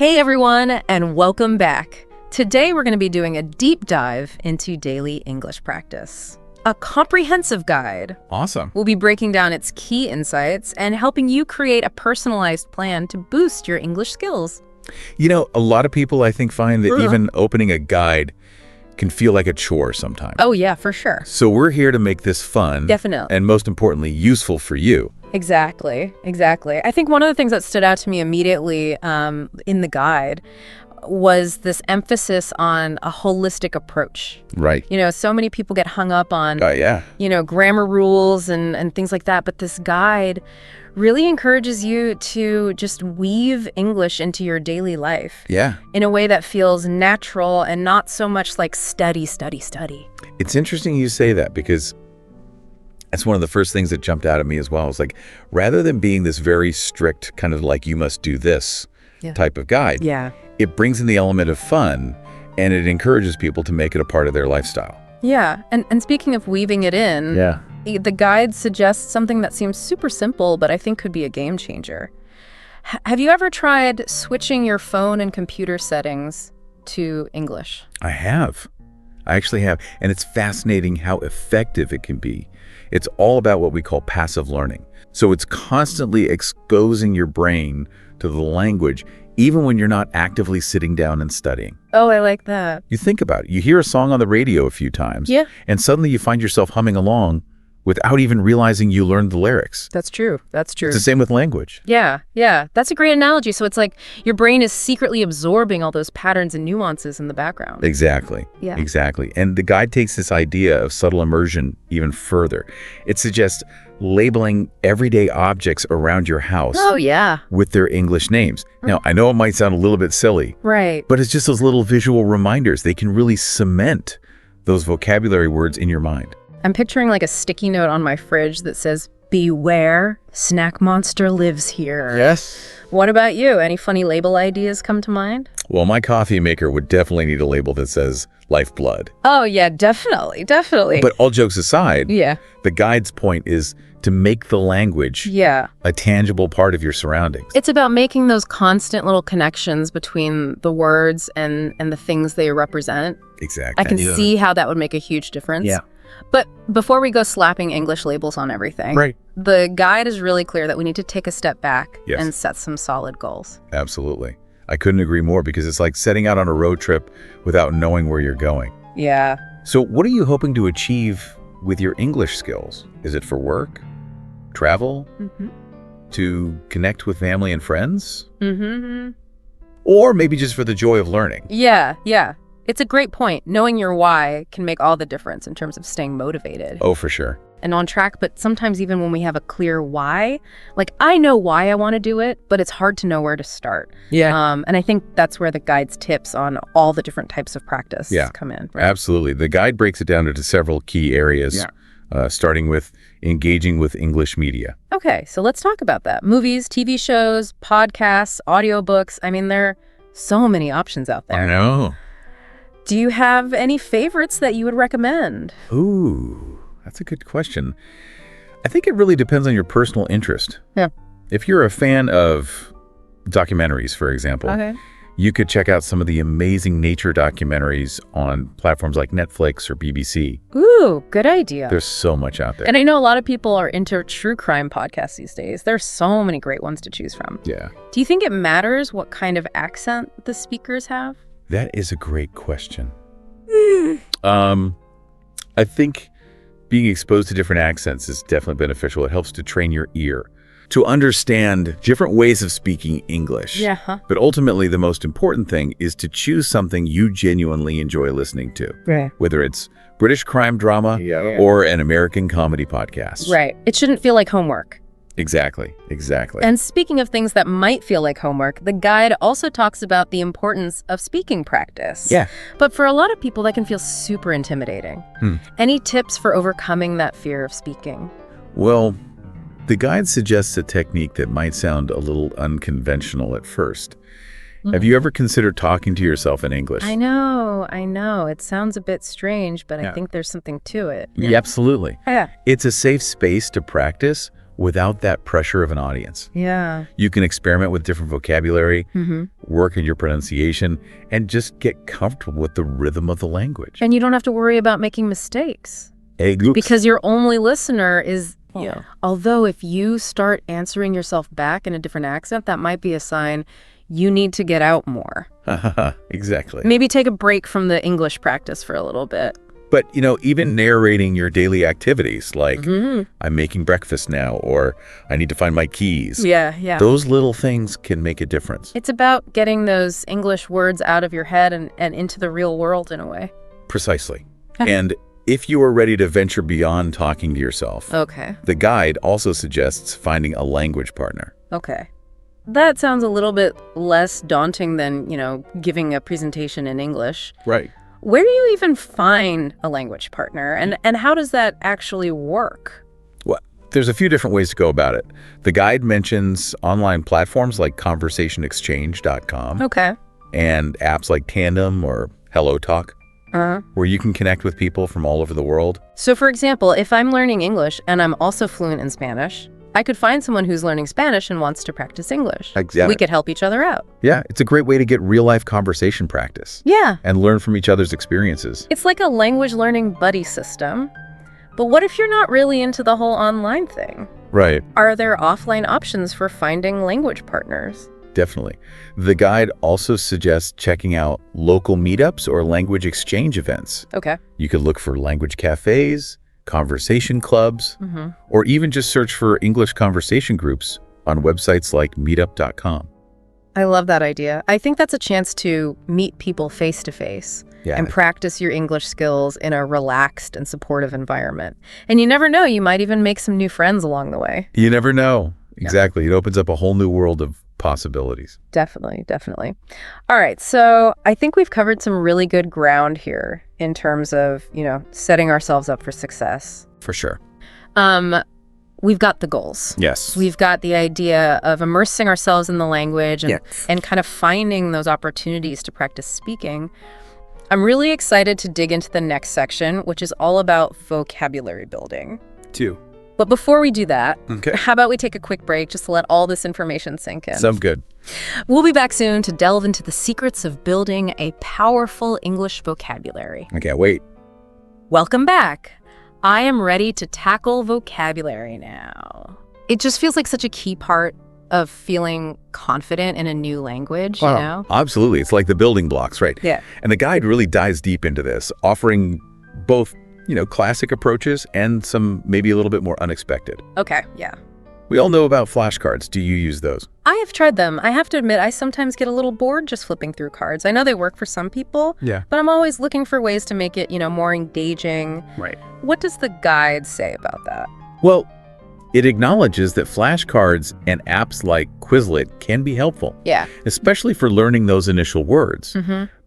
Hey everyone, and welcome back. Today we're going to be doing a deep dive into daily English practice. A comprehensive guide. Awesome. We'll be breaking down its key insights and helping you create a personalized plan to boost your English skills. You know, a lot of people, I think, find that even opening a guide can feel like a chore sometimes. Oh yeah, for sure. So we're here to make this fun. Definitely. And most importantly, useful for you. Exactly. I think one of the things that stood out to me immediately in the guide was this emphasis on a holistic approach. Right. You know, so many people get hung up on, Yeah. Grammar rules and things like that. But this guide really encourages you to just weave English into your daily life. Yeah. In a way that feels natural and not so much like study. It's interesting you say that because that's one of the first things that jumped out at me as well. It's like, rather than being this very strict kind of like you must do this type of guide, it brings in the element of fun and it encourages people to make it a part of their lifestyle. Yeah. And speaking of weaving it in, the guide suggests something that seems super simple, but I think could be a game changer. Have you ever tried switching your phone and computer settings to English? I have. I actually have. And it's fascinating how effective it can be. It's all about what we call passive learning. So it's constantly exposing your brain to the language, even when you're not actively sitting down and studying. Oh, I like that. You think about it. You hear a song on the radio a few times, and suddenly you find yourself humming along without even realizing you learned the lyrics. That's true. It's the same with language. Yeah. That's a great analogy. So it's like your brain is secretly absorbing all those patterns and nuances in the background. Exactly. Yeah. Exactly. And the guide takes this idea of subtle immersion even further. It suggests labeling everyday objects around your house with their English names. Now, I know it might sound a little bit silly, right? But it's just those little visual reminders. They can really cement those vocabulary words in your mind. I'm picturing like a sticky note on my fridge that says, "Beware, snack monster lives here." Yes. What about you? Any funny label ideas come to mind? Well, my coffee maker would definitely need a label that says lifeblood. Oh, yeah, definitely. But all jokes aside, the guide's point is to make the language a tangible part of your surroundings. It's about making those constant little connections between the words and the things they represent. Exactly. I can see how that would make a huge difference. Yeah. But before we go slapping English labels on everything, the guide is really clear that we need to take a step back and set some solid goals. Absolutely. I couldn't agree more because it's like setting out on a road trip without knowing where you're going. Yeah. So what are you hoping to achieve with your English skills? Is it for work, travel, to connect with family and friends? Or maybe just for the joy of learning? Yeah. It's a great point. Knowing your why can make all the difference in terms of staying motivated. Oh, for sure. And on track, but sometimes even when we have a clear why, like I know why I want to do it, but it's hard to know where to start. Yeah. And I think that's where the guide's tips on all the different types of practice come in. Right? Absolutely. The guide breaks it down into several key areas, starting with engaging with English media. Okay, so let's talk about that. Movies, TV shows, podcasts, audiobooks. I mean, there are so many options out there. I know. Do you have any favorites that you would recommend? Ooh, that's a good question. I think it really depends on your personal interest. Yeah. If you're a fan of documentaries, for example, you could check out some of the amazing nature documentaries on platforms like Netflix or BBC. Ooh, good idea. There's so much out there. And I know a lot of people are into true crime podcasts these days. There's so many great ones to choose from. Yeah. Do you think it matters what kind of accent the speakers have? That is a great question. I think being exposed to different accents is definitely beneficial. It helps to train your ear to understand different ways of speaking English. But ultimately, the most important thing is to choose something you genuinely enjoy listening to, whether it's British crime drama or an American comedy podcast. Right. It shouldn't feel like homework. Exactly. And speaking of things that might feel like homework, the guide also talks about the importance of speaking practice. Yeah. But for a lot of people, that can feel super intimidating. Any tips for overcoming that fear of speaking? Well, the guide suggests a technique that might sound a little unconventional at first. Have you ever considered talking to yourself in English? I know. It sounds a bit strange, but I think there's something to it. Yeah, absolutely. Yeah. It's a safe space to practice without that pressure of an audience. Yeah. You can experiment with different vocabulary, work in your pronunciation, and just get comfortable with the rhythm of the language. And you don't have to worry about making mistakes. Because your only listener is you. Although if you start answering yourself back in a different accent, that might be a sign you need to get out more. Exactly. Maybe take a break from the English practice for a little bit. But, even narrating your daily activities, like I'm making breakfast now, or I need to find my keys. Yeah. Those little things can make a difference. It's about getting those English words out of your head and into the real world in a way. Precisely. And if you are ready to venture beyond talking to yourself, the guide also suggests finding a language partner. Okay. That sounds a little bit less daunting than, giving a presentation in English. Right. Where do you even find a language partner, and how does that actually work? Well, there's a few different ways to go about it. The guide mentions online platforms like conversationexchange.com. Okay. And apps like Tandem or HelloTalk, where you can connect with people from all over the world. So, for example, if I'm learning English and I'm also fluent in Spanish, I could find someone who's learning Spanish and wants to practice English. Exactly. We could help each other out. Yeah, it's a great way to get real-life conversation practice. Yeah. And learn from each other's experiences. It's like a language learning buddy system. But what if you're not really into the whole online thing? Right. Are there offline options for finding language partners? Definitely. The guide also suggests checking out local meetups or language exchange events. Okay. You could look for language cafes, conversation clubs, or even just search for English conversation groups on websites like meetup.com. I love that idea. I think that's a chance to meet people face to face and practice your English skills in a relaxed and supportive environment. And you never know, you might even make some new friends along the way. You never know. Exactly. It opens up a whole new world of possibilities. Definitely. All right. So I think we've covered some really good ground here in terms of, setting ourselves up for success. For sure. We've got the goals. Yes. We've got the idea of immersing ourselves in the language and kind of finding those opportunities to practice speaking. I'm really excited to dig into the next section, which is all about vocabulary building. Too. But before we do that, how about we take a quick break just to let all this information sink in? Sounds good. We'll be back soon to delve into the secrets of building a powerful English vocabulary. I can't wait. Welcome back. I am ready to tackle vocabulary now. It just feels like such a key part of feeling confident in a new language, you know? Absolutely. It's like the building blocks, right? Yeah. And the guide really dives deep into this, offering both classic approaches and some maybe a little bit more unexpected. Okay, yeah. We all know about flashcards. Do you use those? I have tried them. I have to admit, I sometimes get a little bored just flipping through cards. I know they work for some people, but I'm always looking for ways to make it, more engaging. Right. What does the guide say about that? Well, it acknowledges that flashcards and apps like Quizlet can be helpful. Yeah. Especially for learning those initial words.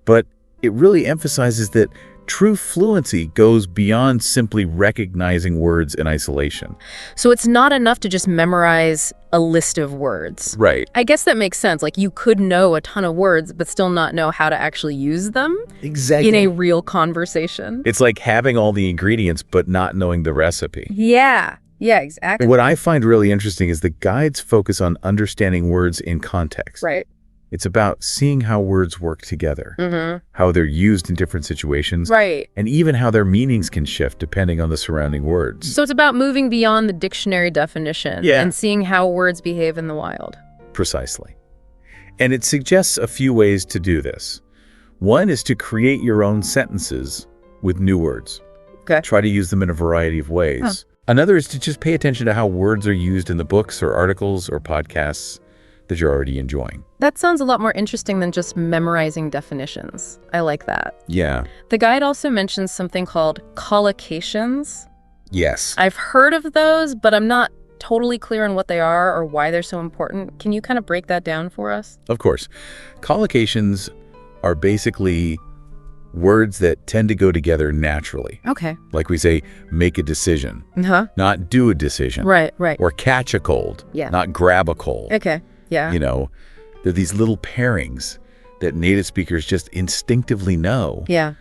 But it really emphasizes that true fluency goes beyond simply recognizing words in isolation. So it's not enough to just memorize a list of words. Right. I guess that makes sense. Like, you could know a ton of words, but still not know how to actually use them. Exactly. In a real conversation. It's like having all the ingredients, but not knowing the recipe. Yeah, exactly. What I find really interesting is the guide's focus on understanding words in context. Right. It's about seeing how words work together, how they're used in different situations, and even how their meanings can shift depending on the surrounding words. So it's about moving beyond the dictionary definition and seeing how words behave in the wild. Precisely. And it suggests a few ways to do this. One is to create your own sentences with new words. Okay. Try to use them in a variety of ways. Another is to just pay attention to how words are used in the books or articles or podcasts that you're already enjoying. That sounds a lot more interesting than just memorizing definitions. I like that. Yeah. The guide also mentions something called collocations. Yes. I've heard of those, but I'm not totally clear on what they are or why they're so important. Can you kind of break that down for us? Of course. Collocations are basically words that tend to go together naturally. Okay. Like we say, make a decision, not do a decision. Right. Or catch a cold, not grab a cold. Okay. Yeah. They're these little pairings that native speakers just instinctively know. Yeah.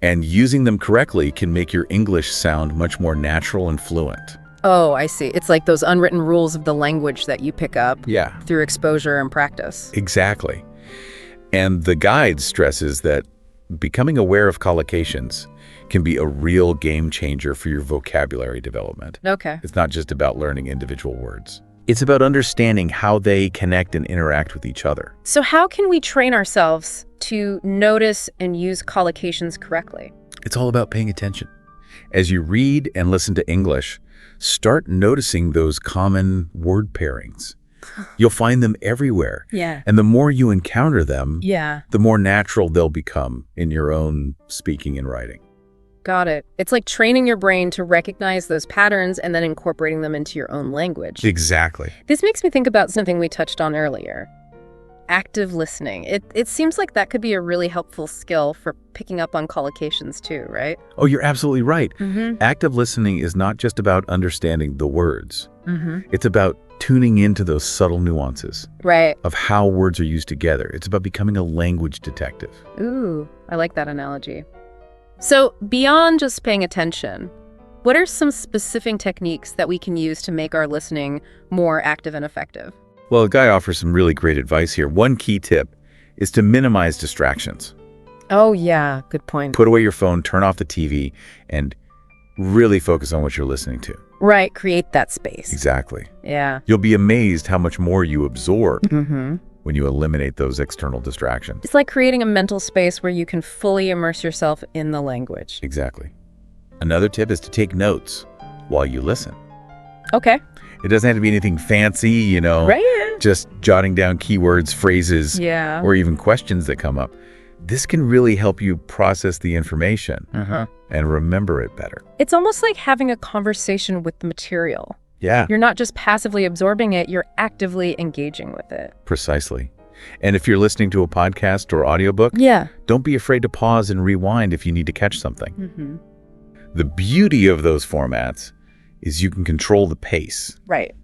And using them correctly can make your English sound much more natural and fluent. Oh, I see. It's like those unwritten rules of the language that you pick up through exposure and practice. Exactly. And the guide stresses that becoming aware of collocations can be a real game changer for your vocabulary development. Okay. It's not just about learning individual words. It's about understanding how they connect and interact with each other. So how can we train ourselves to notice and use collocations correctly? It's all about paying attention. As you read and listen to English, start noticing those common word pairings. You'll find them everywhere. Yeah. And the more you encounter them, the more natural they'll become in your own speaking and writing. Got it. It's like training your brain to recognize those patterns and then incorporating them into your own language. Exactly. This makes me think about something we touched on earlier. Active listening. It seems like that could be a really helpful skill for picking up on collocations too, right? Oh, you're absolutely right. Active listening is not just about understanding the words. It's about tuning into those subtle nuances of how words are used together. It's about becoming a language detective. Ooh, I like that analogy. So beyond just paying attention, what are some specific techniques that we can use to make our listening more active and effective? Well, the guy offers some really great advice here. One key tip is to minimize distractions. Oh, yeah. Good point. Put away your phone, turn off the TV, and really focus on what you're listening to. Right. Create that space. Exactly. Yeah. You'll be amazed how much more you absorb when you eliminate those external distractions. It's like creating a mental space where you can fully immerse yourself in the language. Exactly. Another tip is to take notes while you listen. Okay. It doesn't have to be anything fancy, Right. just jotting down keywords, phrases, or even questions that come up. This can really help you process the information and remember it better. It's almost like having a conversation with the material. Yeah. You're not just passively absorbing it, you're actively engaging with it. Precisely. And if you're listening to a podcast or audiobook, don't be afraid to pause and rewind if you need to catch something. The beauty of those formats is you can control the pace. Right.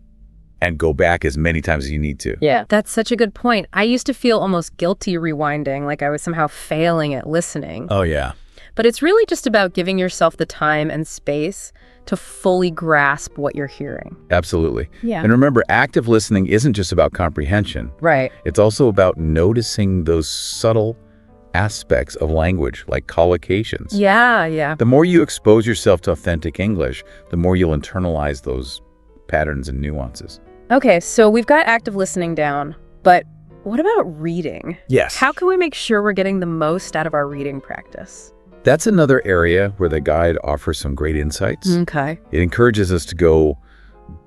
And go back as many times as you need to. Yeah. That's such a good point. I used to feel almost guilty rewinding, like I was somehow failing at listening. Oh, yeah. But it's really just about giving yourself the time and space to fully grasp what you're hearing. Absolutely. Yeah. And remember, active listening isn't just about comprehension. Right. It's also about noticing those subtle aspects of language, like collocations. Yeah. The more you expose yourself to authentic English, the more you'll internalize those patterns and nuances. Okay, so we've got active listening down, but what about reading? Yes. How can we make sure we're getting the most out of our reading practice? That's another area where the guide offers some great insights. Okay. It encourages us to go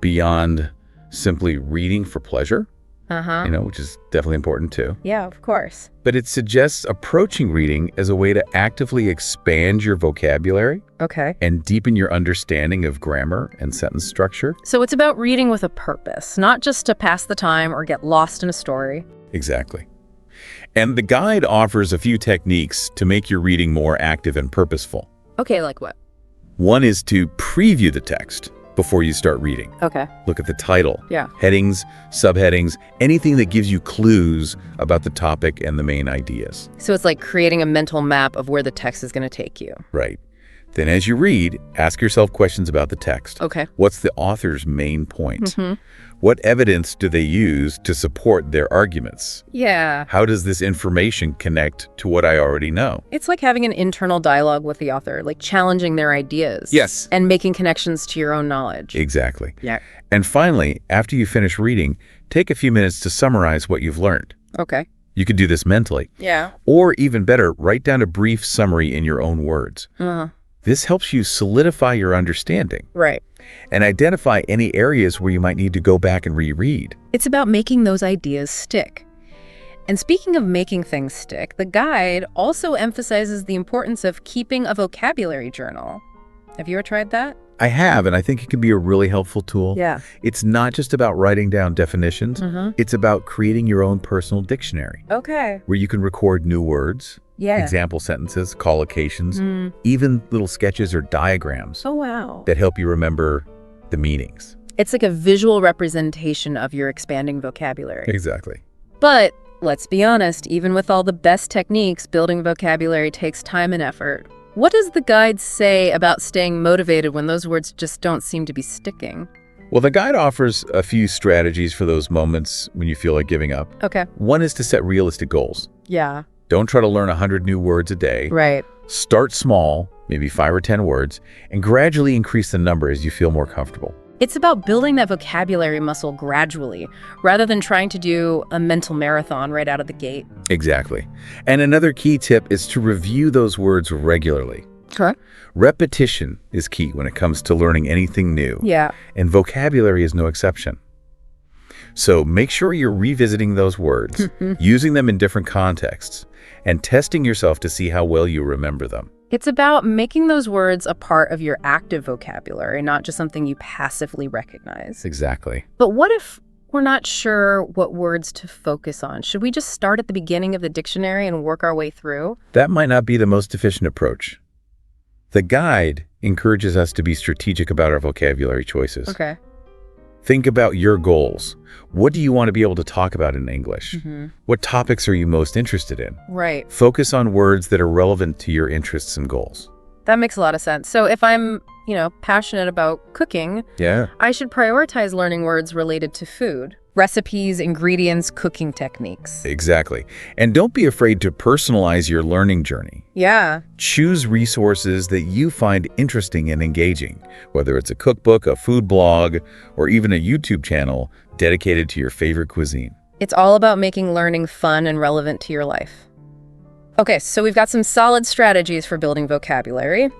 beyond simply reading for pleasure, which is definitely important too. Yeah, of course. But it suggests approaching reading as a way to actively expand your vocabulary and deepen your understanding of grammar and sentence structure. So it's about reading with a purpose, not just to pass the time or get lost in a story. Exactly. And the guide offers a few techniques to make your reading more active and purposeful. Okay, like what? One is to preview the text before you start reading. Okay. Look at the title, Yeah. headings, subheadings, anything that gives you clues about the topic and the main ideas. So it's like creating a mental map of where the text is going to take you. Right. Then as you read, ask yourself questions about the text. Okay. What's the author's main point? What evidence do they use to support their arguments? Yeah. How does this information connect to what I already know? It's like having an internal dialogue with the author, like challenging their ideas. Yes. And making connections to your own knowledge. Exactly. Yeah. And finally, after you finish reading, take a few minutes to summarize what you've learned. Okay. You could do this mentally. Yeah. Or even better, write down a brief summary in your own words. This helps you solidify your understanding. Right. And identify any areas where you might need to go back and reread. It's about making those ideas stick. And speaking of making things stick, the guide also emphasizes the importance of keeping a vocabulary journal. Have you ever tried that? I have, and I think it can be a really helpful tool. Yeah. It's not just about writing down definitions. It's about creating your own personal dictionary. Okay. Where you can record new words, Yeah. example sentences, collocations, even little sketches or diagrams Oh, wow. that help you remember the meanings. It's like a visual representation of your expanding vocabulary. Exactly. But let's be honest, even with all the best techniques, building vocabulary takes time and effort. What does the guide say about staying motivated when those words just don't seem to be sticking? Well, the guide offers a few strategies for those moments when you feel like giving up. Okay. One is to set realistic goals. Yeah. Don't try to learn 100 new words a day. Right. Start small, maybe 5 or 10 words, and gradually increase the number as you feel more comfortable. It's about building that vocabulary muscle gradually, rather than trying to do a mental marathon right out of the gate. Exactly. And another key tip is to review those words regularly. Okay. Repetition is key when it comes to learning anything new. Yeah. And vocabulary is no exception. So make sure you're revisiting those words, using them in different contexts, and testing yourself to see how well you remember them. It's about making those words a part of your active vocabulary, not just something you passively recognize. Exactly. But what if we're not sure what words to focus on? Should we just start at the beginning of the dictionary and work our way through? That might not be the most efficient approach. The guide encourages us to be strategic about our vocabulary choices. Okay. Think about your goals. What do you want to be able to talk about in English? What topics are you most interested in? Right. Focus on words that are relevant to your interests and goals. That makes a lot of sense. So if I'm, passionate about cooking, I should prioritize learning words related to food. Recipes, ingredients, cooking techniques. Exactly. And don't be afraid to personalize your learning journey. Yeah. Choose resources that you find interesting and engaging, whether it's a cookbook, a food blog, or even a YouTube channel dedicated to your favorite cuisine. It's all about making learning fun and relevant to your life. Okay, so we've got some solid strategies for building vocabulary,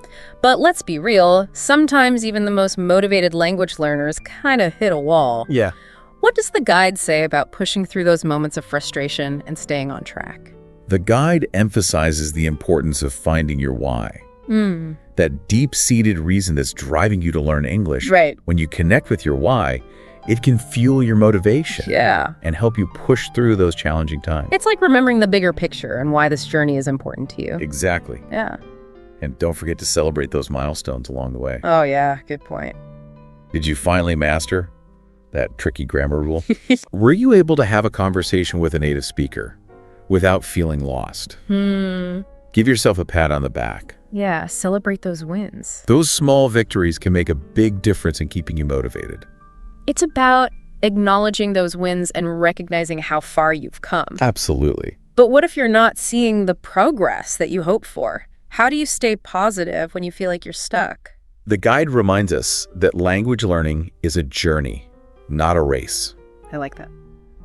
but let's be real, sometimes even the most motivated language learners kind of hit a wall. Yeah. What does the guide say about pushing through those moments of frustration and staying on track? The guide emphasizes the importance of finding your why. That deep-seated reason that's driving you to learn English. Right. When you connect with your why, it can fuel your motivation. Yeah. And help you push through those challenging times. It's like remembering the bigger picture and why this journey is important to you. Exactly. Yeah. And don't forget to celebrate those milestones along the way. Oh, yeah. Good point. Did you finally master that tricky grammar rule? Were you able to have a conversation with a native speaker without feeling lost? Give yourself a pat on the back. Yeah, celebrate those wins. Those small victories can make a big difference in keeping you motivated. It's about acknowledging those wins and recognizing how far you've come. Absolutely. But what if you're not seeing the progress that you hope for? How do you stay positive when you feel like you're stuck? The guide reminds us that language learning is a journey, not a race. I like that.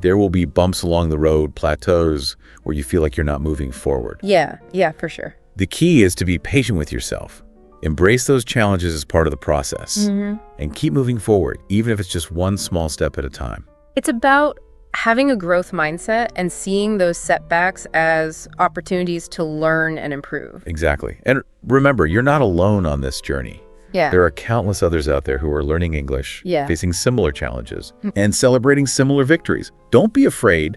There will be bumps along the road, plateaus, where you feel like you're not moving forward. Yeah, for sure. The key is to be patient with yourself. Embrace those challenges as part of the process. And keep moving forward, even if it's just one small step at a time. It's about having a growth mindset and seeing those setbacks as opportunities to learn and improve. Exactly. And remember, you're not alone on this journey. Yeah. There are countless others out there who are learning English, facing similar challenges, and celebrating similar victories. Don't be afraid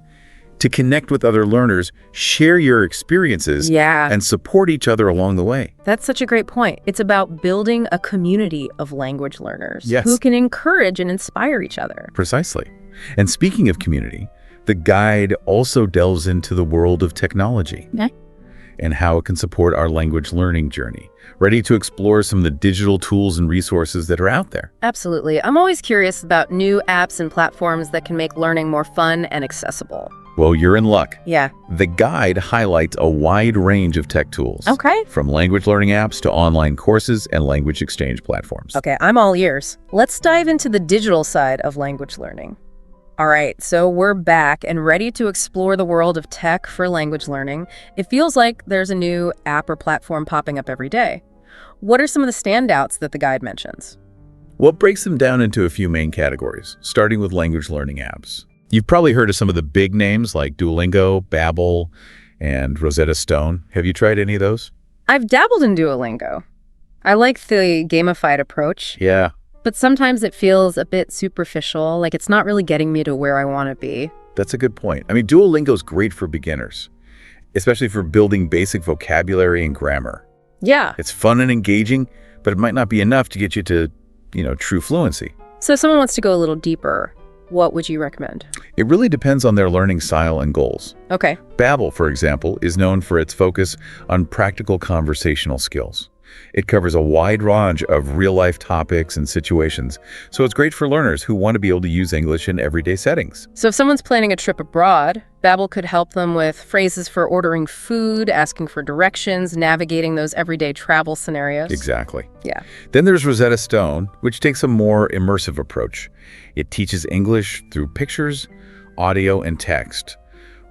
to connect with other learners, share your experiences, and support each other along the way. That's such a great point. It's about building a community of language learners who can encourage and inspire each other. Precisely. And speaking of community, the guide also delves into the world of technology and how it can support our language learning journey. Ready to explore some of the digital tools and resources that are out there? Absolutely. I'm always curious about new apps and platforms that can make learning more fun and accessible. Well, you're in luck. Yeah. The guide highlights a wide range of tech tools. Okay. From language learning apps to online courses and language exchange platforms. Okay, I'm all ears. Let's dive into the digital side of language learning. All right, so we're back and ready to explore the world of tech for language learning. It feels like there's a new app or platform popping up every day. What are some of the standouts that the guide mentions? Well, it breaks them down into a few main categories, starting with language learning apps. You've probably heard of some of the big names like Duolingo, Babbel, and Rosetta Stone. Have you tried any of those? I've dabbled in Duolingo. I like the gamified approach. Yeah. But sometimes it feels a bit superficial, like it's not really getting me to where I want to be. That's a good point. I mean, Duolingo is great for beginners, especially for building basic vocabulary and grammar. Yeah. It's fun and engaging, but it might not be enough to get you to, true fluency. So if someone wants to go a little deeper, What would you recommend? It really depends on their learning style and goals. Okay. Babbel, for example, is known for its focus on practical conversational skills. It covers a wide range of real-life topics and situations, so it's great for learners who want to be able to use English in everyday settings. So if someone's planning a trip abroad, Babbel could help them with phrases for ordering food, asking for directions, navigating those everyday travel scenarios. Exactly. Yeah. Then there's Rosetta Stone, which takes a more immersive approach. It teaches English through pictures, audio, and text,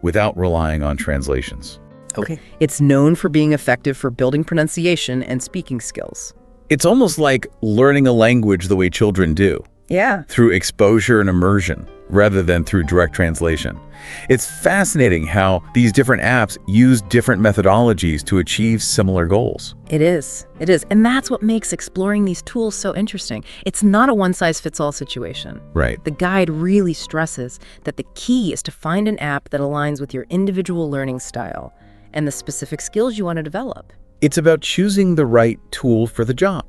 without relying on translations. Okay. It's known for being effective for building pronunciation and speaking skills. It's almost like learning a language the way children do. Yeah. Through exposure and immersion, rather than through direct translation. It's fascinating how these different apps use different methodologies to achieve similar goals. It is. It is. And that's what makes exploring these tools so interesting. It's not a one-size-fits-all situation. Right. The guide really stresses that the key is to find an app that aligns with your individual learning style and the specific skills you want to develop. It's about choosing the right tool for the job.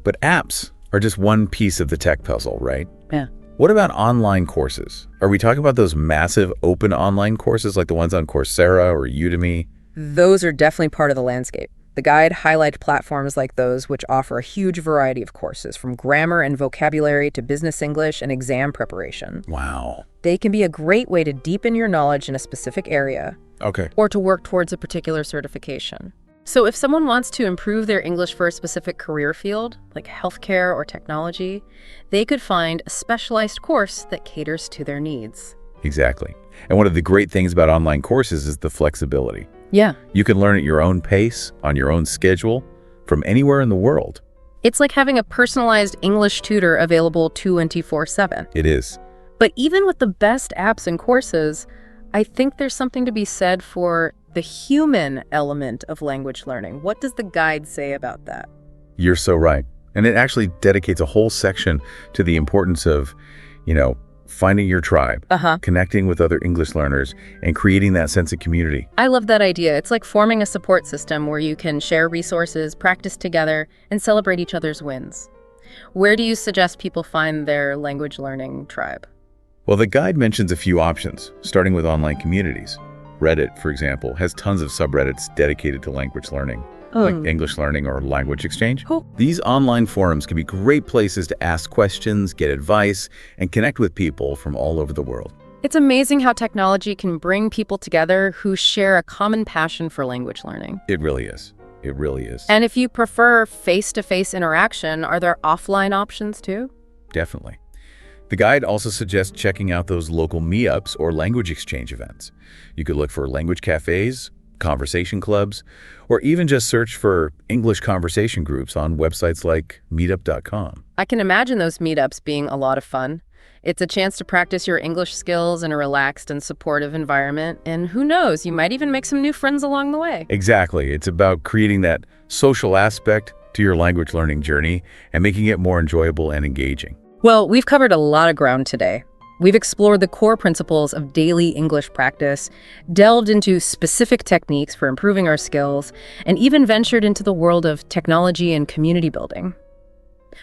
But apps are just one piece of the tech puzzle, right? Yeah. What about online courses? Are we talking about those massive open online courses like the ones on Coursera or Udemy? Those are definitely part of the landscape. The guide highlights platforms like those which offer a huge variety of courses, from grammar and vocabulary to business English and exam preparation. Wow. They can be a great way to deepen your knowledge in a specific area. Okay. Or to work towards a particular certification. So if someone wants to improve their English for a specific career field, like healthcare or technology, they could find a specialized course that caters to their needs. Exactly. And one of the great things about online courses is the flexibility. Yeah. You can learn at your own pace, on your own schedule, from anywhere in the world. It's like having a personalized English tutor available 24/7. It is. But even with the best apps and courses, I think there's something to be said for the human element of language learning. What does the guide say about that? You're so right. And it actually dedicates a whole section to the importance of, finding your tribe, connecting with other English learners, and creating that sense of community. I love that idea. It's like forming a support system where you can share resources, practice together, and celebrate each other's wins. Where do you suggest people find their language learning tribe? Well, the guide mentions a few options, starting with online communities. Reddit, for example, has tons of subreddits dedicated to language learning, like English learning or language exchange. Oh. These online forums can be great places to ask questions, get advice, and connect with people from all over the world. It's amazing how technology can bring people together who share a common passion for language learning. It really is. It really is. And if you prefer face-to-face interaction, are there offline options too? Definitely. The guide also suggests checking out those local meetups or language exchange events. You could look for language cafes, conversation clubs, or even just search for English conversation groups on websites like meetup.com. I can imagine those meetups being a lot of fun. It's a chance to practice your English skills in a relaxed and supportive environment, and who knows, you might even make some new friends along the way. Exactly. It's about creating that social aspect to your language learning journey and making it more enjoyable and engaging. Well, we've covered a lot of ground today. We've explored the core principles of daily English practice, delved into specific techniques for improving our skills, and even ventured into the world of technology and community building.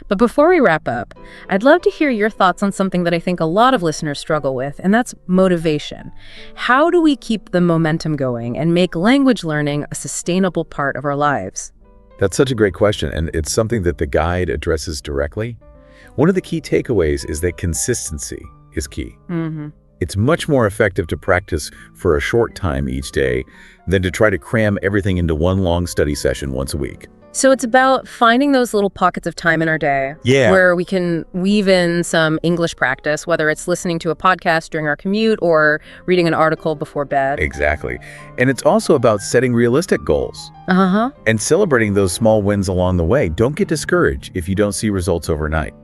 But before we wrap up, I'd love to hear your thoughts on something that I think a lot of listeners struggle with, and that's motivation. How do we keep the momentum going and make language learning a sustainable part of our lives? That's such a great question, and it's something that the guide addresses directly. One of the key takeaways is that consistency is key. It's much more effective to practice for a short time each day than to try to cram everything into one long study session once a week. So it's about finding those little pockets of time in our day where we can weave in some English practice, whether it's listening to a podcast during our commute or reading an article before bed. Exactly. And it's also about setting realistic goals and celebrating those small wins along the way. Don't get discouraged if you don't see results overnight.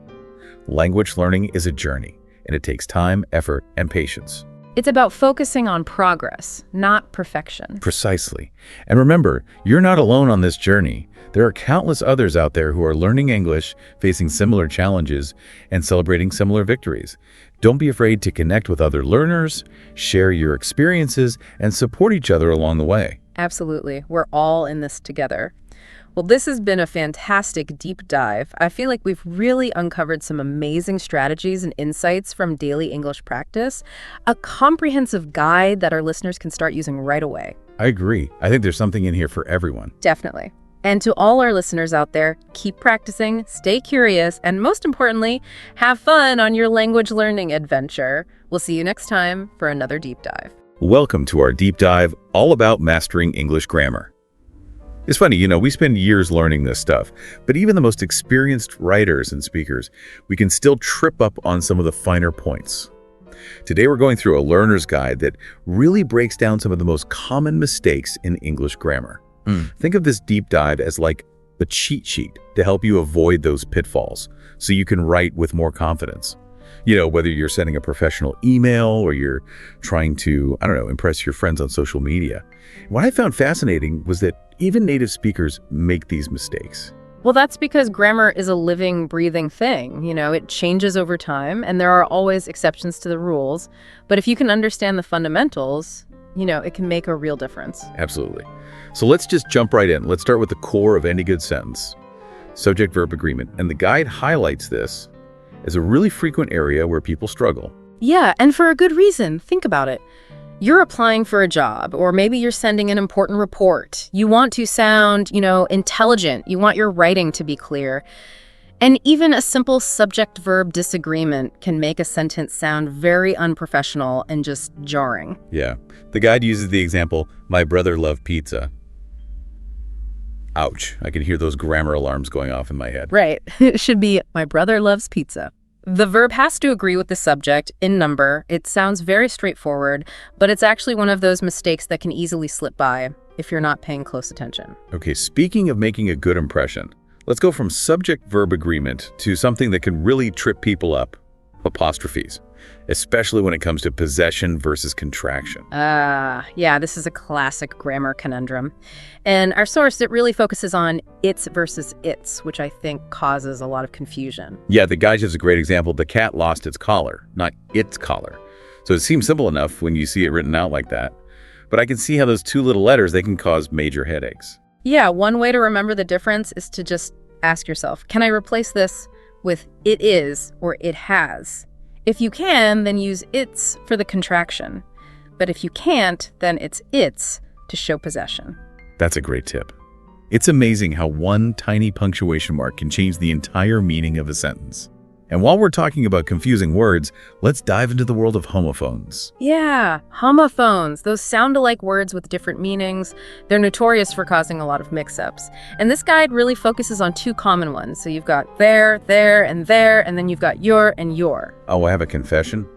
Language learning is a journey, and it takes time, effort, and patience. It's about focusing on progress, not perfection. Precisely. And remember, you're not alone on this journey. There are countless others out there who are learning English, facing similar challenges, and celebrating similar victories. Don't be afraid to connect with other learners, share your experiences, and support each other along the way. Absolutely. We're all in this together. Well, this has been a fantastic deep dive. I feel like we've really uncovered some amazing strategies and insights from daily English practice, a comprehensive guide that our listeners can start using right away. I agree. I think there's something in here for everyone. Definitely. And to all our listeners out there, keep practicing, stay curious, and most importantly, have fun on your language learning adventure. We'll see you next time for another deep dive. Welcome to our deep dive all about mastering English grammar. It's funny, we spend years learning this stuff, but even the most experienced writers and speakers, we can still trip up on some of the finer points. Today we're going through a learner's guide that really breaks down some of the most common mistakes in English grammar. Think of this deep dive as like a cheat sheet to help you avoid those pitfalls so you can write with more confidence. Whether you're sending a professional email or you're trying to, impress your friends on social media. What I found fascinating was that even native speakers make these mistakes. Well, that's because grammar is a living, breathing thing. It changes over time, and there are always exceptions to the rules. But if you can understand the fundamentals, it can make a real difference. Absolutely. So let's just jump right in. Let's start with the core of any good sentence, subject-verb agreement. And the guide highlights this as a really frequent area where people struggle. Yeah, and for a good reason. Think about it. You're applying for a job, or maybe you're sending an important report. You want to sound, intelligent. You want your writing to be clear. And even a simple subject-verb disagreement can make a sentence sound very unprofessional and just jarring. Yeah. The guide uses the example, "My brother loved pizza." Ouch. I can hear those grammar alarms going off in my head. Right. It should be, "My brother loves pizza." The verb has to agree with the subject in number. It sounds very straightforward, but it's actually one of those mistakes that can easily slip by if you're not paying close attention. Okay, speaking of making a good impression, let's go from subject-verb agreement to something that can really trip people up, apostrophes, especially when it comes to possession versus contraction. Yeah, this is a classic grammar conundrum. And our source, it really focuses on its versus its, which I think causes a lot of confusion. Yeah, the guide gives a great example. The cat lost its collar, not its collar. So it seems simple enough when you see it written out like that. But I can see how those two little letters, they can cause major headaches. Yeah, one way to remember the difference is to just ask yourself, can I replace this with it is or it has? If you can, then use its for the contraction. But if you can't, then it's its to show possession. That's a great tip. It's amazing how one tiny punctuation mark can change the entire meaning of a sentence. And while we're talking about confusing words, let's dive into the world of homophones. Yeah, homophones. Those sound-alike words with different meanings. They're notorious for causing a lot of mix-ups. And this guide really focuses on two common ones. So you've got there, and then you've got your and your. Oh, I have a confession.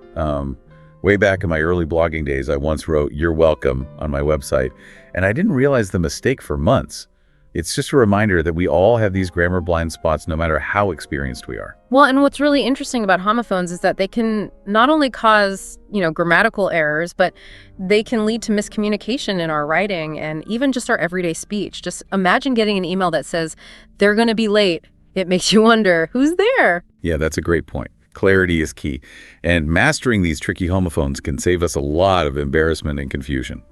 Way back in my early blogging days, I once wrote "You're welcome" on my website, and I didn't realize the mistake for months. It's just a reminder that we all have these grammar blind spots no matter how experienced we are. Well, and what's really interesting about homophones is that they can not only cause, grammatical errors, but they can lead to miscommunication in our writing and even just our everyday speech. Just imagine getting an email that says, "They're going to be late." It makes you wonder, who's there? Yeah, that's a great point. Clarity is key. And mastering these tricky homophones can save us a lot of embarrassment and confusion.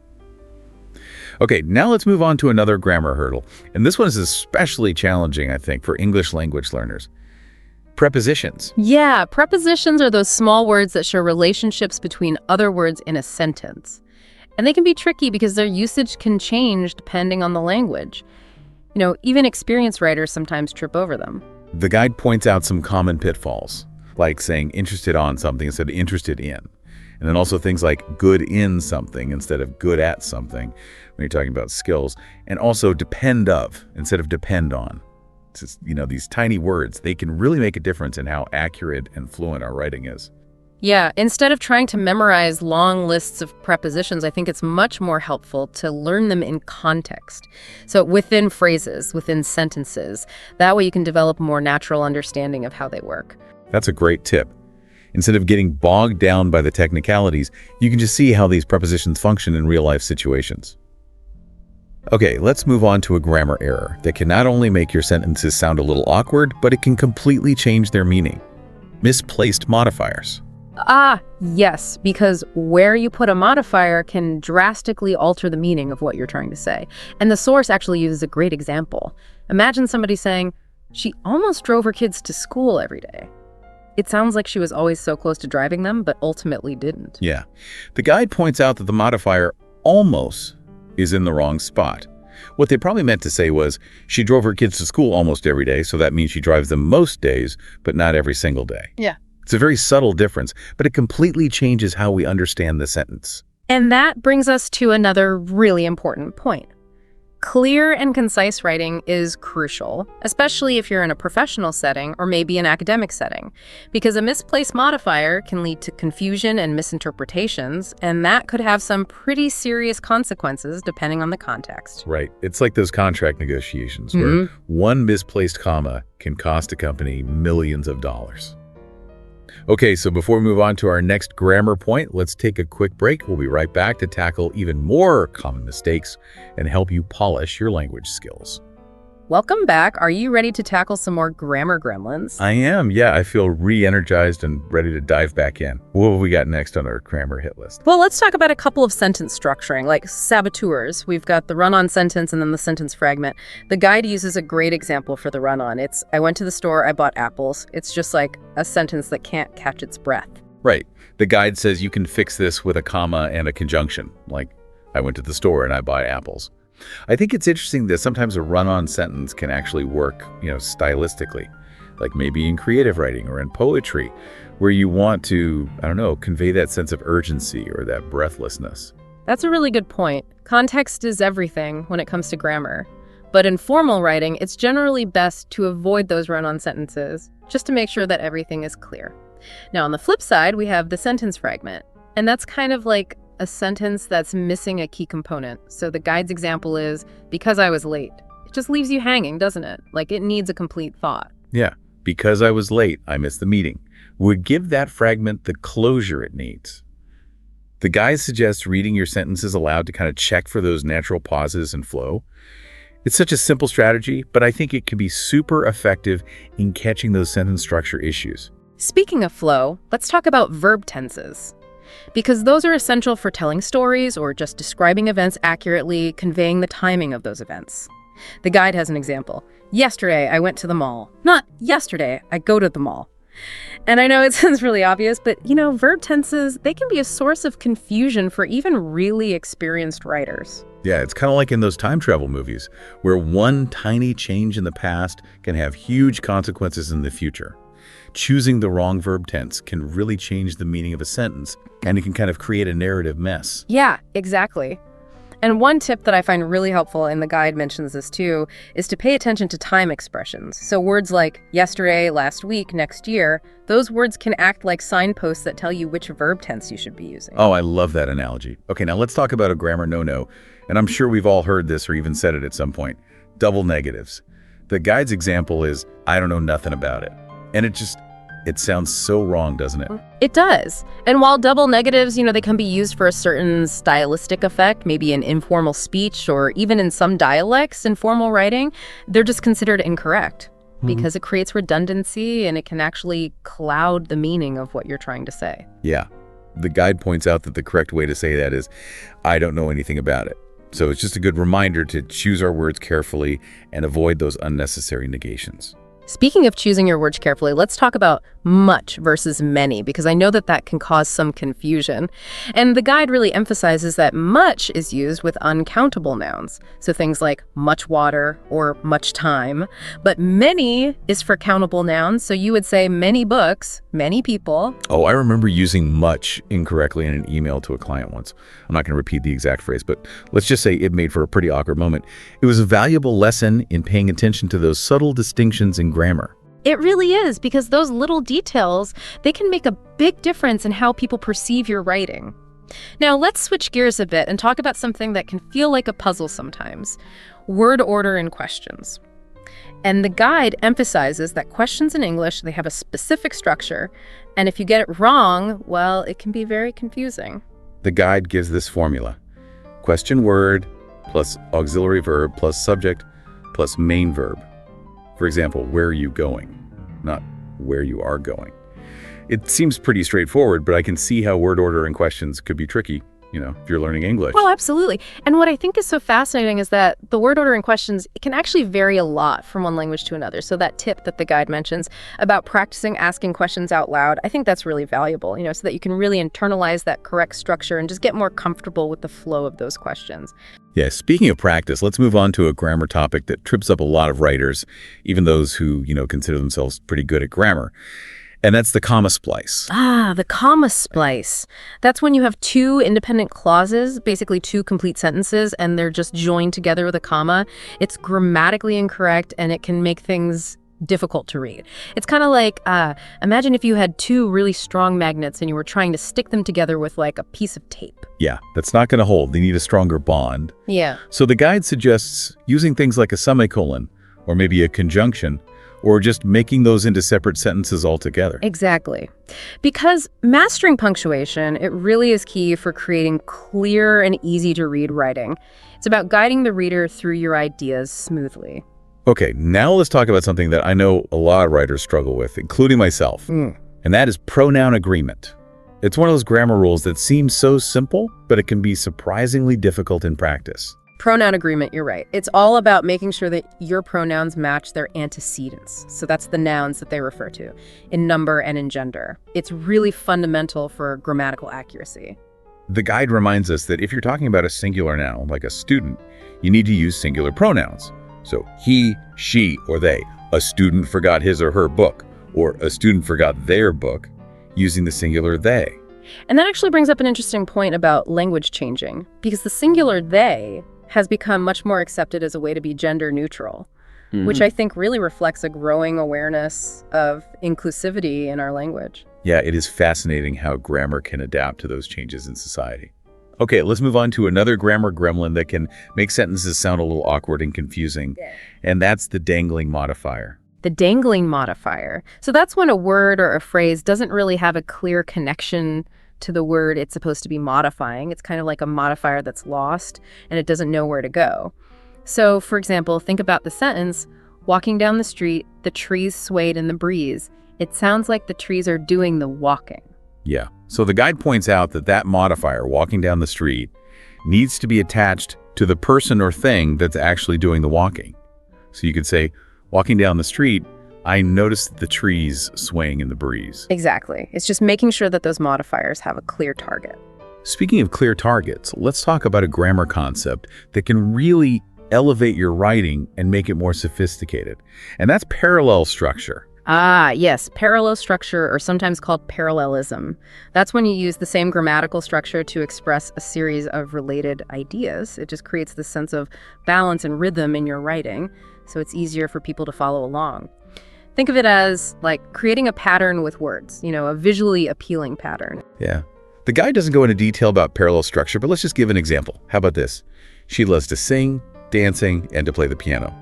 Okay, now let's move on to another grammar hurdle. And this one is especially challenging, I think, for English language learners. Prepositions. Yeah, prepositions are those small words that show relationships between other words in a sentence. And they can be tricky because their usage can change depending on the language. Even experienced writers sometimes trip over them. The guide points out some common pitfalls, like saying interested on something instead of interested in. And then also things like good in something instead of good at something when you're talking about skills. And also depend of instead of depend on. It's just, these tiny words, they can really make a difference in how accurate and fluent our writing is. Yeah, instead of trying to memorize long lists of prepositions, I think it's much more helpful to learn them in context. So within phrases, within sentences. That way you can develop a more natural understanding of how they work. That's a great tip. Instead of getting bogged down by the technicalities, you can just see how these prepositions function in real-life situations. Okay, let's move on to a grammar error that can not only make your sentences sound a little awkward, but it can completely change their meaning. Misplaced modifiers. Yes, because where you put a modifier can drastically alter the meaning of what you're trying to say. And the source actually uses a great example. Imagine somebody saying, she almost drove her kids to school every day. It sounds like she was always so close to driving them, but ultimately didn't. Yeah. The guide points out that the modifier almost is in the wrong spot. What they probably meant to say was, she drove her kids to school almost every day, so that means she drives them most days, but not every single day. Yeah. It's a very subtle difference, but it completely changes how we understand the sentence. And that brings us to another really important point. Clear and concise writing is crucial, especially if you're in a professional setting or maybe an academic setting, because a misplaced modifier can lead to confusion and misinterpretations, and that could have some pretty serious consequences depending on the context. Right. It's like those contract negotiations where one misplaced comma can cost a company millions of dollars. Okay, so before we move on to our next grammar point, let's take a quick break. We'll be right back to tackle even more common mistakes and help you polish your language skills. Welcome back. Are you ready to tackle some more grammar gremlins? I am. Yeah, I feel re-energized and ready to dive back in. What have we got next on our grammar hit list? Well, let's talk about a couple of sentence structuring, like saboteurs. We've got the run-on sentence and then the sentence fragment. The guide uses a great example for the run-on. It's, I went to the store, I bought apples. It's just like a sentence that can't catch its breath. Right. The guide says you can fix this with a comma and a conjunction, like, I went to the store and I bought apples. I think it's interesting that sometimes a run-on sentence can actually work, stylistically, like maybe in creative writing or in poetry, where you want to, convey that sense of urgency or that breathlessness. That's a really good point. Context is everything when it comes to grammar. But in formal writing, it's generally best to avoid those run-on sentences, just to make sure that everything is clear. Now, on the flip side, we have the sentence fragment, and that's kind of like a sentence that's missing a key component. So the guide's example is, because I was late. It just leaves you hanging, doesn't it? Like it needs a complete thought. Yeah, because I was late, I missed the meeting. Would give that fragment the closure it needs. The guide suggests reading your sentences aloud to kind of check for those natural pauses and flow. It's such a simple strategy, but I think it can be super effective in catching those sentence structure issues. Speaking of flow, let's talk about verb tenses. Because those are essential for telling stories or just describing events accurately, conveying the timing of those events. The guide has an example. Yesterday, I went to the mall. Not yesterday, I go to the mall. And I know it sounds really obvious, but verb tenses, they can be a source of confusion for even really experienced writers. Yeah, it's kind of like in those time travel movies, where one tiny change in the past can have huge consequences in the future. Choosing the wrong verb tense can really change the meaning of a sentence, and it can kind of create a narrative mess. Yeah, exactly. And one tip that I find really helpful, and the guide mentions this too, is to pay attention to time expressions. So words like yesterday, last week, next year, those words can act like signposts that tell you which verb tense you should be using. Oh, I love that analogy. Okay, now let's talk about a grammar no-no, and I'm sure we've all heard this or even said it at some point. Double negatives. The guide's example is, I don't know nothing about it. And it sounds so wrong, doesn't it? It does. And while double negatives, they can be used for a certain stylistic effect, maybe in informal speech or even in some dialects in formal writing, they're just considered incorrect because it creates redundancy and it can actually cloud the meaning of what you're trying to say. Yeah. The guide points out that the correct way to say that is, I don't know anything about it. So it's just a good reminder to choose our words carefully and avoid those unnecessary negations. Speaking of choosing your words carefully, let's talk about much versus many, because I know that can cause some confusion. And the guide really emphasizes that much is used with uncountable nouns, so things like much water or much time. But many is for countable nouns, so you would say many books, many people. Oh, I remember using much incorrectly in an email to a client once. I'm not going to repeat the exact phrase, but let's just say it made for a pretty awkward moment. It was a valuable lesson in paying attention to those subtle distinctions in grammar. It really is, because those little details, they can make a big difference in how people perceive your writing. Now, let's switch gears a bit and talk about something that can feel like a puzzle sometimes: word order in questions. And the guide emphasizes that questions in English, they have a specific structure, and if you get it wrong, well, it can be very confusing. The guide gives this formula: question word plus auxiliary verb plus subject plus main verb. For example, where are you going? Not where you are going. It seems pretty straightforward, but I can see how word order in questions could be tricky. if you're learning English. Well, absolutely. And what I think is so fascinating is that the word order in questions, it can actually vary a lot from one language to another. So that tip that the guide mentions about practicing asking questions out loud, I think that's really valuable, so that you can really internalize that correct structure and just get more comfortable with the flow of those questions. Yeah, speaking of practice, let's move on to a grammar topic that trips up a lot of writers, even those who, consider themselves pretty good at grammar. And that's the comma splice. The comma splice. That's when you have two independent clauses, basically two complete sentences, and they're just joined together with a comma. It's grammatically incorrect, and it can make things difficult to read. It's kind of like, imagine if you had two really strong magnets and you were trying to stick them together with like a piece of tape. Yeah, that's not going to hold. They need a stronger bond. Yeah. So the guide suggests using things like a semicolon, or maybe a conjunction, or just making those into separate sentences altogether. Exactly. Because mastering punctuation, it really is key for creating clear and easy to read writing. It's about guiding the reader through your ideas smoothly. Okay, now let's talk about something that I know a lot of writers struggle with, including myself, and that is pronoun agreement. It's one of those grammar rules that seems so simple, but it can be surprisingly difficult in practice. Pronoun agreement, you're right. It's all about making sure that your pronouns match their antecedents. So that's the nouns that they refer to in number and in gender. It's really fundamental for grammatical accuracy. The guide reminds us that if you're talking about a singular noun, like a student, you need to use singular pronouns. So he, she, or they. A student forgot his or her book, or a student forgot their book, using the singular they. And that actually brings up an interesting point about language changing, because the singular they has become much more accepted as a way to be gender neutral, which I think really reflects a growing awareness of inclusivity in our language. Yeah, it is fascinating how grammar can adapt to those changes in society. Okay, let's move on to another grammar gremlin that can make sentences sound a little awkward and confusing, and that's the dangling modifier. The dangling modifier. So that's when a word or a phrase doesn't really have a clear connection to the word it's supposed to be modifying. It's kind of like a modifier that's lost and it doesn't know where to go. So, for example, think about the sentence, walking down the street, the trees swayed in the breeze. It sounds like the trees are doing the walking. Yeah. So the guide points out that that modifier, walking down the street, needs to be attached to the person or thing that's actually doing the walking. So you could say, walking down the street, I noticed the trees swaying in the breeze. Exactly. It's just making sure that those modifiers have a clear target. Speaking of clear targets, let's talk about a grammar concept that can really elevate your writing and make it more sophisticated. And that's parallel structure. Yes, parallel structure, or sometimes called parallelism. That's when you use the same grammatical structure to express a series of related ideas. It just creates this sense of balance and rhythm in your writing, so it's easier for people to follow along. Think of it as like creating a pattern with words, a visually appealing pattern. Yeah. The guide doesn't go into detail about parallel structure, but let's just give an example. How about this? She loves to sing, dancing, and to play the piano.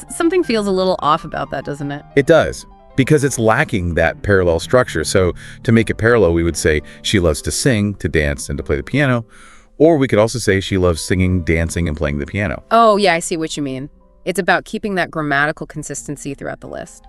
Something feels a little off about that, doesn't it? It does, because it's lacking that parallel structure. So to make it parallel, we would say she loves to sing, to dance, and to play the piano. Or we could also say she loves singing, dancing, and playing the piano. Oh, yeah, I see what you mean. It's about keeping that grammatical consistency throughout the list.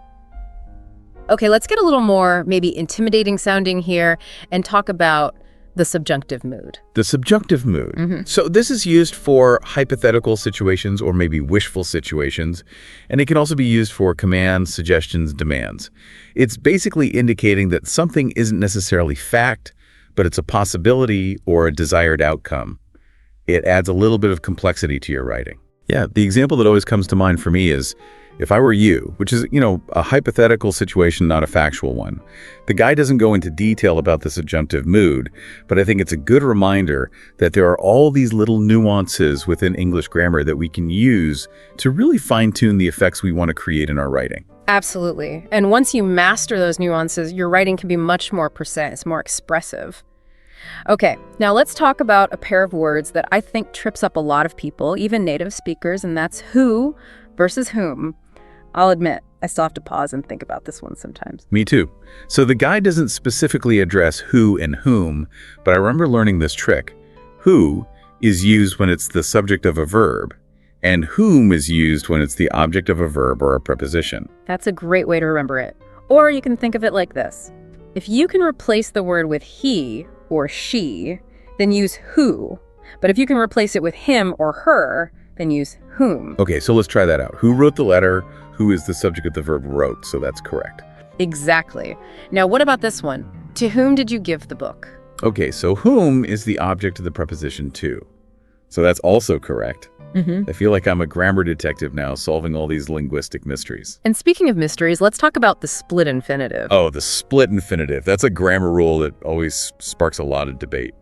Okay, let's get a little more maybe intimidating sounding here and talk about the subjunctive mood. The subjunctive mood. So this is used for hypothetical situations or maybe wishful situations, and it can also be used for commands, suggestions, demands. It's basically indicating that something isn't necessarily fact, but it's a possibility or a desired outcome. It adds a little bit of complexity to your writing. Yeah, the example that always comes to mind for me is, if I were you, which is, a hypothetical situation, not a factual one. The guide doesn't go into detail about the subjunctive mood, but I think it's a good reminder that there are all these little nuances within English grammar that we can use to really fine-tune the effects we want to create in our writing. Absolutely. And once you master those nuances, your writing can be much more precise, more expressive. Okay, now let's talk about a pair of words that I think trips up a lot of people, even native speakers, and that's who versus whom. I'll admit, I still have to pause and think about this one sometimes. Me too. So the guide doesn't specifically address who and whom, but I remember learning this trick. Who is used when it's the subject of a verb, and whom is used when it's the object of a verb or a preposition. That's a great way to remember it. Or you can think of it like this. If you can replace the word with he or she, then use who. But if you can replace it with him or her, then use whom. Okay, so let's try that out. Who wrote the letter? Who is the subject of the verb wrote? So that's correct. Exactly. Now, what about this one? To whom did you give the book? Okay, so whom is the object of the preposition to. So that's also correct. I feel like I'm a grammar detective now, solving all these linguistic mysteries. And speaking of mysteries, let's talk about the split infinitive. Oh, the split infinitive. That's a grammar rule that always sparks a lot of debate.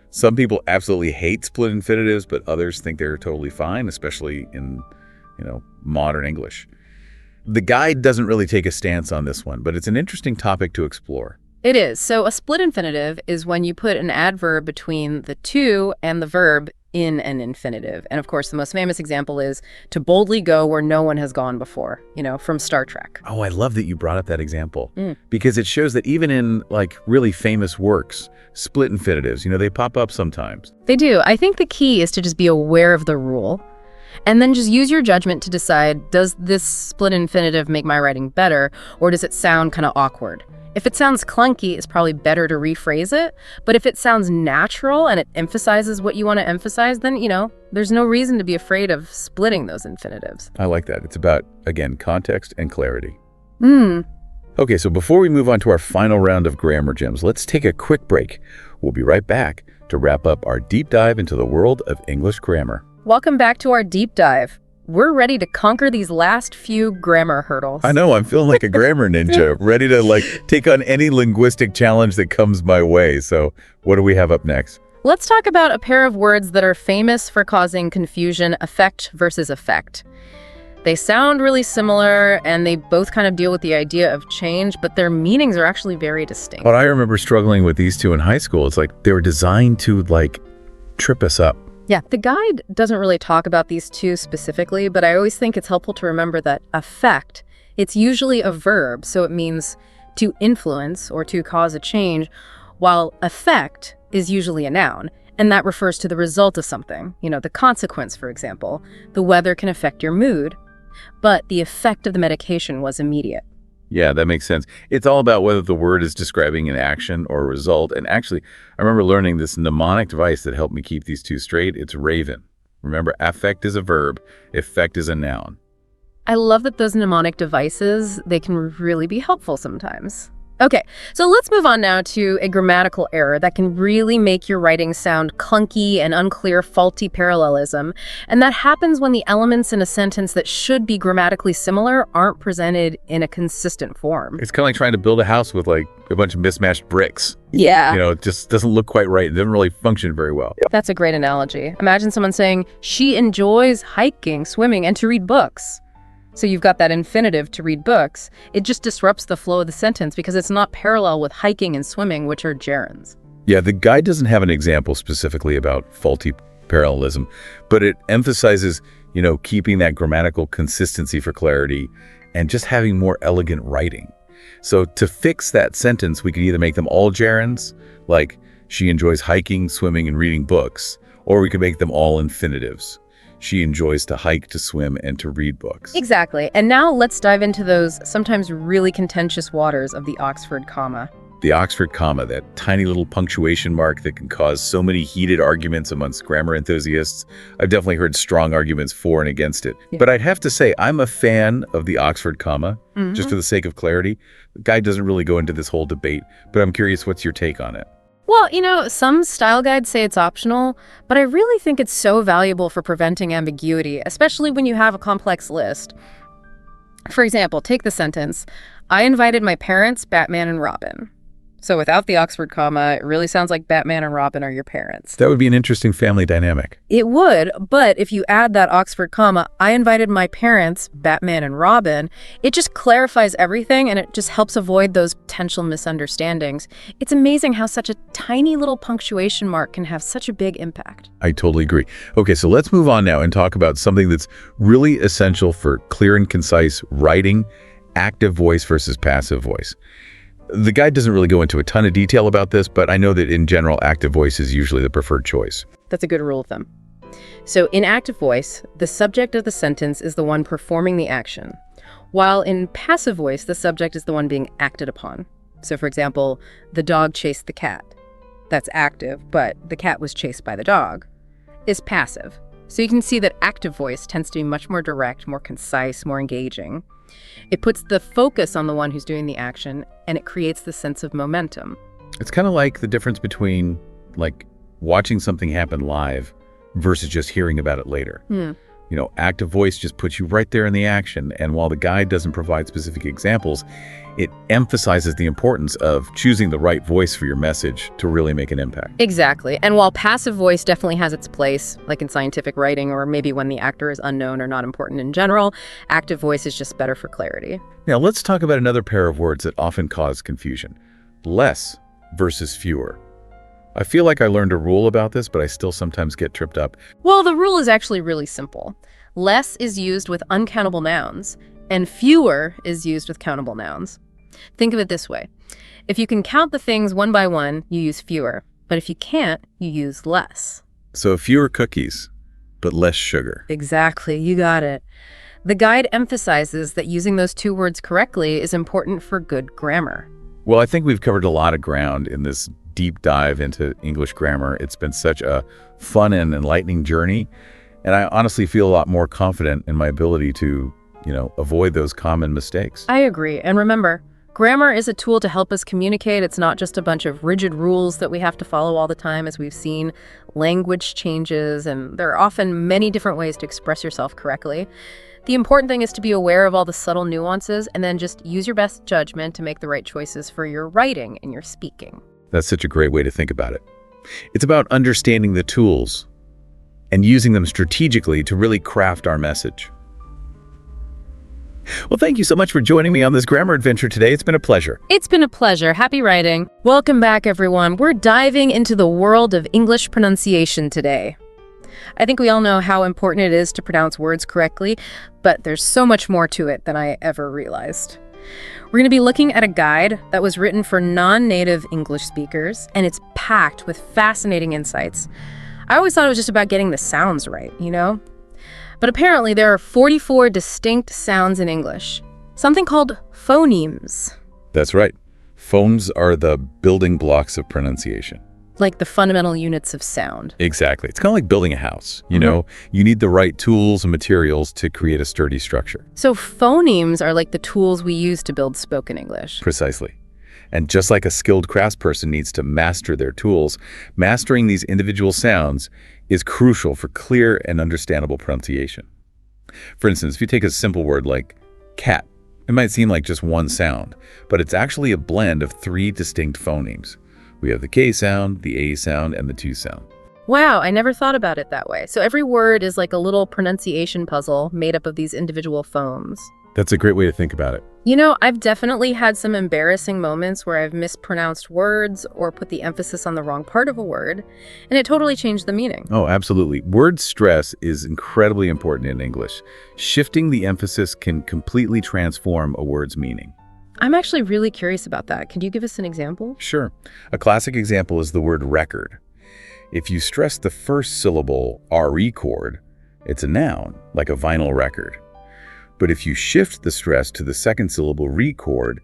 Some people absolutely hate split infinitives, but others think they're totally fine, especially in, modern English. The guide doesn't really take a stance on this one, but it's an interesting topic to explore. It is. So a split infinitive is when you put an adverb between the to and the verb in an infinitive. And of course, the most famous example is to boldly go where no one has gone before, from Star Trek. Oh, I love that you brought up that example because it shows that even in really famous works, split infinitives, they pop up sometimes. They do. I think the key is to just be aware of the rule and then just use your judgment to decide, does this split infinitive make my writing better, or does it sound kind of awkward? If it sounds clunky, it's probably better to rephrase it. But if it sounds natural and it emphasizes what you want to emphasize, then, there's no reason to be afraid of splitting those infinitives. I like that. It's about, again, context and clarity. Okay, so before we move on to our final round of grammar gems, let's take a quick break. We'll be right back to wrap up our deep dive into the world of English grammar. Welcome back to our deep dive. We're ready to conquer these last few grammar hurdles. I know, I'm feeling like a grammar ninja, ready to take on any linguistic challenge that comes my way. So what do we have up next? Let's talk about a pair of words that are famous for causing confusion, affect versus effect. They sound really similar and they both kind of deal with the idea of change, but their meanings are actually very distinct. But I remember struggling with these two in high school. It's like they were designed to trip us up. Yeah, the guide doesn't really talk about these two specifically, but I always think it's helpful to remember that affect, it's usually a verb, so it means to influence or to cause a change, while effect is usually a noun, and that refers to the result of something, the consequence, for example. The weather can affect your mood, but the effect of the medication was immediate. Yeah, that makes sense. It's all about whether the word is describing an action or a result. And actually, I remember learning this mnemonic device that helped me keep these two straight. It's Raven. Remember, affect is a verb, effect is a noun. I love that those mnemonic devices, they can really be helpful sometimes. Okay, so let's move on now to a grammatical error that can really make your writing sound clunky and unclear, faulty parallelism. And that happens when the elements in a sentence that should be grammatically similar aren't presented in a consistent form. It's kind of like trying to build a house with a bunch of mismatched bricks. Yeah. It just doesn't look quite right. It doesn't really function very well. That's a great analogy. Imagine someone saying, she enjoys hiking, swimming, and to read books. So you've got that infinitive to read books. It just disrupts the flow of the sentence because it's not parallel with hiking and swimming, which are gerunds. Yeah, the guide doesn't have an example specifically about faulty parallelism, but it emphasizes, keeping that grammatical consistency for clarity and just having more elegant writing. So to fix that sentence, we could either make them all gerunds, like she enjoys hiking, swimming, and reading books, or we could make them all infinitives. She enjoys to hike, to swim, and to read books. Exactly. And now let's dive into those sometimes really contentious waters of the Oxford comma. The Oxford comma, that tiny little punctuation mark that can cause so many heated arguments amongst grammar enthusiasts. I've definitely heard strong arguments for and against it. Yeah. But I'd have to say, I'm a fan of the Oxford comma, just for the sake of clarity. The guide doesn't really go into this whole debate, but I'm curious, what's your take on it? Well, some style guides say it's optional, but I really think it's so valuable for preventing ambiguity, especially when you have a complex list. For example, take the sentence, I invited my parents, Batman, and Robin. So without the Oxford comma, it really sounds like Batman and Robin are your parents. That would be an interesting family dynamic. It would, but if you add that Oxford comma, I invited my parents, Batman and Robin, it just clarifies everything and it just helps avoid those potential misunderstandings. It's amazing how such a tiny little punctuation mark can have such a big impact. I totally agree. Okay, so let's move on now and talk about something that's really essential for clear and concise writing, active voice versus passive voice. The guide doesn't really go into a ton of detail about this, but I know that in general, active voice is usually the preferred choice. That's a good rule of thumb. So in active voice, the subject of the sentence is the one performing the action, while in passive voice, the subject is the one being acted upon. So for example, the dog chased the cat. that's active, but the cat was chased by the dog, is passive. So you can see that active voice tends to be much more direct, more concise, more engaging. It puts the focus on the one who's doing the action, and it creates the sense of momentum. It's kind of like the difference between, like, watching something happen live versus just hearing about it later. Active voice just puts you right there in the action, and while the guide doesn't provide specific examples, it emphasizes the importance of choosing the right voice for your message to really make an impact. Exactly. And while passive voice definitely has its place, like in scientific writing or maybe when the actor is unknown or not important in general, active voice is just better for clarity. Now, let's talk about another pair of words that often cause confusion. Less versus fewer. I feel like I learned a rule about this, but I still sometimes get tripped up. Well, the rule is actually really simple. Less is used with uncountable nouns, and fewer is used with countable nouns. Think of it this way. If you can count the things one by one, you use fewer. But if you can't, you use less. So fewer cookies, but less sugar. Exactly, you got it. The guide emphasizes that using those two words correctly is important for good grammar. Well, I think we've covered a lot of ground in this deep dive into English grammar. It's been such a fun and enlightening journey, and I honestly feel a lot more confident in my ability to, avoid those common mistakes. I agree. And remember, grammar is a tool to help us communicate. It's not just a bunch of rigid rules that we have to follow all the time. As we've seen, language changes, and there are often many different ways to express yourself correctly. The important thing is to be aware of all the subtle nuances and then just use your best judgment to make the right choices for your writing and your speaking. That's such a great way to think about it. It's about understanding the tools and using them strategically to really craft our message. Well, thank you so much for joining me on this grammar adventure today. It's been a pleasure. It's been a pleasure. Happy writing. Welcome back, everyone. We're diving into the world of English pronunciation today. I think we all know how important it is to pronounce words correctly, but there's so much more to it than I ever realized. We're going to be looking at a guide that was written for non-native English speakers, and it's packed with fascinating insights. I always thought it was just about getting the sounds right, But apparently there are 44 distinct sounds in English, something called phonemes. That's right. Phones are the building blocks of pronunciation. Like the fundamental units of sound. Exactly. It's kind of like building a house. You need the right tools and materials to create a sturdy structure. So phonemes are like the tools we use to build spoken English. Precisely. And just like a skilled craftsperson needs to master their tools, mastering these individual sounds is crucial for clear and understandable pronunciation. For instance, if you take a simple word like cat, it might seem like just one sound, but it's actually a blend of 3 distinct phonemes. We have the K sound, the A sound, and the 2 sound. Wow, I never thought about it that way. So every word is like a little pronunciation puzzle made up of these individual phones. That's a great way to think about it. I've definitely had some embarrassing moments where I've mispronounced words or put the emphasis on the wrong part of a word, and it totally changed the meaning. Oh, absolutely. Word stress is incredibly important in English. Shifting the emphasis can completely transform a word's meaning. I'm actually really curious about that. Could you give us an example? Sure. A classic example is the word record. If you stress the first syllable RE chord, it's a noun, like a vinyl record. But if you shift the stress to the second syllable re chord,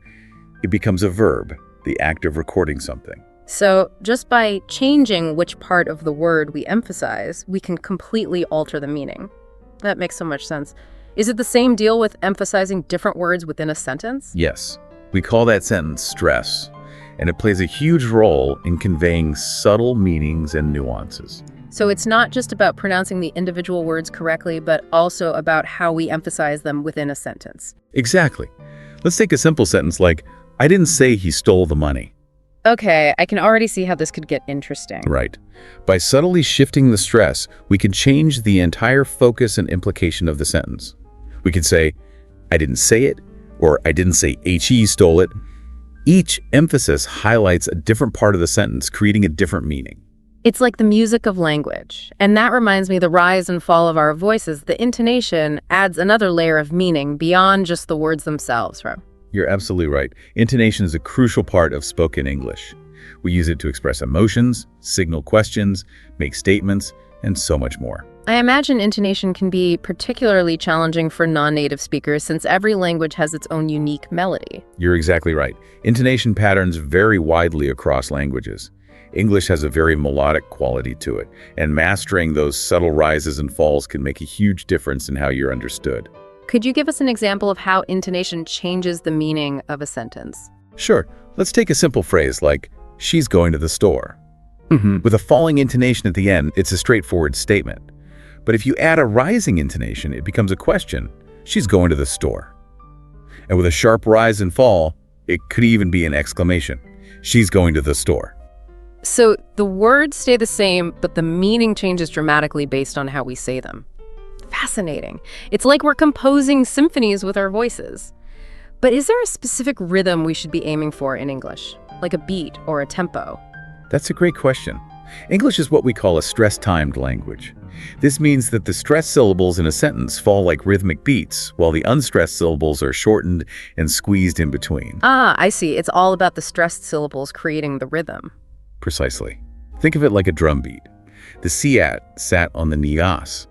it becomes a verb, the act of recording something. So just by changing which part of the word we emphasize, we can completely alter the meaning. That makes so much sense. Is it the same deal with emphasizing different words within a sentence? Yes. We call that sentence stress, and it plays a huge role in conveying subtle meanings and nuances. So it's not just about pronouncing the individual words correctly, but also about how we emphasize them within a sentence. Exactly. Let's take a simple sentence like, I didn't say he stole the money. Okay, I can already see how this could get interesting. Right. By subtly shifting the stress, we can change the entire focus and implication of the sentence. We could say, I didn't say it, or I didn't say he stole it. Each emphasis highlights a different part of the sentence, creating a different meaning. It's like the music of language. And that reminds me, the rise and fall of our voices, the intonation adds another layer of meaning beyond just the words themselves. You're absolutely right. Intonation is a crucial part of spoken English. We use it to express emotions, signal questions, make statements, and so much more. I imagine intonation can be particularly challenging for non-native speakers since every language has its own unique melody. You're exactly right. Intonation patterns vary widely across languages. English has a very melodic quality to it, and mastering those subtle rises and falls can make a huge difference in how you're understood. Could you give us an example of how intonation changes the meaning of a sentence? Sure. Let's take a simple phrase like, she's going to the store. With a falling intonation at the end, it's a straightforward statement. But if you add a rising intonation, it becomes a question. She's going to the store. And with a sharp rise and fall, it could even be an exclamation. She's going to the store. So the words stay the same, but the meaning changes dramatically based on how we say them. Fascinating. It's like we're composing symphonies with our voices. But is there a specific rhythm we should be aiming for in English, like a beat or a tempo? That's a great question. English is what we call a stress-timed language. This means that the stressed syllables in a sentence fall like rhythmic beats, while the unstressed syllables are shortened and squeezed in between. Ah, I see. It's all about the stressed syllables creating the rhythm. Precisely. Think of it like a drum beat. The siat sat on the nias.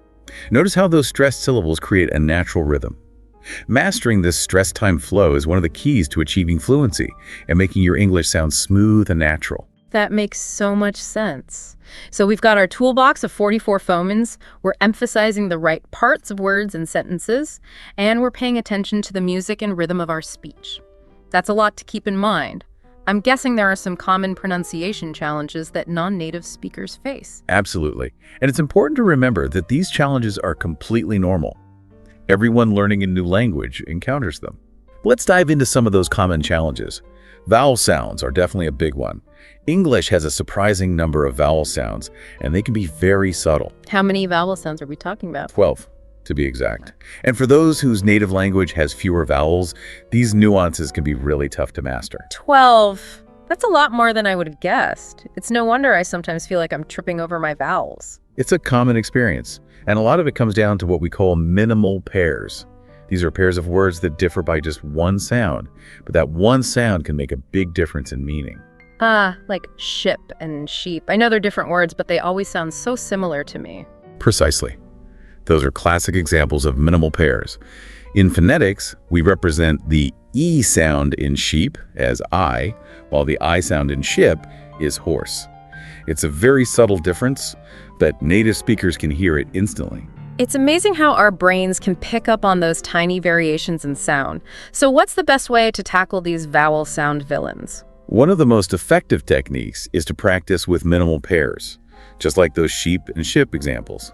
Notice how those stressed syllables create a natural rhythm. Mastering this stress-time flow is one of the keys to achieving fluency and making your English sound smooth and natural. That makes so much sense. So we've got our toolbox of 44 phonemics, we're emphasizing the right parts of words and sentences, and we're paying attention to the music and rhythm of our speech. That's a lot to keep in mind. I'm guessing there are some common pronunciation challenges that non-native speakers face. Absolutely. And it's important to remember that these challenges are completely normal. Everyone learning a new language encounters them. Let's dive into some of those common challenges. Vowel sounds are definitely a big one. English has a surprising number of vowel sounds, and they can be very subtle. How many vowel sounds are we talking about? 12, to be exact. And for those whose native language has fewer vowels, these nuances can be really tough to master. 12. That's a lot more than I would have guessed. It's no wonder I sometimes feel like I'm tripping over my vowels. It's a common experience, and a lot of it comes down to what we call minimal pairs. These are pairs of words that differ by just one sound, but that one sound can make a big difference in meaning. Like ship and sheep. I know they're different words, but they always sound so similar to me. Precisely. Those are classic examples of minimal pairs. In phonetics, we represent the E sound in sheep as I, while the I sound in ship is horse. It's a very subtle difference, but native speakers can hear it instantly. It's amazing how our brains can pick up on those tiny variations in sound. So what's the best way to tackle these vowel sound villains? One of the most effective techniques is to practice with minimal pairs, just like those sheep and ship examples.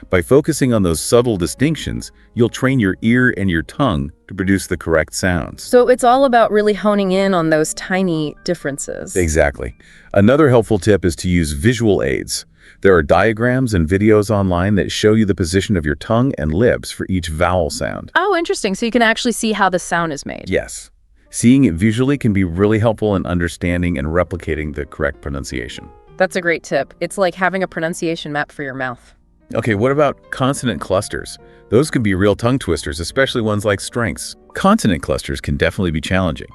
By focusing on those subtle distinctions, you'll train your ear and your tongue to produce the correct sounds. So it's all about really honing in on those tiny differences. Exactly. Another helpful tip is to use visual aids. There are diagrams and videos online that show you the position of your tongue and lips for each vowel sound. Oh, interesting. So you can actually see how the sound is made. Yes. Seeing it visually can be really helpful in understanding and replicating the correct pronunciation. That's a great tip. It's like having a pronunciation map for your mouth. Okay, what about consonant clusters? Those can be real tongue twisters, especially ones like strengths. Consonant clusters can definitely be challenging,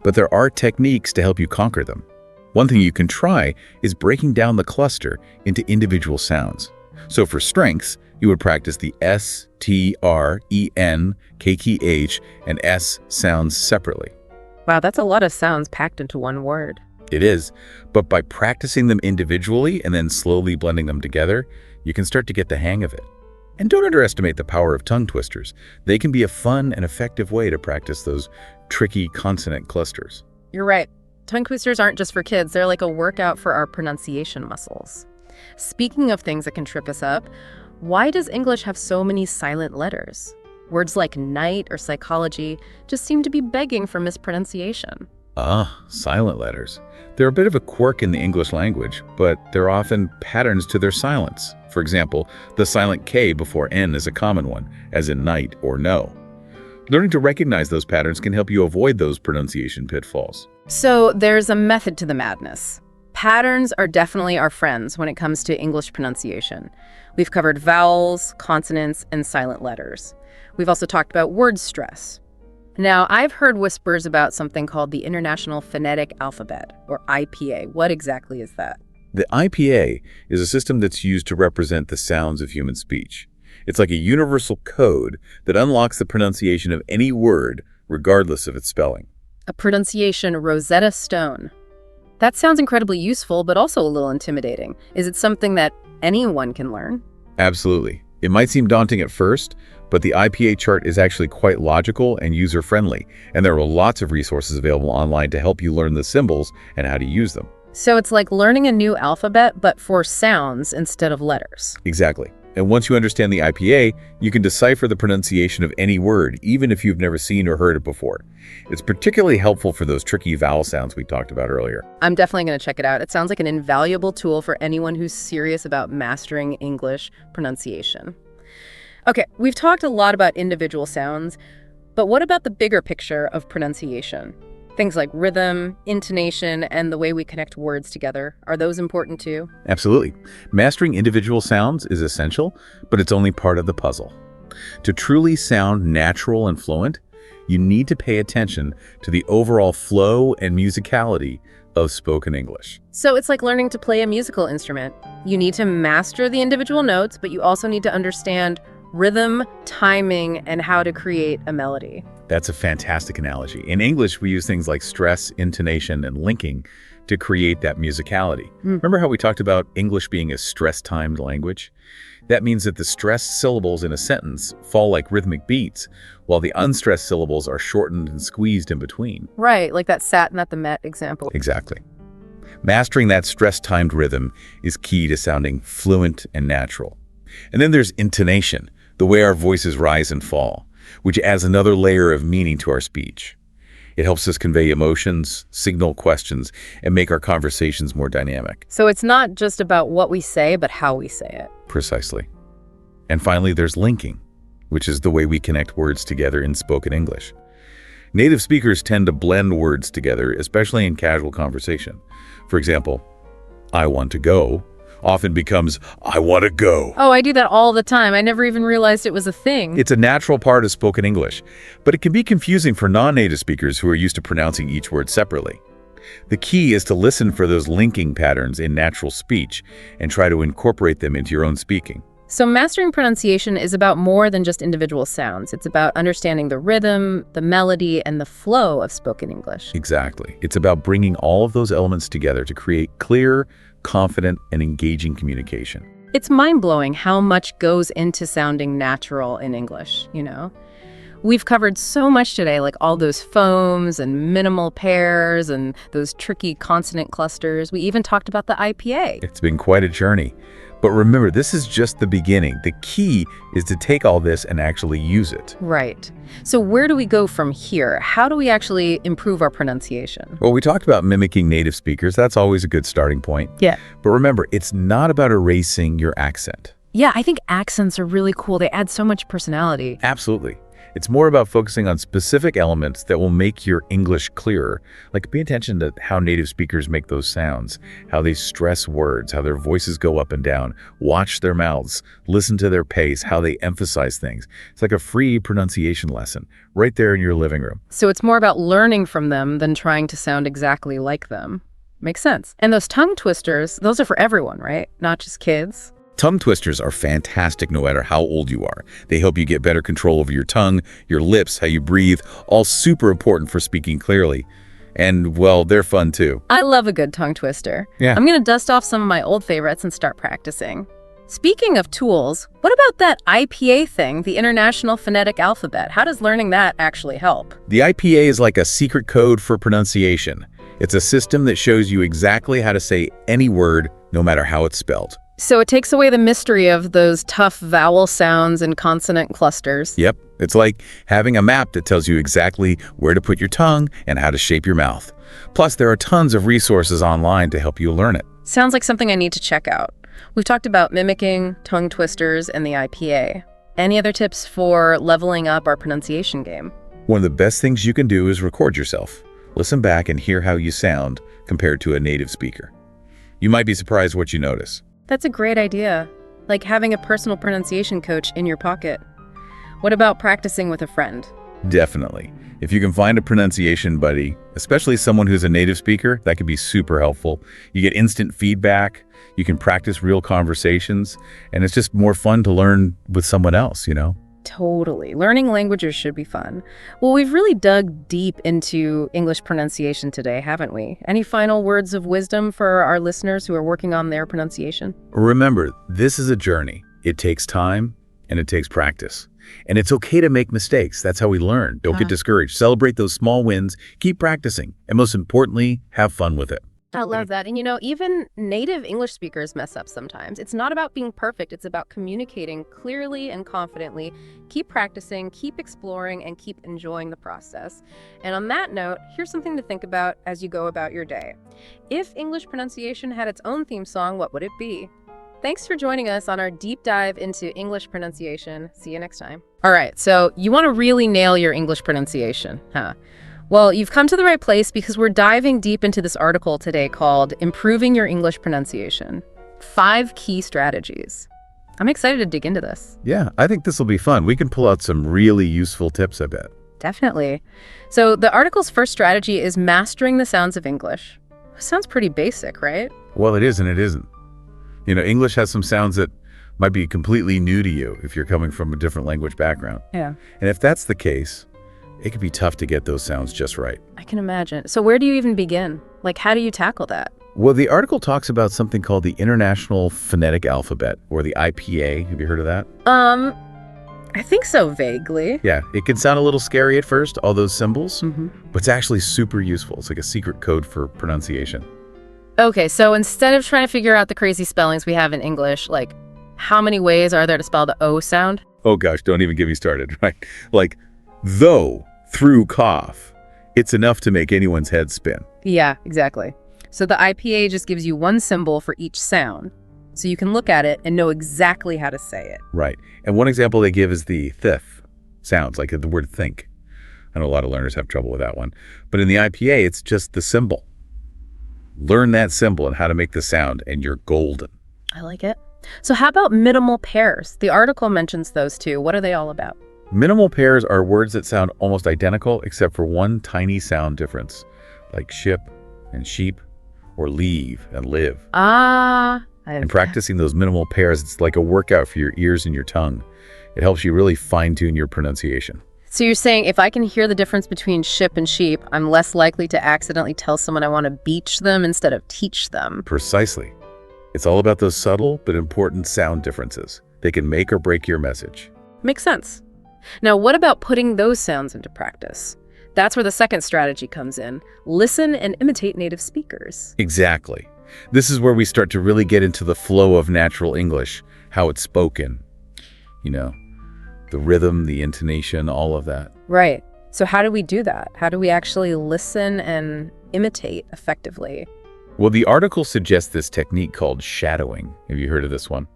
but there are techniques to help you conquer them. One thing you can try is breaking down the cluster into individual sounds. So for strengths, you would practice the S, T, R, E, N, K, K, H, and S sounds separately. Wow, that's a lot of sounds packed into one word. It is, but by practicing them individually and then slowly blending them together, you can start to get the hang of it. And don't underestimate the power of tongue twisters. They can be a fun and effective way to practice those tricky consonant clusters. You're right. Tongue twisters aren't just for kids. They're like a workout for our pronunciation muscles. Speaking of things that can trip us up, why does English have so many silent letters? Words like night or psychology just seem to be begging for mispronunciation. Silent letters. They're a bit of a quirk in the English language, but they're often patterns to their silence. For example, the silent K before N is a common one, as in night or no. Learning to recognize those patterns can help you avoid those pronunciation pitfalls. So there's a method to the madness. Patterns are definitely our friends when it comes to English pronunciation. We've covered vowels, consonants, and silent letters. We've also talked about word stress. Now, I've heard whispers about something called the International Phonetic Alphabet, or IPA. What exactly is that? The IPA is a system that's used to represent the sounds of human speech. It's like a universal code that unlocks the pronunciation of any word, regardless of its spelling. A pronunciation Rosetta Stone. That sounds incredibly useful, but also a little intimidating. Is it something that anyone can learn? Absolutely. It might seem daunting at first, but the IPA chart is actually quite logical and user-friendly, and there are lots of resources available online to help you learn the symbols and how to use them. So it's like learning a new alphabet, but for sounds instead of letters. Exactly. And once you understand the IPA, you can decipher the pronunciation of any word, even if you've never seen or heard it before. It's particularly helpful for those tricky vowel sounds we talked about earlier. I'm definitely going to check it out. It sounds like an invaluable tool for anyone who's serious about mastering English pronunciation. Okay, we've talked a lot about individual sounds, but what about the bigger picture of pronunciation? Things like rhythm, intonation, and the way we connect words together. Are those important too? Absolutely. Mastering individual sounds is essential, but it's only part of the puzzle. To truly sound natural and fluent, you need to pay attention to the overall flow and musicality of spoken English. So it's like learning to play a musical instrument. You need to master the individual notes, but you also need to understand rhythm, timing, and how to create a melody. That's a fantastic analogy. In English, we use things like stress, intonation, and linking to create that musicality. Remember how we talked about English being a stress-timed language? That means that the stressed syllables in a sentence fall like rhythmic beats, while the unstressed syllables are shortened and squeezed in between. Right, like that sat not the met example. Exactly. Mastering that stress-timed rhythm is key to sounding fluent and natural. And then there's intonation, the way our voices rise and fall, which adds another layer of meaning to our speech. It helps us convey emotions, signal questions, and make our conversations more dynamic. So it's not just about what we say, but how we say it. Precisely. And finally, there's linking, which is the way we connect words together in spoken English. Native speakers tend to blend words together, especially in casual conversation. For example, I want to go often becomes, I want to go. Oh, I do that all the time. I never even realized it was a thing. It's a natural part of spoken English, but it can be confusing for non-native speakers who are used to pronouncing each word separately. The key is to listen for those linking patterns in natural speech and try to incorporate them into your own speaking. So mastering pronunciation is about more than just individual sounds. It's about understanding the rhythm, the melody, and the flow of spoken English. Exactly. It's about bringing all of those elements together to create clear, confident, and engaging communication. It's mind-blowing how much goes into sounding natural in English, you know? We've covered so much today, like all those foams and minimal pairs and those tricky consonant clusters. We even talked about the IPA. It's been quite a journey. But remember, this is just the beginning. The key is to take all this and actually use it. Right. So where do we go from here? How do we actually improve our pronunciation? Well, we talked about mimicking native speakers. That's always a good starting point. Yeah. But remember, it's not about erasing your accent. Yeah, I think accents are really cool. They add so much personality. Absolutely. It's more about focusing on specific elements that will make your English clearer. Like, pay attention to how native speakers make those sounds, how they stress words, how their voices go up and down. Watch their mouths, listen to their pace, how they emphasize things. It's like a free pronunciation lesson right there in your living room. So it's more about learning from them than trying to sound exactly like them. Makes sense. And those tongue twisters, those are for everyone, right? Not just kids. Tongue twisters are fantastic no matter how old you are. They help you get better control over your tongue, your lips, how you breathe, all super important for speaking clearly. And, well, they're fun too. I love a good tongue twister. Yeah. I'm going to dust off some of my old favorites and start practicing. Speaking of tools, what about that IPA thing, the International Phonetic Alphabet? How does learning that actually help? The IPA is like a secret code for pronunciation. It's a system that shows you exactly how to say any word, no matter how it's spelled. So it takes away the mystery of those tough vowel sounds and consonant clusters. Yep. It's like having a map that tells you exactly where to put your tongue and how to shape your mouth. Plus, there are tons of resources online to help you learn it. Sounds like something I need to check out. We've talked about mimicking, tongue twisters, and the IPA. Any other tips for leveling up our pronunciation game? One of the best things you can do is record yourself. Listen back and hear how you sound compared to a native speaker. You might be surprised what you notice. That's a great idea. Like having a personal pronunciation coach in your pocket. What about practicing with a friend? Definitely. If you can find a pronunciation buddy, especially someone who's a native speaker, that could be super helpful. You get instant feedback, you can practice real conversations, and it's just more fun to learn with someone else, you know? Totally. Learning languages should be fun. Well, we've really dug deep into English pronunciation today, haven't we? Any final words of wisdom for our listeners who are working on their pronunciation? Remember, this is a journey. It takes time and it takes practice. And it's okay to make mistakes. That's how we learn. Don't get discouraged. Celebrate those small wins. Keep practicing. And most importantly, have fun with it. I love that. And even native English speakers mess up sometimes. It's not about being perfect. It's about communicating clearly and confidently. Keep practicing, keep exploring, and keep enjoying the process. And on that note, here's something to think about as you go about your day. If English pronunciation had its own theme song, what would it be? Thanks for joining us on our deep dive into English pronunciation. See you next time. All right, so you want to really nail your English pronunciation, huh? Well, you've come to the right place because we're diving deep into this article today called Improving Your English Pronunciation: 5 Key Strategies. I'm excited to dig into this. Yeah, I think this will be fun. We can pull out some really useful tips, I bet. Definitely. So the article's first strategy is mastering the sounds of English. Sounds pretty basic, right? Well, it is and it isn't. English has some sounds that might be completely new to you if you're coming from a different language background. Yeah. And if that's the case, it can be tough to get those sounds just right. I can imagine. So where do you even begin? How do you tackle that? Well, the article talks about something called the International Phonetic Alphabet, or the IPA. Have you heard of that? I think so, vaguely. Yeah, it can sound a little scary at first, all those symbols, but it's actually super useful. It's like a secret code for pronunciation. Okay, so instead of trying to figure out the crazy spellings we have in English, how many ways are there to spell the O sound? Oh gosh, don't even get me started, right? Though, through, cough, it's enough to make anyone's head spin. Yeah, exactly. So the IPA just gives you one symbol for each sound, so you can look at it and know exactly how to say it. Right. And one example they give is the th sounds, like the word think. I know a lot of learners have trouble with that one. But in the IPA, it's just the symbol. Learn that symbol and how to make the sound, and you're golden. I like it. So how about minimal pairs? The article mentions those too. What are they all about? Minimal pairs are words that sound almost identical except for one tiny sound difference, like ship and sheep, or leave and live. And practicing those minimal pairs, it's like a workout for your ears and your tongue. It helps you really fine-tune your pronunciation. So you're saying if I can hear the difference between ship and sheep, I'm less likely to accidentally tell someone I want to beach them instead of teach them. Precisely. It's all about those subtle but important sound differences. They can make or break your message. Makes sense. Now, what about putting those sounds into practice? That's where the second strategy comes in. Listen and imitate native speakers. Exactly. This is where we start to really get into the flow of natural English, how it's spoken. The rhythm, the intonation, all of that. Right. So how do we do that? How do we actually listen and imitate effectively? Well, the article suggests this technique called shadowing. Have you heard of this one?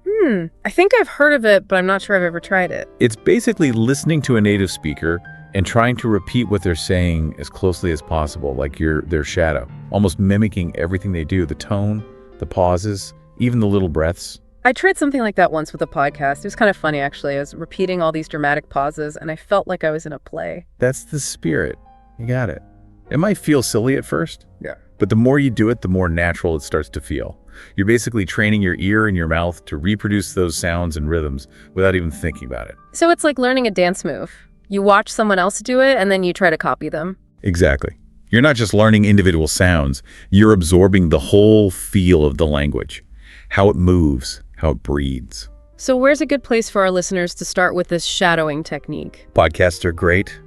I think I've heard of it, but I'm not sure I've ever tried it. It's basically listening to a native speaker and trying to repeat what they're saying as closely as possible, like you're their shadow, almost mimicking everything they do, the tone, the pauses, even the little breaths. I tried something like that once with a podcast. It was kind of funny, actually. I was repeating all these dramatic pauses, and I felt like I was in a play. That's the spirit. You got it. It might feel silly at first. Yeah. But the more you do it, the more natural it starts to feel. You're basically training your ear and your mouth to reproduce those sounds and rhythms without even thinking about it. So it's like learning a dance move. You watch someone else do it, and then you try to copy them. Exactly. You're not just learning individual sounds. You're absorbing the whole feel of the language, how it moves, how it breathes. So where's a good place for our listeners to start with this shadowing technique? Podcasts are great,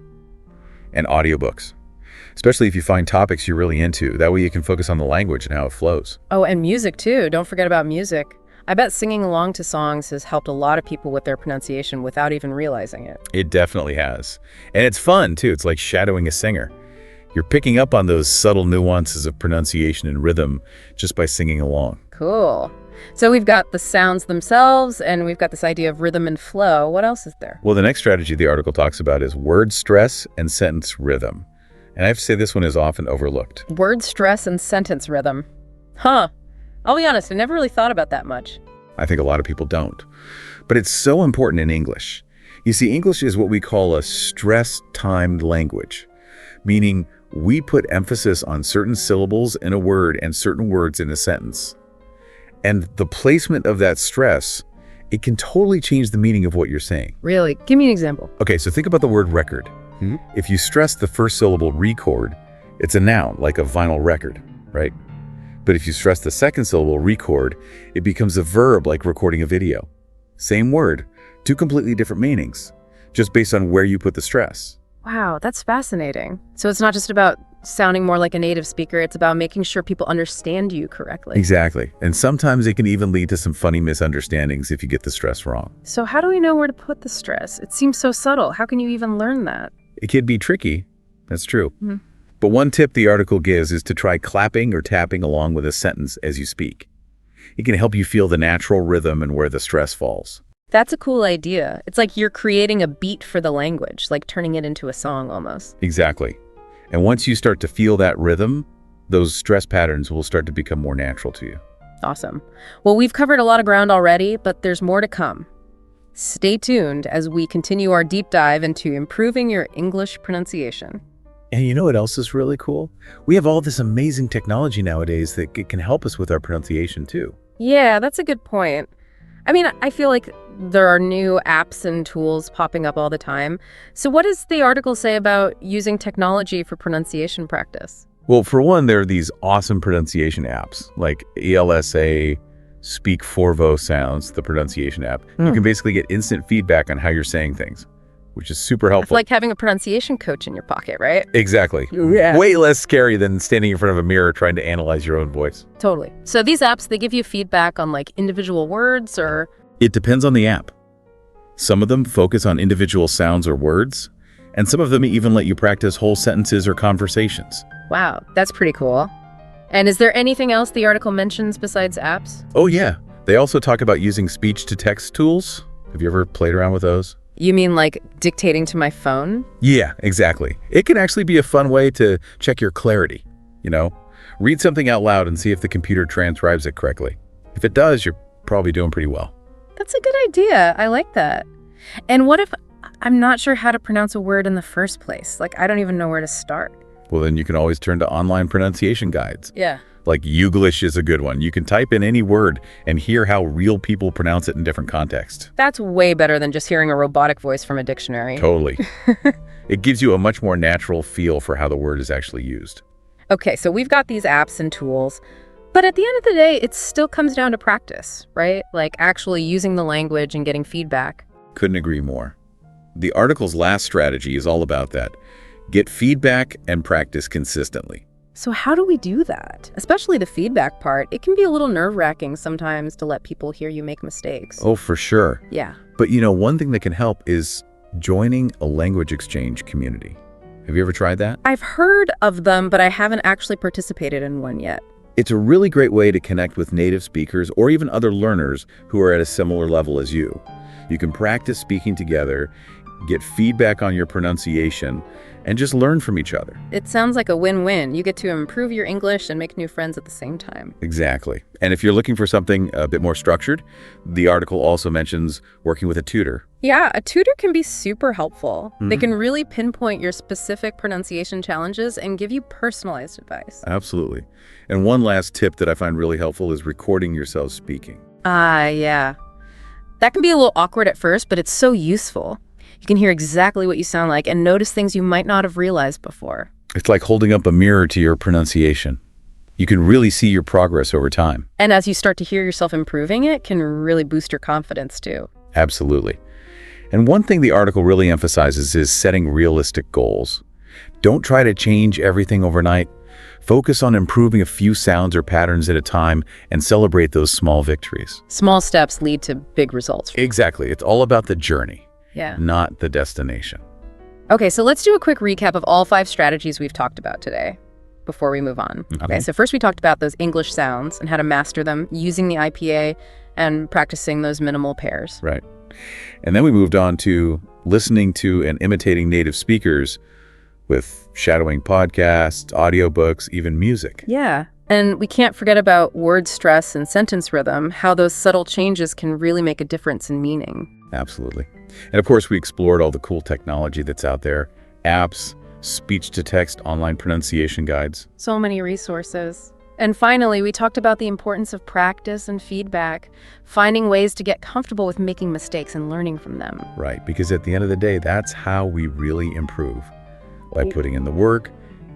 and audiobooks, especially if you find topics you're really into. That way you can focus on the language and how it flows. Oh, and music too. Don't forget about music. I bet singing along to songs has helped a lot of people with their pronunciation without even realizing it. It definitely has. And it's fun too. It's like shadowing a singer. You're picking up on those subtle nuances of pronunciation and rhythm just by singing along. Cool. So we've got the sounds themselves, and we've got this idea of rhythm and flow. What else is there? Well, the next strategy the article talks about is word stress and sentence rhythm. And I have to say this one is often overlooked. Word stress and sentence rhythm. Huh. I'll be honest, I never really thought about that much. I think a lot of people don't. But it's so important in English. You see, English is what we call a stress-timed language, meaning we put emphasis on certain syllables in a word and certain words in a sentence. And the placement of that stress it can totally change the meaning of what you're saying. Really? Give me an example. Okay, so think about the word record. If you stress the first syllable record, it's a noun, like a vinyl record, right? But if you stress the second syllable record, it becomes a verb, like recording a video. Same word, two completely different meanings, just based on where you put the stress. Wow, that's fascinating. So it's not just about sounding more like a native speaker, it's about making sure people understand you correctly. Exactly. And sometimes it can even lead to some funny misunderstandings if you get the stress wrong. So how do we know where to put the stress? It seems so subtle. How can you even learn that? It can be tricky. That's true. But one tip the article gives is to try clapping or tapping along with a sentence as you speak. It can help you feel the natural rhythm and where the stress falls. That's a cool idea. It's like you're creating a beat for the language, like turning it into a song almost. Exactly. And once you start to feel that rhythm, those stress patterns will start to become more natural to you. Awesome. Well, we've covered a lot of ground already, but there's more to come. Stay tuned as we continue our deep dive into improving your English pronunciation. And you know what else is really cool? We have all this amazing technology nowadays that can help us with our pronunciation too. Yeah, that's a good point. I mean, I feel like there are new apps and tools popping up all the time. So what does the article say about using technology for pronunciation practice? Well, for one, there are these awesome pronunciation apps like ELSA, Speak Forvo Sounds, the pronunciation app. You can basically get instant feedback on how you're saying things, which is super helpful. It's like having a pronunciation coach in your pocket, right? Exactly. Yeah. Way less scary than standing in front of a mirror trying to analyze your own voice. Totally. So these apps, they give you feedback on like individual words or... It depends on the app. Some of them focus on individual sounds or words, and some of them even let you practice whole sentences or conversations. Wow, that's pretty cool. And is there anything else the article mentions besides apps? Oh yeah. They also talk about using speech-to-text tools. Have you ever played around with those? You mean like dictating to my phone? Yeah, exactly. It can actually be a fun way to check your clarity. You know, read something out loud and see if the computer transcribes it correctly. If it does, you're probably doing pretty well. That's a good idea. I like that. And what if I'm not sure how to pronounce a word in the first place? Like, I don't even know where to start. Well, then you can always turn to online pronunciation guides. Yeah. Like Youglish is a good one. You can type in any word and hear how real people pronounce it in different contexts. That's way better than just hearing a robotic voice from a dictionary. Totally. It gives you a much more natural feel for how the word is actually used. Okay, so we've got these apps and tools, but at the end of the day, it still comes down to practice, right? Like actually using the language and getting feedback. Couldn't agree more. The article's last strategy is all about that. Get feedback and practice consistently. So how do we do that? Especially the feedback part. It can be a little nerve-wracking sometimes to let people hear you make mistakes. Oh, for sure. Yeah. But you know, one thing that can help is joining a language exchange community. Have you ever tried that? I've heard of them, but I haven't actually participated in one yet. It's a really great way to connect with native speakers or even other learners who are at a similar level as you. You can practice speaking together, get feedback on your pronunciation, and just learn from each other. It sounds like a win-win. You get to improve your English and make new friends at the same time. Exactly. And if you're looking for something a bit more structured, the article also mentions working with a tutor. Yeah, a tutor can be super helpful. They can really pinpoint your specific pronunciation challenges and give you personalized advice. Absolutely. And one last tip that I find really helpful is recording yourself speaking. Yeah. That can be a little awkward at first, but it's so useful. You can hear exactly what you sound like and notice things you might not have realized before. It's like holding up a mirror to your pronunciation. You can really see your progress over time. And as you start to hear yourself improving, it can really boost your confidence too. Absolutely. And one thing the article really emphasizes is setting realistic goals. Don't try to change everything overnight. Focus on improving a few sounds or patterns at a time and celebrate those small victories. Small steps lead to big results. Exactly. It's all about the journey. Yeah. Not the destination. Okay, so let's do a quick recap of all 5 strategies we've talked about today before we move on. Okay, so first we talked about those English sounds and how to master them using the IPA and practicing those minimal pairs. Right. And then we moved on to listening to and imitating native speakers with shadowing podcasts, audiobooks, even music. Yeah. And we can't forget about word stress and sentence rhythm, how those subtle changes can really make a difference in meaning. Absolutely. And of course, we explored all the cool technology that's out there, apps, speech-to-text, online pronunciation guides. So many resources. And finally, we talked about the importance of practice and feedback, finding ways to get comfortable with making mistakes and learning from them. Right, because at the end of the day, that's how we really improve, by putting in the work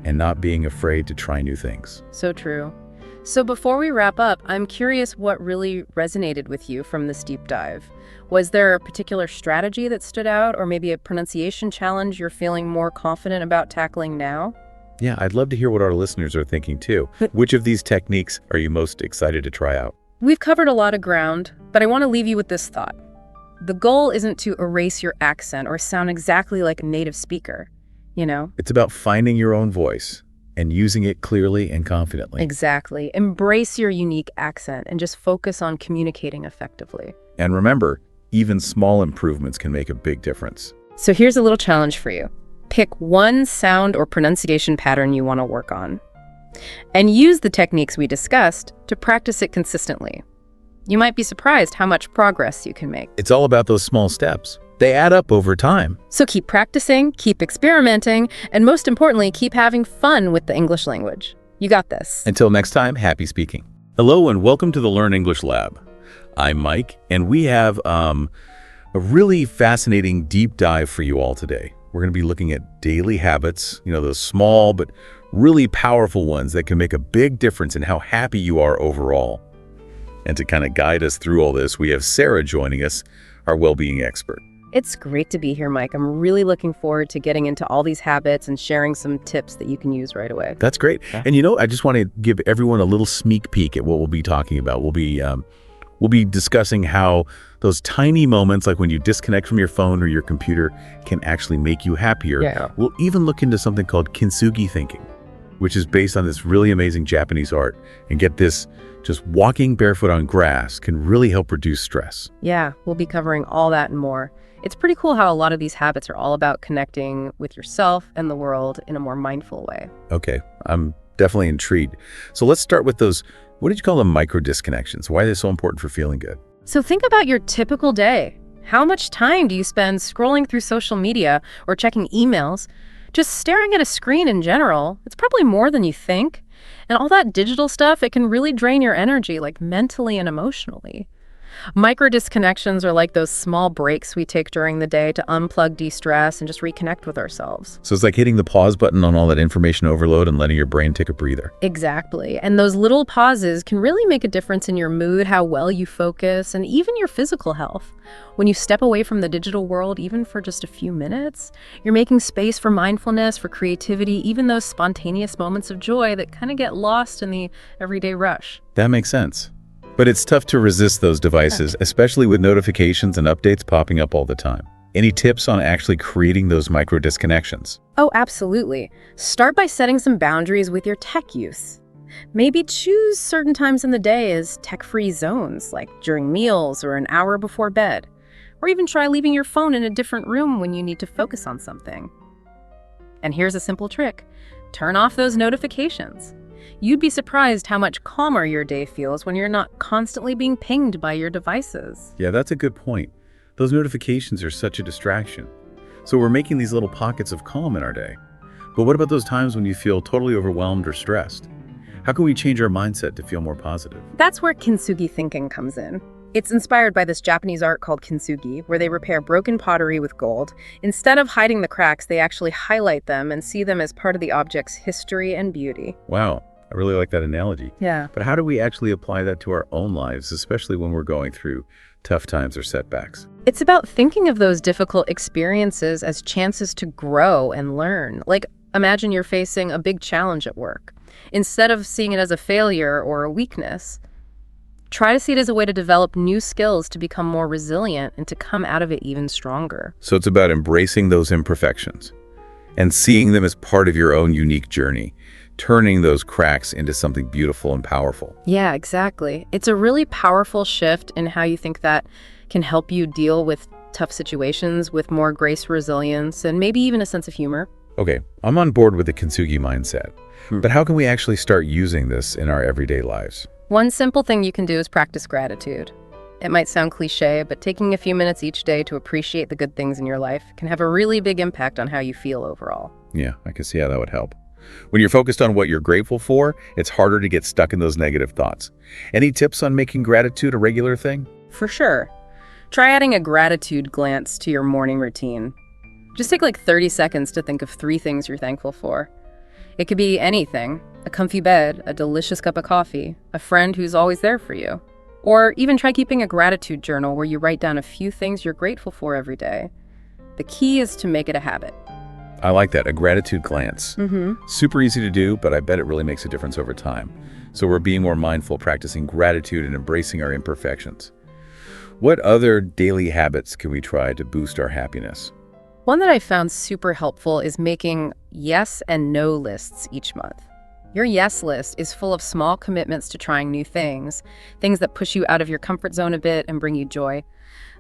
and not being afraid to try new things. So true. So before we wrap up, I'm curious what really resonated with you from this deep dive. Was there a particular strategy that stood out, or maybe a pronunciation challenge you're feeling more confident about tackling now? Yeah, I'd love to hear what our listeners are thinking too. Which of these techniques are you most excited to try out? We've covered a lot of ground, but I want to leave you with this thought. The goal isn't to erase your accent or sound exactly like a native speaker, you know? It's about finding your own voice and using it clearly and confidently. Exactly. Embrace your unique accent and just focus on communicating effectively. And remember, even small improvements can make a big difference. So here's a little challenge for you. Pick one sound or pronunciation pattern you want to work on, and use the techniques we discussed to practice it consistently. You might be surprised how much progress you can make. It's all about those small steps. They add up over time. So keep practicing, keep experimenting, and most importantly, keep having fun with the English language. You got this. Until next time, happy speaking. Hello and welcome to the Learn English Lab. I'm Mike, and we have a really fascinating deep dive for you all today. We're going to be looking at daily habits, those small but really powerful ones that can make a big difference in how happy you are overall. And to kind of guide us through all this, we have Sarah joining us, our well-being expert. It's great to be here, Mike. I'm really looking forward to getting into all these habits and sharing some tips that you can use right away. That's great. Yeah. And I just want to give everyone a little sneak peek at what we'll be talking about. We'll be discussing how those tiny moments, like when you disconnect from your phone or your computer, can actually make you happier. Yeah. We'll even look into something called kintsugi thinking, which is based on this really amazing Japanese art. And get this, just walking barefoot on grass can really help reduce stress. Yeah, we'll be covering all that and more. It's pretty cool how a lot of these habits are all about connecting with yourself and the world in a more mindful way. Okay, I'm definitely intrigued. So let's start with those, what did you call them, micro disconnections? Why are they so important for feeling good? So think about your typical day. How much time do you spend scrolling through social media or checking emails? Just staring at a screen in general, it's probably more than you think. And all that digital stuff, it can really drain your energy, like mentally and emotionally. Micro disconnections are like those small breaks we take during the day to unplug, de-stress, and just reconnect with ourselves. So it's like hitting the pause button on all that information overload and letting your brain take a breather. Exactly. And those little pauses can really make a difference in your mood, how well you focus, and even your physical health. When you step away from the digital world, even for just a few minutes, you're making space for mindfulness, for creativity, even those spontaneous moments of joy that kind of get lost in the everyday rush. That makes sense. But it's tough to resist those devices, especially with notifications and updates popping up all the time. Any tips on actually creating those micro disconnections? Oh, absolutely. Start by setting some boundaries with your tech use. Maybe choose certain times in the day as tech-free zones, like during meals or an hour before bed. Or even try leaving your phone in a different room when you need to focus on something. And here's a simple trick. Turn off those notifications. You'd be surprised how much calmer your day feels when you're not constantly being pinged by your devices. Yeah, that's a good point. Those notifications are such a distraction. So we're making these little pockets of calm in our day. But what about those times when you feel totally overwhelmed or stressed? How can we change our mindset to feel more positive? That's where kintsugi thinking comes in. It's inspired by this Japanese art called kintsugi, where they repair broken pottery with gold. Instead of hiding the cracks, they actually highlight them and see them as part of the object's history and beauty. Wow. I really like that analogy. Yeah. But how do we actually apply that to our own lives, especially when we're going through tough times or setbacks? It's about thinking of those difficult experiences as chances to grow and learn. Like, imagine you're facing a big challenge at work. Instead of seeing it as a failure or a weakness, try to see it as a way to develop new skills to become more resilient and to come out of it even stronger. So it's about embracing those imperfections and seeing them as part of your own unique journey, turning those cracks into something beautiful and powerful. Yeah, exactly. It's a really powerful shift in how you think that can help you deal with tough situations with more grace, resilience, and maybe even a sense of humor. Okay, I'm on board with the kintsugi mindset, but how can we actually start using this in our everyday lives? One simple thing you can do is practice gratitude. It might sound cliche, but taking a few minutes each day to appreciate the good things in your life can have a really big impact on how you feel overall. Yeah, I can see how that would help. When you're focused on what you're grateful for, it's harder to get stuck in those negative thoughts. Any tips on making gratitude a regular thing? For sure. Try adding a gratitude glance to your morning routine. Just take like 30 seconds to think of 3 things you're thankful for. It could be anything: a comfy bed, a delicious cup of coffee, a friend who's always there for you. Or even try keeping a gratitude journal where you write down a few things you're grateful for every day. The key is to make it a habit. I like that, a gratitude glance. Super easy to do, but I bet it really makes a difference over time. So we're being more mindful, practicing gratitude, and embracing our imperfections. What other daily habits can we try to boost our happiness? One that I found super helpful is making yes and no lists each month. Your yes list is full of small commitments to trying new things that push you out of your comfort zone a bit and bring you joy,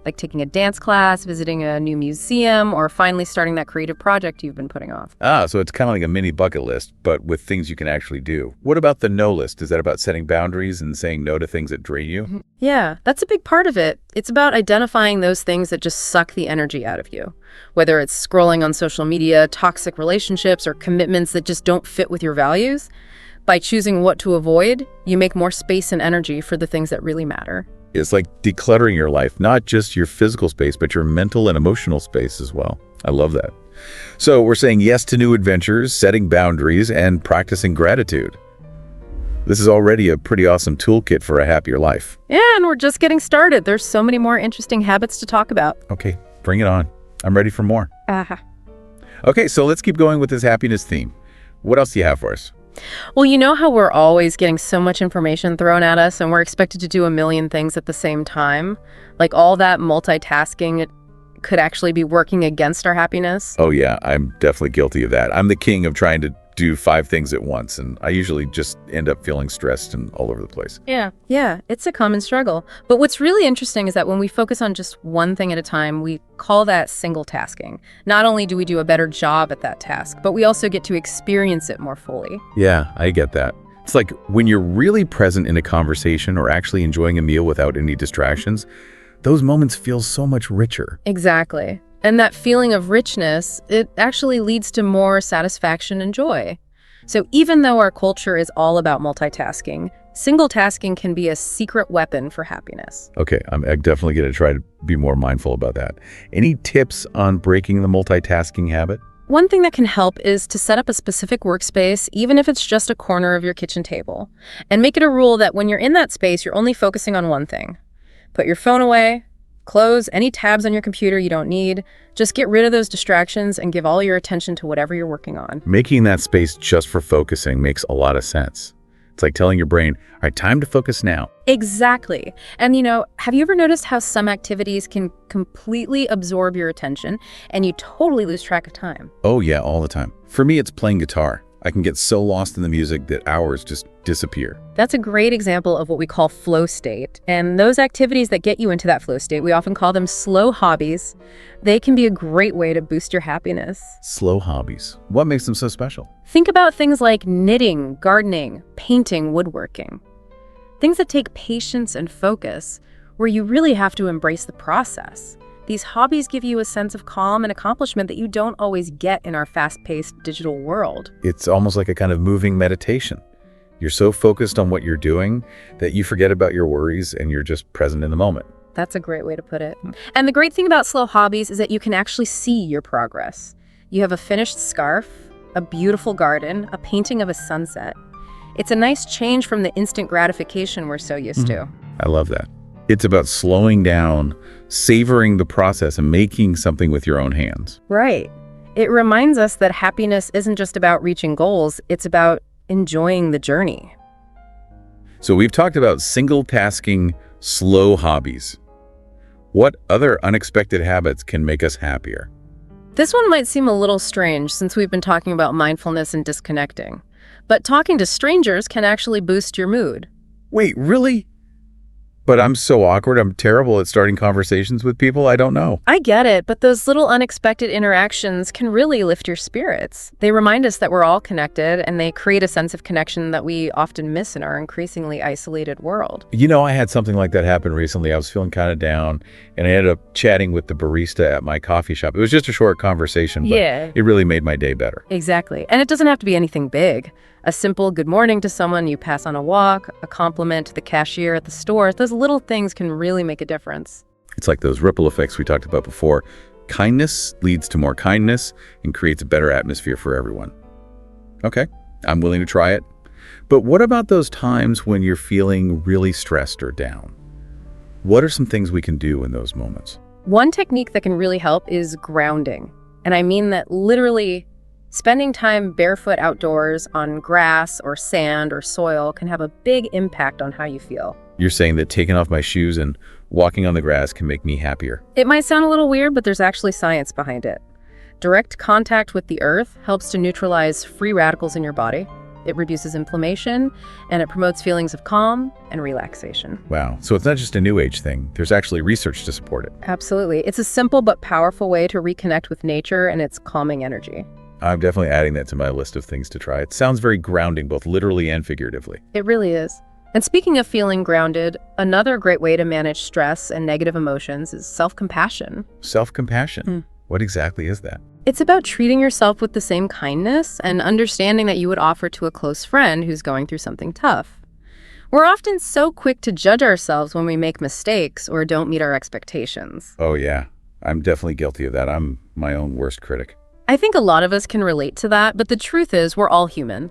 like taking a dance class, visiting a new museum, or finally starting that creative project you've been putting off. So it's kind of like a mini bucket list, but with things you can actually do. What about the no list? Is that about setting boundaries and saying no to things that drain you? Yeah, that's a big part of it. It's about identifying those things that just suck the energy out of you, whether it's scrolling on social media, toxic relationships, or commitments that just don't fit with your values. By choosing what to avoid, you make more space and energy for the things that really matter. It's like decluttering your life, not just your physical space, but your mental and emotional space as well. I love that. So we're saying yes to new adventures, setting boundaries, and practicing gratitude. This is already a pretty awesome toolkit for a happier life. Yeah, and we're just getting started. There's so many more interesting habits to talk about. Okay, bring it on. I'm ready for more. Okay, so let's keep going with this happiness theme. What else do you have for us? Well, you know how we're always getting so much information thrown at us and we're expected to do a million things at the same time? Like all that multitasking, it could actually be working against our happiness? Oh yeah, I'm definitely guilty of that. I'm the king of trying to do 5 things at once, and I usually just end up feeling stressed and all over the place. Yeah, it's a common struggle. But what's really interesting is that when we focus on just one thing at a time, we call that single tasking. Not only do we do a better job at that task, but we also get to experience it more fully. Yeah, I get that. It's like when you're really present in a conversation or actually enjoying a meal without any distractions, those moments feel so much richer. Exactly. And that feeling of richness, it actually leads to more satisfaction and joy. So even though our culture is all about multitasking, single tasking can be a secret weapon for happiness. Okay, I'm definitely going to try to be more mindful about that. Any tips on breaking the multitasking habit? One thing that can help is to set up a specific workspace, even if it's just a corner of your kitchen table, and make it a rule that when you're in that space, you're only focusing on one thing. Put your phone away. Close any tabs on your computer you don't need. Just get rid of those distractions and give all your attention to whatever you're working on. Making that space just for focusing makes a lot of sense. It's like telling your brain, all right, time to focus now. Exactly. And have you ever noticed how some activities can completely absorb your attention and you totally lose track of time? Oh yeah, all the time. For me, it's playing guitar. I can get so lost in the music that hours just disappear. That's a great example of what we call flow state. And those activities that get you into that flow state, we often call them slow hobbies. They can be a great way to boost your happiness. Slow hobbies. What makes them so special? Think about things like knitting, gardening, painting, woodworking. Things that take patience and focus, where you really have to embrace the process. These hobbies give you a sense of calm and accomplishment that you don't always get in our fast-paced digital world. It's almost like a kind of moving meditation. You're so focused on what you're doing that you forget about your worries and you're just present in the moment. That's a great way to put it. And the great thing about slow hobbies is that you can actually see your progress. You have a finished scarf, a beautiful garden, a painting of a sunset. It's a nice change from the instant gratification we're so used to. I love that. It's about slowing down, savoring the process, and making something with your own hands. Right. It reminds us that happiness isn't just about reaching goals, it's about enjoying the journey. So we've talked about single-tasking, slow hobbies. What other unexpected habits can make us happier? This one might seem a little strange since we've been talking about mindfulness and disconnecting. But talking to strangers can actually boost your mood. Wait, really? But I'm so awkward. I'm terrible at starting conversations with people I don't know. I get it, but those little unexpected interactions can really lift your spirits. They remind us that we're all connected, and they create a sense of connection that we often miss in our increasingly isolated world. I had something like that happen recently. I was feeling kind of down, and I ended up chatting with the barista at my coffee shop. It was just a short conversation, but it really made my day better. Exactly. And it doesn't have to be anything big. A simple good morning to someone you pass on a walk, a compliment to the cashier at the store, those little things can really make a difference. It's like those ripple effects we talked about before. Kindness leads to more kindness and creates a better atmosphere for everyone. Okay, I'm willing to try it. But what about those times when you're feeling really stressed or down? What are some things we can do in those moments? One technique that can really help is grounding. And I mean that literally. Spending time barefoot outdoors on grass or sand or soil can have a big impact on how you feel. You're saying that taking off my shoes and walking on the grass can make me happier. It might sound a little weird, but there's actually science behind it. Direct contact with the earth helps to neutralize free radicals in your body. It reduces inflammation, and it promotes feelings of calm and relaxation. Wow. So it's not just a new age thing. There's actually research to support it. Absolutely. It's a simple but powerful way to reconnect with nature and its calming energy. I'm definitely adding that to my list of things to try. It sounds very grounding, both literally and figuratively. It really is. And speaking of feeling grounded, another great way to manage stress and negative emotions is self-compassion. Self-compassion? What exactly is that? It's about treating yourself with the same kindness and understanding that you would offer to a close friend who's going through something tough. We're often so quick to judge ourselves when we make mistakes or don't meet our expectations. Oh, yeah. I'm definitely guilty of that. I'm my own worst critic. I think a lot of us can relate to that, but the truth is we're all human.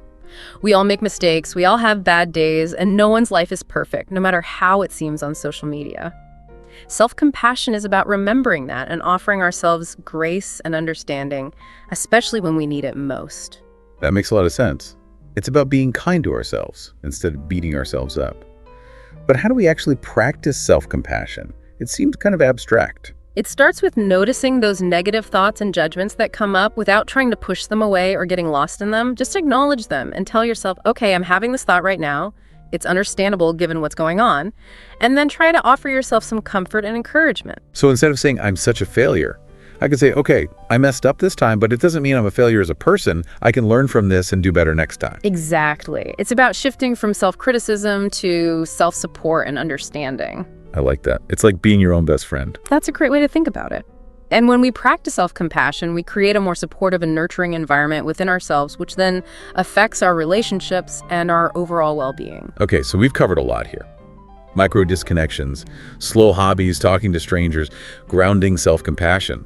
We all make mistakes, we all have bad days, and no one's life is perfect, no matter how it seems on social media. Self-compassion is about remembering that and offering ourselves grace and understanding, especially when we need it most. That makes a lot of sense. It's about being kind to ourselves instead of beating ourselves up. But how do we actually practice self-compassion? It seems kind of abstract. It starts with noticing those negative thoughts and judgments that come up without trying to push them away or getting lost in them. Just acknowledge them and tell yourself, okay, I'm having this thought right now. It's understandable given what's going on. And then try to offer yourself some comfort and encouragement. So instead of saying, I'm such a failure, I could say, okay, I messed up this time, but it doesn't mean I'm a failure as a person. I can learn from this and do better next time. Exactly. It's about shifting from self-criticism to self-support and understanding. I like that. It's like being your own best friend. That's a great way to think about it. And when we practice self-compassion, we create a more supportive and nurturing environment within ourselves, which then affects our relationships and our overall well-being. Okay, so we've covered a lot here. Micro disconnections, slow hobbies, talking to strangers, grounding, self-compassion.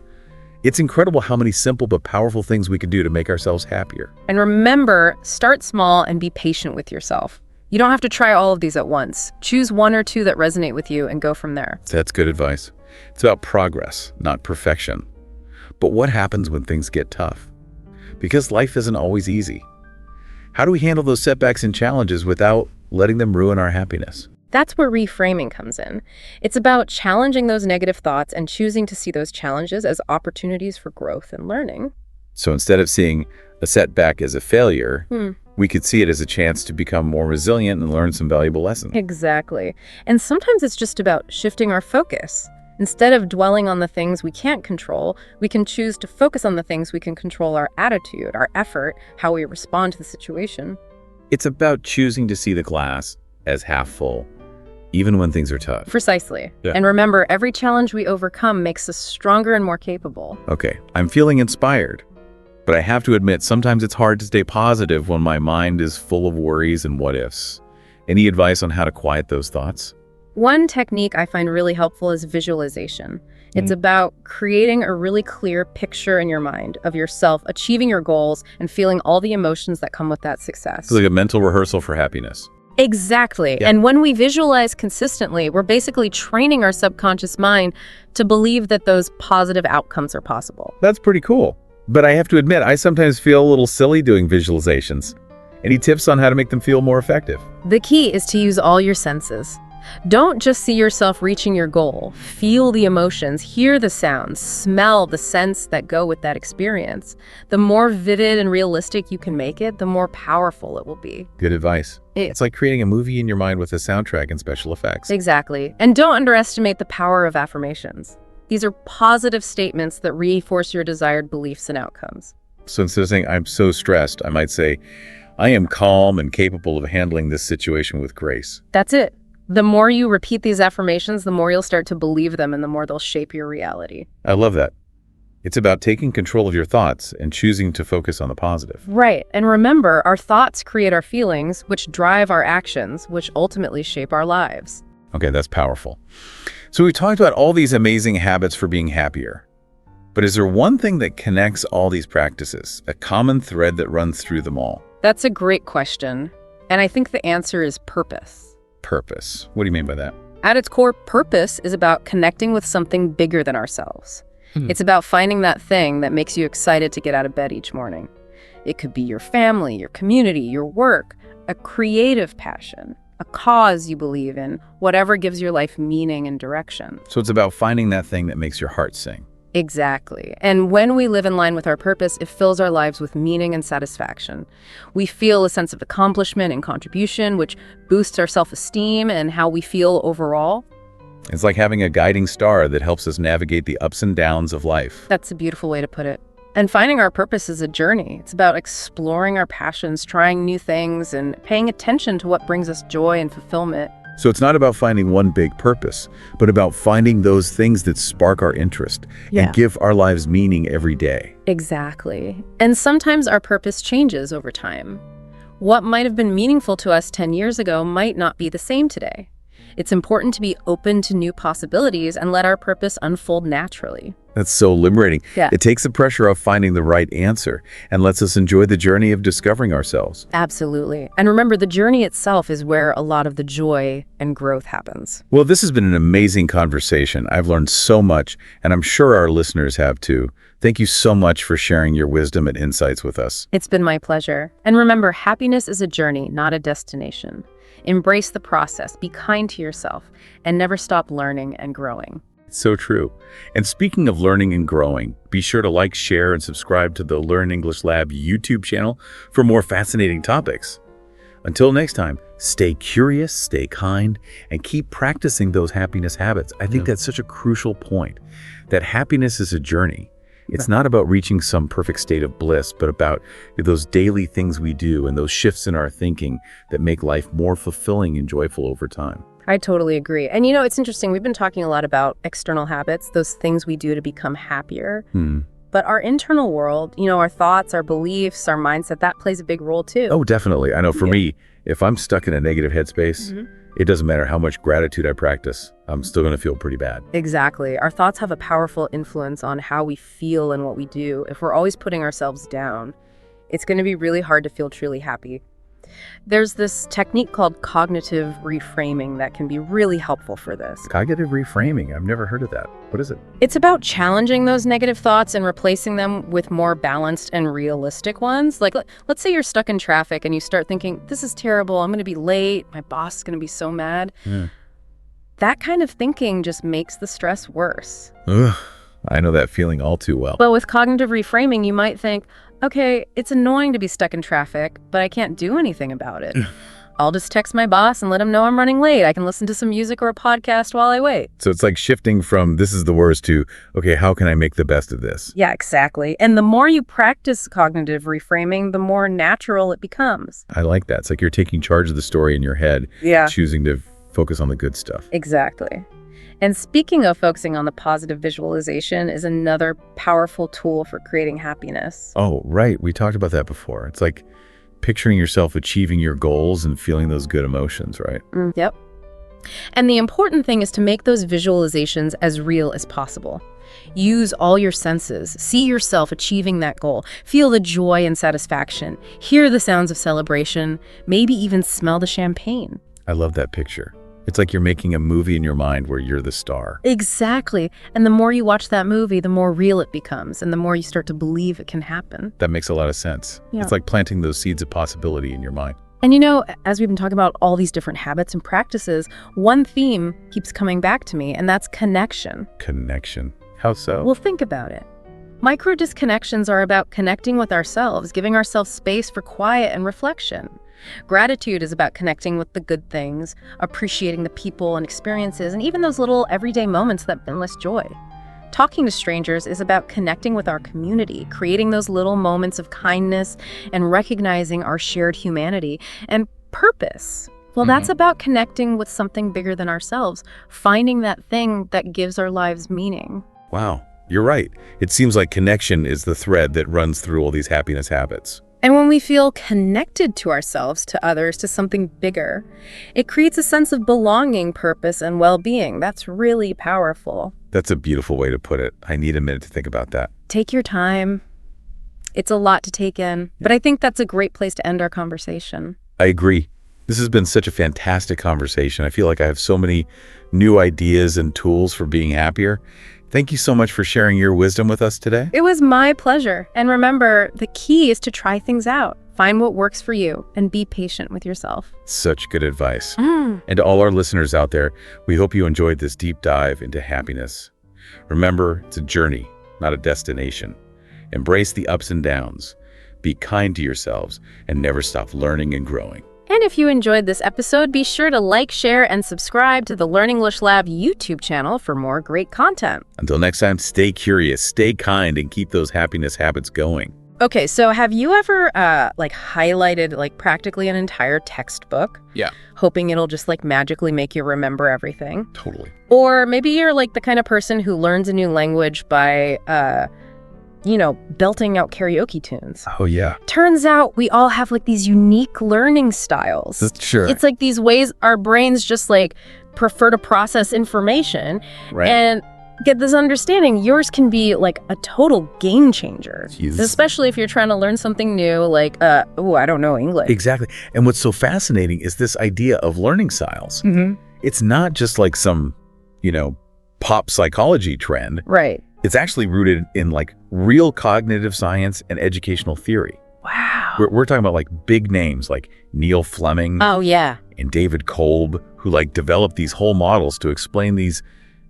It's incredible how many simple but powerful things we can do to make ourselves happier. And remember, start small and be patient with yourself. You don't have to try all of these at once. Choose one or two that resonate with you and go from there. That's good advice. It's about progress, not perfection. But what happens when things get tough? Because life isn't always easy. How do we handle those setbacks and challenges without letting them ruin our happiness? That's where reframing comes in. It's about challenging those negative thoughts and choosing to see those challenges as opportunities for growth and learning. So instead of seeing a setback as a failure, we could see it as a chance to become more resilient and learn some valuable lessons. Exactly. And sometimes it's just about shifting our focus. Instead of dwelling on the things we can't control, we can choose to focus on the things we can control: our attitude, our effort, how we respond to the situation. It's about choosing to see the glass as half full, even when things are tough. Precisely. Yeah. And remember, every challenge we overcome makes us stronger and more capable. Okay, I'm feeling inspired. But I have to admit, sometimes it's hard to stay positive when my mind is full of worries and what-ifs. Any advice on how to quiet those thoughts? One technique I find really helpful is visualization. It's about creating a really clear picture in your mind of yourself achieving your goals and feeling all the emotions that come with that success. It's like a mental rehearsal for happiness. Exactly. Yeah. And when we visualize consistently, we're basically training our subconscious mind to believe that those positive outcomes are possible. That's pretty cool. But I have to admit, I sometimes feel a little silly doing visualizations. Any tips on how to make them feel more effective? The key is to use all your senses. Don't just see yourself reaching your goal. Feel the emotions, hear the sounds, smell the scents that go with that experience. The more vivid and realistic you can make it, the more powerful it will be. Good advice. It's like creating a movie in your mind with a soundtrack and special effects. Exactly. And don't underestimate the power of affirmations. These are positive statements that reinforce your desired beliefs and outcomes. So instead of saying, I'm so stressed, I might say, I am calm and capable of handling this situation with grace. That's it. The more you repeat these affirmations, the more you'll start to believe them and the more they'll shape your reality. I love that. It's about taking control of your thoughts and choosing to focus on the positive. Right. And remember, our thoughts create our feelings, which drive our actions, which ultimately shape our lives. Okay, that's powerful. So we talked about all these amazing habits for being happier. But is there one thing that connects all these practices, a common thread that runs through them all? That's a great question. And I think the answer is purpose. Purpose. What do you mean by that? At its core, purpose is about connecting with something bigger than ourselves. It's about finding that thing that makes you excited to get out of bed each morning. It could be your family, your community, your work, a creative passion, a cause you believe in, whatever gives your life meaning and direction. So it's about finding that thing that makes your heart sing. Exactly. And when we live in line with our purpose, it fills our lives with meaning and satisfaction. We feel a sense of accomplishment and contribution, which boosts our self-esteem and how we feel overall. It's like having a guiding star that helps us navigate the ups and downs of life. That's a beautiful way to put it. And finding our purpose is a journey. It's about exploring our passions, trying new things, and paying attention to what brings us joy and fulfillment. So it's not about finding one big purpose, but about finding those things that spark our interest and give our lives meaning every day. Exactly. And sometimes our purpose changes over time. What might have been meaningful to us 10 years ago might not be the same today. It's important to be open to new possibilities and let our purpose unfold naturally. That's so liberating. It takes the pressure off finding the right answer and lets us enjoy the journey of discovering ourselves. Absolutely. And remember, the journey itself is where a lot of the joy and growth happens. Well, this has been an amazing conversation. I've learned so much, and I'm sure our listeners have too. Thank you so much for sharing your wisdom and insights with us. It's been my pleasure. And remember, happiness is a journey, not a destination. Embrace the process, be kind to yourself, and never stop learning and growing. So true. And speaking of learning and growing, be sure to like, share, and subscribe to the Learn English Lab YouTube channel for more fascinating topics. Until next time, stay curious, stay kind, and keep practicing those happiness habits. I think that's such a crucial point, that happiness is a journey. It's not about reaching some perfect state of bliss, but about those daily things we do and those shifts in our thinking that make life more fulfilling and joyful over time. I totally agree. And you know, it's interesting. We've been talking a lot about external habits, those things we do to become happier. But our internal world, you know, our thoughts, our beliefs, our mindset, that plays a big role too. Oh, definitely. I know for me, if I'm stuck in a negative headspace, it doesn't matter how much gratitude I practice, I'm still going to feel pretty bad. Exactly. Our thoughts have a powerful influence on how we feel and what we do. If we're always putting ourselves down, it's going to be really hard to feel truly happy. There's this technique called cognitive reframing that can be really helpful for this. Cognitive reframing? I've never heard of that. What is it? It's about challenging those negative thoughts and replacing them with more balanced and realistic ones. Like, let's say you're stuck in traffic and you start thinking, this is terrible, I'm going to be late, my boss is going to be so mad. That kind of thinking just makes the stress worse. Ugh, I know that feeling all too well. But with cognitive reframing, you might think, okay, it's annoying to be stuck in traffic, but I can't do anything about it. I'll just text my boss and let him know I'm running late. I can listen to some music or a podcast while I wait. So it's like shifting from this is the worst to, okay, how can I make the best of this? Yeah, exactly. And the more you practice cognitive reframing, the more natural it becomes. I like that. It's like you're taking charge of the story in your head, choosing to focus on the good stuff. Exactly. And speaking of focusing on the positive, visualization is another powerful tool for creating happiness. Oh, right. We talked about that before. It's like picturing yourself achieving your goals and feeling those good emotions, right? Yep. And the important thing is to make those visualizations as real as possible. Use all your senses. See yourself achieving that goal. Feel the joy and satisfaction. Hear the sounds of celebration. Maybe even smell the champagne. I love that picture. It's like you're making a movie in your mind where you're the star. Exactly. And the more you watch that movie, the more real it becomes, and the more you start to believe it can happen. That makes a lot of sense. It's like planting those seeds of possibility in your mind. And you know, as we've been talking about all these different habits and practices, one theme keeps coming back to me, and that's connection. Connection. How so? Well, think about it. Micro disconnections are about connecting with ourselves, giving ourselves space for quiet and reflection. Gratitude is about connecting with the good things, appreciating the people and experiences, and even those little everyday moments that bring us joy. Talking to strangers is about connecting with our community, creating those little moments of kindness and recognizing our shared humanity. And purpose, well, that's about connecting with something bigger than ourselves, finding that thing that gives our lives meaning. Wow, you're right. It seems like connection is the thread that runs through all these happiness habits. And when we feel connected to ourselves, to others, to something bigger, it creates a sense of belonging, purpose, and well-being. That's really powerful. That's a beautiful way to put it. I need a minute to think about that. Take your time. It's a lot to take in, but I think that's a great place to end our conversation. I agree. This has been such a fantastic conversation. I feel like I have so many new ideas and tools for being happier. Thank you so much for sharing your wisdom with us today. It was my pleasure. And remember, the key is to try things out. Find what works for you and be patient with yourself. Such good advice. And to all our listeners out there, we hope you enjoyed this deep dive into happiness. Remember, it's a journey, not a destination. Embrace the ups and downs. Be kind to yourselves and never stop learning and growing. And if you enjoyed this episode, be sure to like, share, and subscribe to the Learn English Lab YouTube channel for more great content. Until next time, stay curious, stay kind, and keep those happiness habits going. Okay, so have you ever highlighted practically an entire textbook? Yeah. Hoping it'll just magically make you remember everything? Totally. Or maybe you're the kind of person who learns a new language by belting out karaoke tunes. Oh, yeah. Turns out we all have these unique learning styles. Sure. It's these ways our brains just prefer to process information. Right. And get this understanding, yours can be a total game changer. Jesus. Especially if you're trying to learn something new, I don't know English. Exactly. And what's so fascinating is this idea of learning styles. Mm-hmm. It's not just some, pop psychology trend. Right. It's actually rooted in real cognitive science and educational theory. Wow. We're talking about big names like Neil Fleming. Oh, yeah. And David Kolb, who developed these whole models to explain these,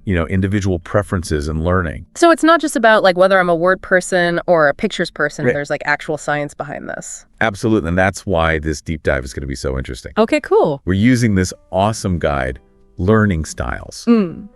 individual preferences in learning. So it's not just about whether I'm a word person or a pictures person. Right. There's actual science behind this. Absolutely. And that's why this deep dive is going to be so interesting. Okay, cool. We're using this awesome guide, Learning Styles,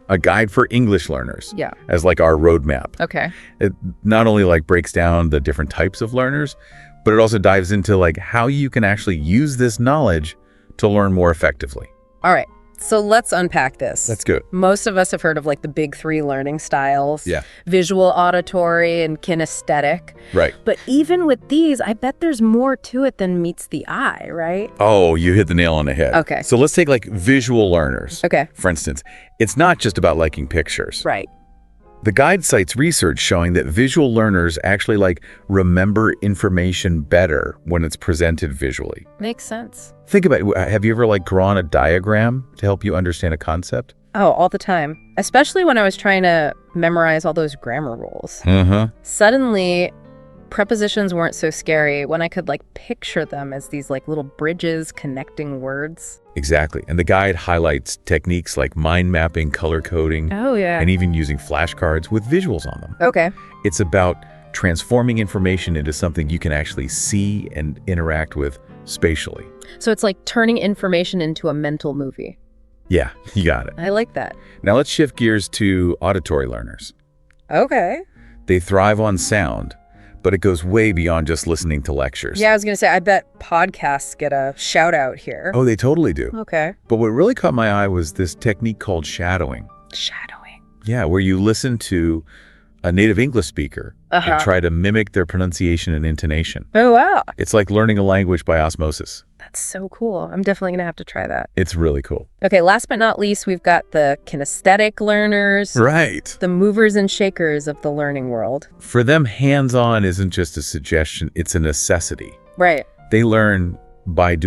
a guide for English learners, as our roadmap. Okay. It not only breaks down the different types of learners, but it also dives into how you can actually use this knowledge to learn more effectively. All right. So let's unpack this. That's good. Most of us have heard of the big three learning styles. Yeah. Visual, auditory, and kinesthetic. Right. But even with these, I bet there's more to it than meets the eye, right? Oh, you hit the nail on the head. Okay. So let's take visual learners. Okay. For instance, it's not just about liking pictures. Right. The guide cites research showing that visual learners actually remember information better when it's presented visually. Makes sense. Think about it. Have you ever drawn a diagram to help you understand a concept? Oh, all the time. Especially when I was trying to memorize all those grammar rules. Uh-huh. Suddenly, prepositions weren't so scary when I could picture them as these little bridges connecting words. Exactly. And the guide highlights techniques like mind mapping, color coding, and even using flashcards with visuals on them. Okay. It's about transforming information into something you can actually see and interact with spatially. So it's turning information into a mental movie. Yeah, you got it. I like that. Now let's shift gears to auditory learners. Okay. They thrive on sound, but it goes way beyond just listening to lectures. Yeah, I was going to say, I bet podcasts get a shout out here. Oh, they totally do. Okay. But what really caught my eye was this technique called shadowing. Shadowing. Yeah, where you listen to a native English speaker and try to mimic their pronunciation and intonation. Oh, wow. It's like learning a language by osmosis. That's so cool. I'm definitely going to have to try that. It's really cool. Okay, last but not least, we've got the kinesthetic learners. Right. The movers and shakers of the learning world. For them, hands-on isn't just a suggestion, it's a necessity. Right. They learn by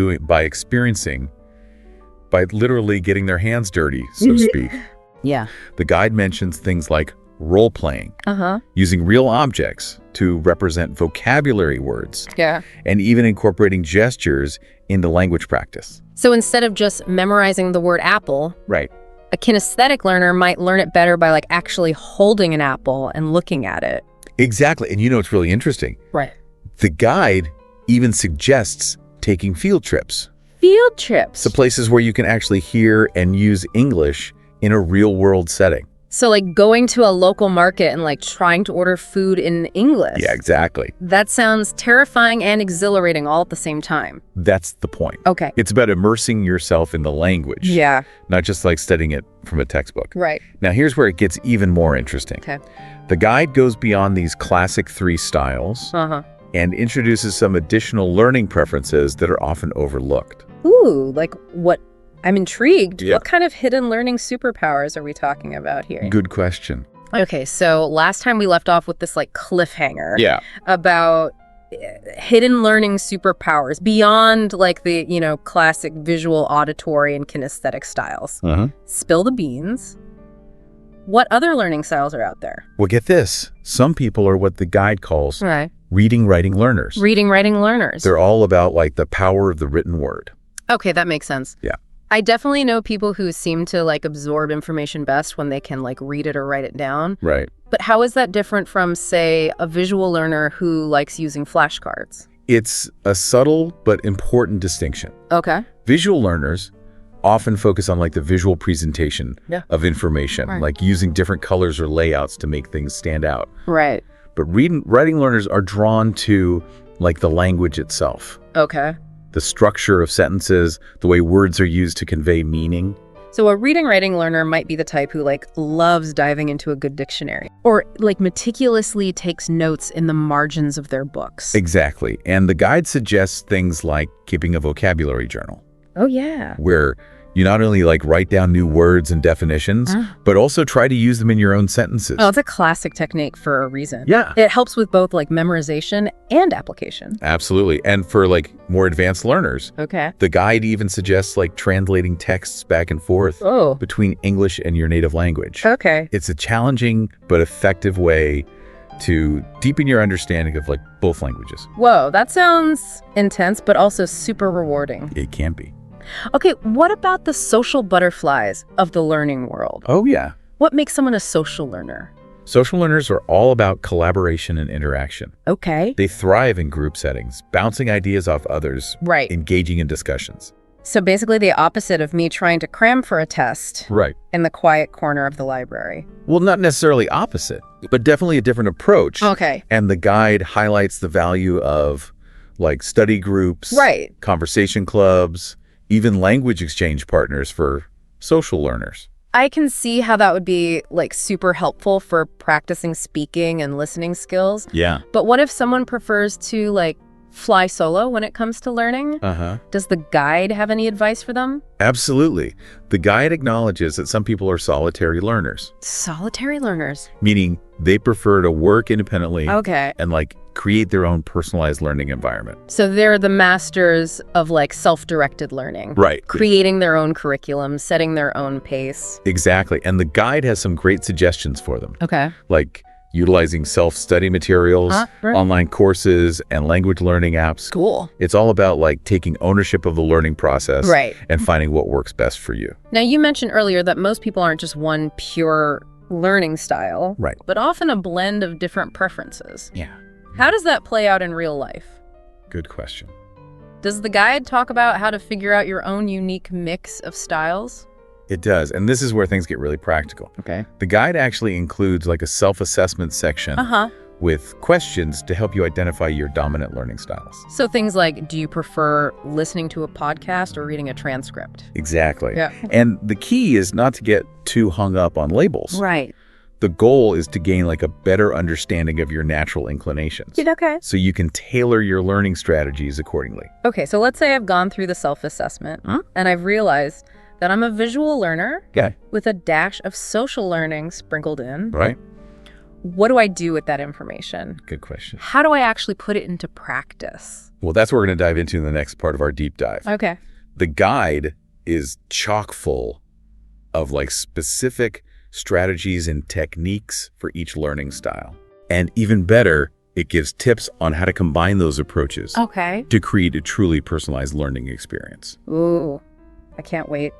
experiencing, by literally getting their hands dirty, so to speak. Yeah. The guide mentions things like role-playing, using real objects to represent vocabulary words, and even incorporating gestures into language practice. So instead of just memorizing the word apple, Right. a kinesthetic learner might learn it better by like actually holding an apple and looking at it. Exactly. And you know, it's really interesting. Right. The guide even suggests taking field trips. Field trips? So places where you can actually hear and use English in a real-world setting. So like going to a local market and like trying to order food in English. Yeah, exactly. That sounds terrifying and exhilarating all at the same time. That's the point. Okay. It's about immersing yourself in the language. Yeah. Not just like studying it from a textbook. Right. Now, here's where it gets even more interesting. Okay. The guide goes beyond these classic 3 styles and introduces some additional learning preferences that are often overlooked. Ooh, like what? I'm intrigued. Yeah. What kind of hidden learning superpowers are we talking about here? Good question. Okay, so last time we left off with this like cliffhanger about hidden learning superpowers beyond like the, you know, classic visual, auditory, and kinesthetic styles. Spill the beans. What other learning styles are out there? Well, get this. Some people are what the guide calls reading, writing learners. Reading, writing learners. They're all about like the power of the written word. Okay, that makes sense. Yeah. I definitely know people who seem to like absorb information best when they can like read it or write it down. Right. But how is that different from, say, a visual learner who likes using flashcards? It's a subtle but important distinction. Okay. Visual learners often focus on like the visual presentation of information, like using different colors or layouts to make things stand out. Right. But writing learners are drawn to like the language itself. Okay. The structure of sentences, the way words are used to convey meaning. So a reading writing learner might be the type who like loves diving into a good dictionary or like meticulously takes notes in the margins of their books. Exactly. And the guide suggests things like keeping a vocabulary journal. Oh, yeah. Where you not only like write down new words and definitions, but also try to use them in your own sentences. Oh, it's a classic technique for a reason. Yeah. It helps with both like memorization and application. Absolutely. And for like more advanced learners, the guide even suggests like translating texts back and forth between English and your native language. Okay. It's a challenging but effective way to deepen your understanding of like both languages. Whoa, that sounds intense, but also super rewarding. It can be. Okay, what about the social butterflies of the learning world? Oh, yeah. What makes someone a social learner? Social learners are all about collaboration and interaction. Okay. They thrive in group settings, bouncing ideas off others, engaging in discussions. So basically the opposite of me trying to cram for a test in the quiet corner of the library. Well, not necessarily opposite, but definitely a different approach. Okay. And the guide highlights the value of like study groups, conversation clubs, even language exchange partners for social learners. I can see how that would be like super helpful for practicing speaking and listening skills. Yeah. But what if someone prefers to like fly solo when it comes to learning? Does the guide have any advice for them? Absolutely. The guide acknowledges that some people are solitary learners. Solitary learners? Meaning they prefer to work independently and like create their own personalized learning environment. So they're the masters of like self-directed learning. Right. Creating their own curriculum, setting their own pace. Exactly. And the guide has some great suggestions for them. Okay. Like utilizing self-study materials, online courses, and language learning apps. Cool. It's all about like taking ownership of the learning process and finding what works best for you. Now, you mentioned earlier that most people aren't just one pure learning style, but often a blend of different preferences. Yeah. How does that play out in real life? Good question. Does the guide talk about how to figure out your own unique mix of styles? It does, and this is where things get really practical. Okay. The guide actually includes like a self-assessment section with questions to help you identify your dominant learning styles. So things like, do you prefer listening to a podcast or reading a transcript? Exactly. Yeah. And the key is not to get too hung up on labels. Right. The goal is to gain like a better understanding of your natural inclinations. Okay. So you can tailor your learning strategies accordingly. Okay, so let's say I've gone through the self-assessment and I've realized that I'm a visual learner with a dash of social learning sprinkled in. Right. What do I do with that information? Good question. How do I actually put it into practice? Well, that's what we're going to dive into in the next part of our deep dive. Okay. The guide is chock full of like specific strategies and techniques for each learning style. And even better, it gives tips on how to combine those approaches to create a truly personalized learning experience. Ooh, I can't wait.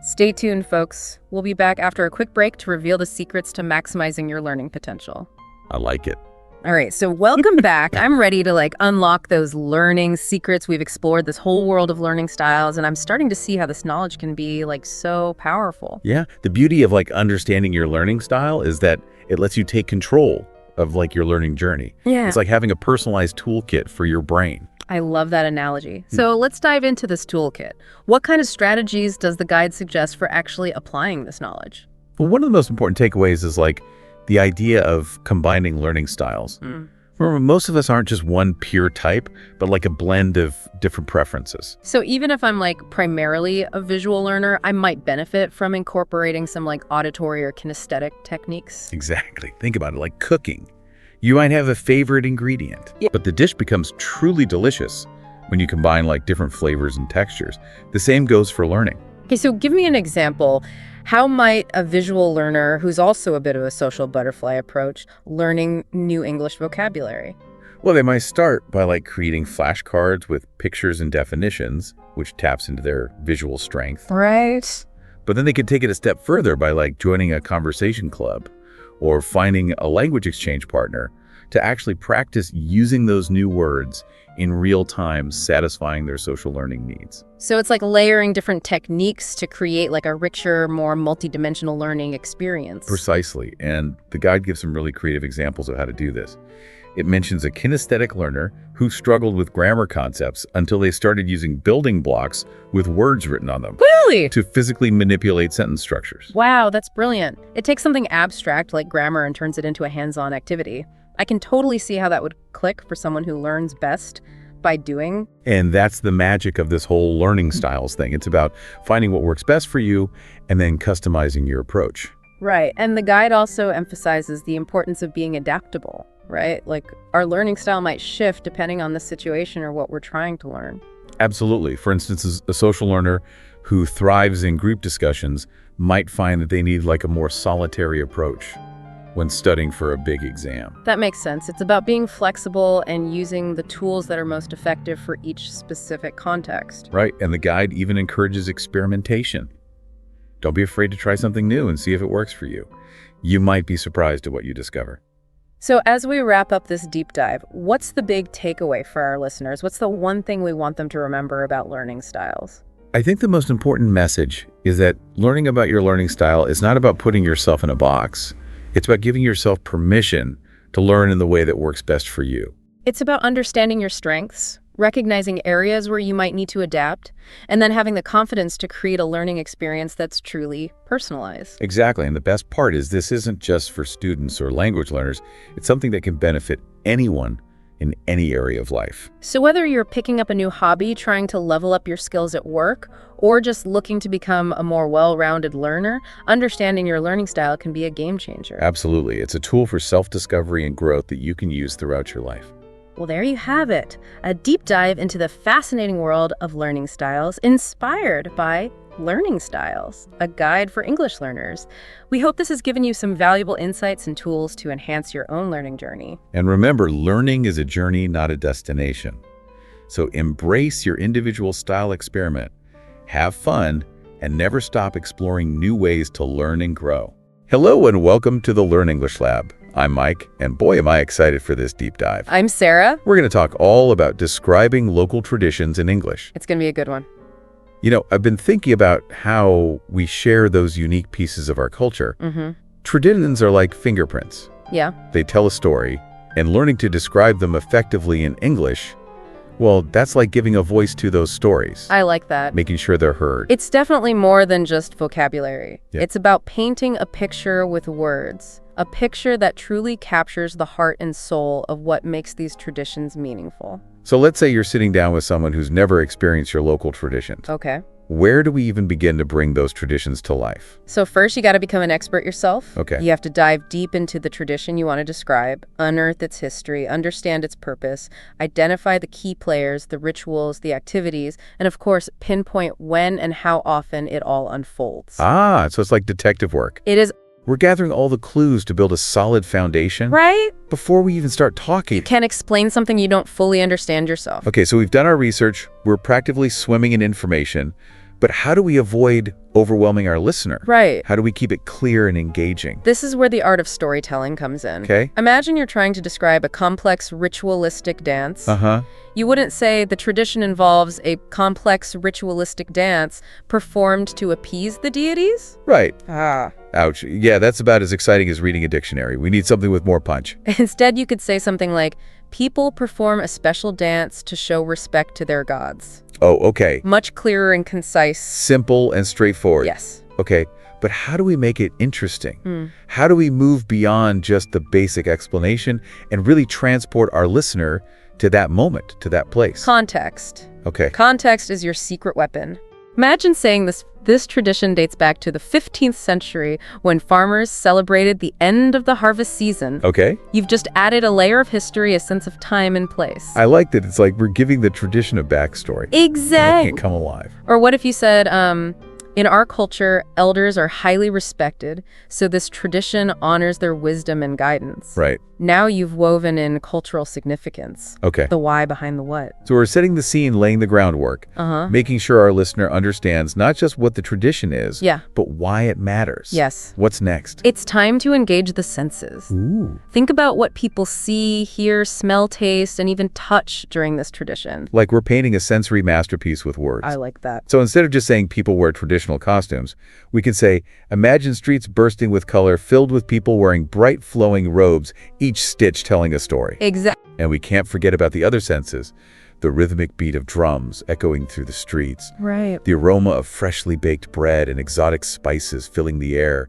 Stay tuned, folks. We'll be back after a quick break to reveal the secrets to maximizing your learning potential. I like it. All right, so welcome back. I'm ready to unlock those learning secrets. We've explored this whole world of learning styles, and I'm starting to see how this knowledge can be so powerful. Yeah, the beauty of understanding your learning style is that it lets you take control of your learning journey. Yeah. It's like having a personalized toolkit for your brain. I love that analogy. So let's dive into this toolkit. What kind of strategies does the guide suggest for actually applying this knowledge? Well, one of the most important takeaways is the idea of combining learning styles. Remember, most of us aren't just one pure type, but a blend of different preferences. So even if I'm primarily a visual learner, I might benefit from incorporating some auditory or kinesthetic techniques. Exactly. Think about it, like cooking. You might have a favorite ingredient, but the dish becomes truly delicious when you combine different flavors and textures. The same goes for learning. Okay, so give me an example. How might a visual learner, who's also a bit of a social butterfly approach, learning new English vocabulary? Well, they might start by creating flashcards with pictures and definitions, which taps into their visual strength. Right. But then they could take it a step further by joining a conversation club or finding a language exchange partner to actually practice using those new words in real time, satisfying their social learning needs. So it's layering different techniques to create a richer, more multidimensional learning experience. Precisely. And the guide gives some really creative examples of how to do this. It mentions a kinesthetic learner who struggled with grammar concepts until they started using building blocks with words written on them. Really? To physically manipulate sentence structures. Wow, that's brilliant. It takes something abstract like grammar and turns it into a hands-on activity. I can totally see how that would click for someone who learns best by doing. And that's the magic of this whole learning styles thing. It's about finding what works best for you and then customizing your approach. Right. And the guide also emphasizes the importance of being adaptable, right? Our learning style might shift depending on the situation or what we're trying to learn. Absolutely. For instance, a social learner who thrives in group discussions might find that they need a more solitary approach when studying for a big exam. That makes sense. It's about being flexible and using the tools that are most effective for each specific context. Right, and the guide even encourages experimentation. Don't be afraid to try something new and see if it works for you. You might be surprised at what you discover. So as we wrap up this deep dive, what's the big takeaway for our listeners? What's the one thing we want them to remember about learning styles? I think the most important message is that learning about your learning style is not about putting yourself in a box. It's about giving yourself permission to learn in the way that works best for you. It's about understanding your strengths, recognizing areas where you might need to adapt, and then having the confidence to create a learning experience that's truly personalized. Exactly, and the best part is this isn't just for students or language learners. It's something that can benefit anyone in any area of life. So whether you're picking up a new hobby, trying to level up your skills at work, or just looking to become a more well-rounded learner, understanding your learning style can be a game changer. Absolutely. It's a tool for self-discovery and growth that you can use throughout your life. Well, there you have it. A deep dive into the fascinating world of learning styles inspired by Learning Styles, a guide for English learners. We hope this has given you some valuable insights and tools to enhance your own learning journey. And remember, learning is a journey, not a destination. So embrace your individual style experiment, have fun, and never stop exploring new ways to learn and grow. Hello and welcome to the Learn English Lab. I'm Mike, and boy am I excited for this deep dive. I'm Sarah. We're going to talk all about describing local traditions in English. It's going to be a good one. You know, I've been thinking about how we share those unique pieces of our culture. Traditions are like fingerprints. Yeah. They tell a story, and learning to describe them effectively in English, well, that's like giving a voice to those stories. I like that. Making sure they're heard. It's definitely more than just vocabulary. Yeah. It's about painting a picture with words, a picture that truly captures the heart and soul of what makes these traditions meaningful. So let's say you're sitting down with someone who's never experienced your local traditions. Okay. Where do we even begin to bring those traditions to life? So first, you got to become an expert yourself. Okay. You have to dive deep into the tradition you want to describe, unearth its history, understand its purpose, identify the key players, the rituals, the activities, and of course, pinpoint when and how often it all unfolds. Ah, so it's like detective work. It is We're gathering all the clues to build a solid foundation. Right? Before we even start talking. You can't explain something you don't fully understand yourself. Okay, so we've done our research. We're practically swimming in information. But how do we avoid overwhelming our listener? Right. How do we keep it clear and engaging? This is where the art of storytelling comes in. Okay. Imagine you're trying to describe a complex ritualistic dance. You wouldn't say the tradition involves a complex ritualistic dance performed to appease the deities? Right. Ah. Ouch. Yeah, that's about as exciting as reading a dictionary. We need something with more punch. Instead, you could say something like, people perform a special dance to show respect to their gods. Oh, okay. Much clearer and concise. Simple and straightforward. Yes. Okay, but how do we make it interesting? How do we move beyond just the basic explanation and really transport our listener to that moment, to that place? Context. Okay. Context is your secret weapon. Imagine saying this tradition dates back to the 15th century when farmers celebrated the end of the harvest season. Okay. You've just added a layer of history, a sense of time and place. I like that. It's like we're giving the tradition a backstory. Exactly. Making it come alive. Or what if you said, in our culture, elders are highly respected, so this tradition honors their wisdom and guidance. Right. Now you've woven in cultural significance. Okay. The why behind the what. So we're setting the scene, laying the groundwork, making sure our listener understands not just what the tradition is, but why it matters. Yes. What's next? It's time to engage the senses. Ooh. Think about what people see, hear, smell, taste, and even touch during this tradition. Like we're painting a sensory masterpiece with words. I like that. So instead of just saying people wear traditional costumes, we can say, imagine streets bursting with color, filled with people wearing bright flowing robes, each stitch telling a story. Exactly. And we can't forget about the other senses, the rhythmic beat of drums echoing through the streets, Right. the aroma of freshly baked bread and exotic spices filling the air,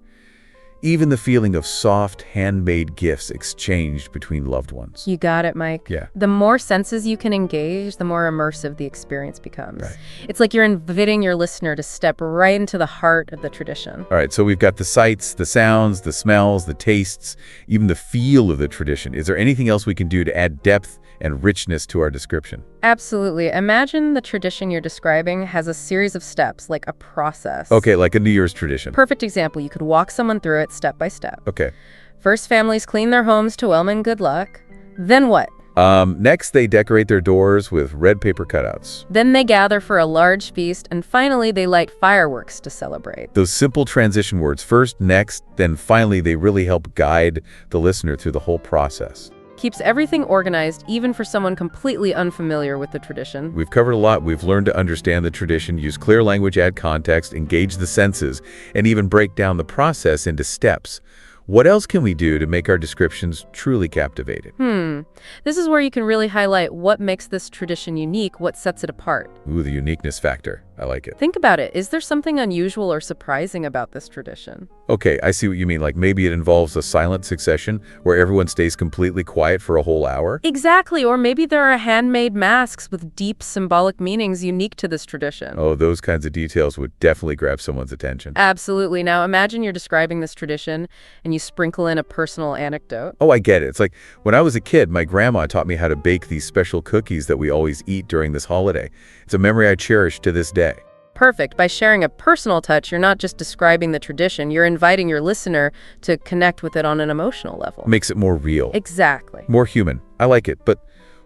even the feeling of soft, handmade gifts exchanged between loved ones. You got it, Mike. Yeah. The more senses you can engage, the more immersive the experience becomes. Right. It's like you're inviting your listener to step right into the heart of the tradition. All right, so we've got the sights, the sounds, the smells, the tastes, even the feel of the tradition. Is there anything else we can do to add depth and richness to our description? Absolutely. Imagine the tradition you're describing has a series of steps, like a process. Okay, like a New Year's tradition. Perfect example. You could walk someone through it step by step. Okay. First, families clean their homes to welcome good luck. Then what? Next, they decorate their doors with red paper cutouts. Then they gather for a large feast, and finally they light fireworks to celebrate. Those simple transition words, first, next, then finally, they really help guide the listener through the whole process. Keeps everything organized, even for someone completely unfamiliar with the tradition. We've covered a lot. We've learned to understand the tradition, use clear language, add context, engage the senses, and even break down the process into steps. What else can we do to make our descriptions truly captivating? This is where you can really highlight what makes this tradition unique, what sets it apart. Ooh, the uniqueness factor. I like it. Think about it. Is there something unusual or surprising about this tradition? Okay, I see what you mean. Like maybe it involves a silent succession where everyone stays completely quiet for a whole hour? Exactly. Or maybe there are handmade masks with deep symbolic meanings unique to this tradition. Oh, those kinds of details would definitely grab someone's attention. Absolutely. Now imagine you're describing this tradition and you sprinkle in a personal anecdote. Oh, I get it. It's like when I was a kid, my grandma taught me how to bake these special cookies that we always eat during this holiday. It's a memory I cherish to this day. Perfect. By sharing a personal touch, you're not just describing the tradition, you're inviting your listener to connect with it on an emotional level. Makes it more real. Exactly. More human. I like it. But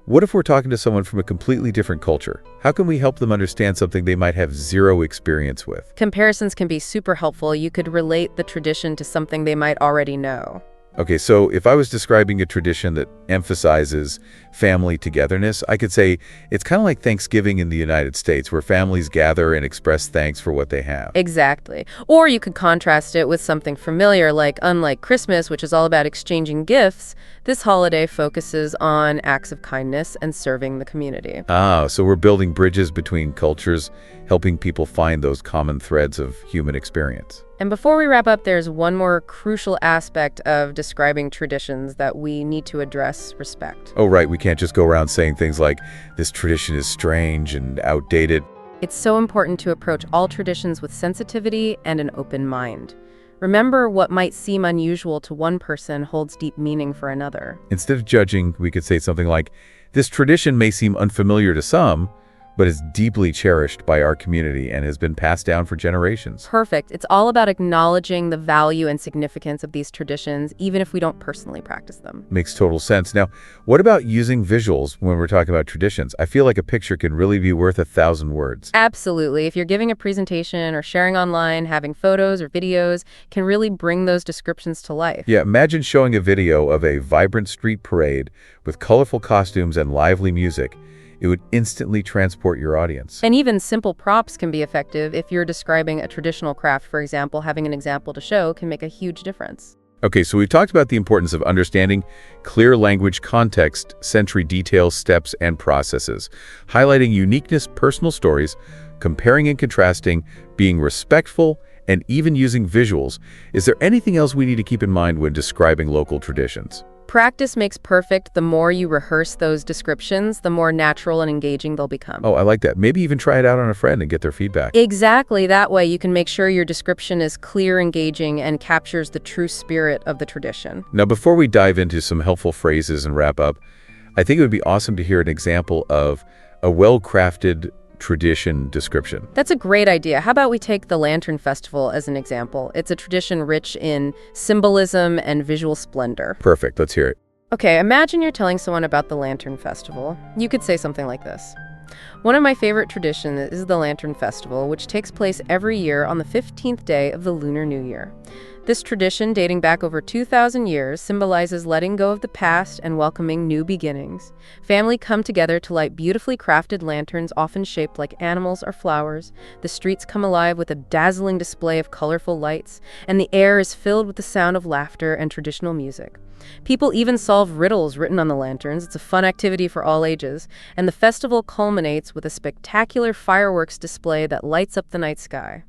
what if we're talking to someone from a completely different culture? How can we help them understand something they might have zero experience with? Comparisons can be super helpful. You could relate the tradition to something they might already know. Okay, so if I was describing a tradition that emphasizes family togetherness, I could say it's kind of like Thanksgiving in the United States, where families gather and express thanks for what they have. Exactly. Or you could contrast it with something familiar, like unlike Christmas, which is all about exchanging gifts, this holiday focuses on acts of kindness and serving the community. Ah, so we're building bridges between cultures, helping people find those common threads of human experience. And before we wrap up, there's one more crucial aspect of describing traditions that we need to address: respect. Oh, right. We can't just go around saying things like, this tradition is strange and outdated. It's so important to approach all traditions with sensitivity and an open mind. Remember, what might seem unusual to one person holds deep meaning for another. Instead of judging, we could say something like, this tradition may seem unfamiliar to some, but is deeply cherished by our community and has been passed down for generations. Perfect. It's all about acknowledging the value and significance of these traditions, even if we don't personally practice them. Makes total sense. Now, what about using visuals when we're talking about traditions? I feel like a picture can really be worth 1,000 words. Absolutely. If you're giving a presentation or sharing online, having photos or videos can really bring those descriptions to life. Yeah, imagine showing a video of a vibrant street parade with colorful costumes and lively music. It would instantly transport your audience. And even simple props can be effective. If you're describing a traditional craft, for example, having an example to show can make a huge difference. Okay, so we've talked about the importance of understanding clear language context, sensory details, steps, and processes, highlighting uniqueness, personal stories, comparing and contrasting, being respectful, and even using visuals. Is there anything else we need to keep in mind when describing local traditions? Practice makes perfect. The more you rehearse those descriptions, the more natural and engaging they'll become. Oh, I like that. Maybe even try it out on a friend and get their feedback. Exactly. That way you can make sure your description is clear, engaging, and captures the true spirit of the tradition. Now, before we dive into some helpful phrases and wrap up, I think it would be awesome to hear an example of a well-crafted tradition description. That's a great idea. How about we take the Lantern Festival as an example? It's a tradition rich in symbolism and visual splendor. Perfect. Let's hear it. Okay, imagine you're telling someone about the Lantern Festival. You could say something like this. One of my favorite traditions is the Lantern Festival, which takes place every year on the 15th day of the Lunar New Year. This tradition, dating back over 2,000 years, symbolizes letting go of the past and welcoming new beginnings. Families come together to light beautifully crafted lanterns, often shaped like animals or flowers. The streets come alive with a dazzling display of colorful lights, and the air is filled with the sound of laughter and traditional music. People even solve riddles written on the lanterns. It's a fun activity for all ages, and the festival culminates with a spectacular fireworks display that lights up the night sky.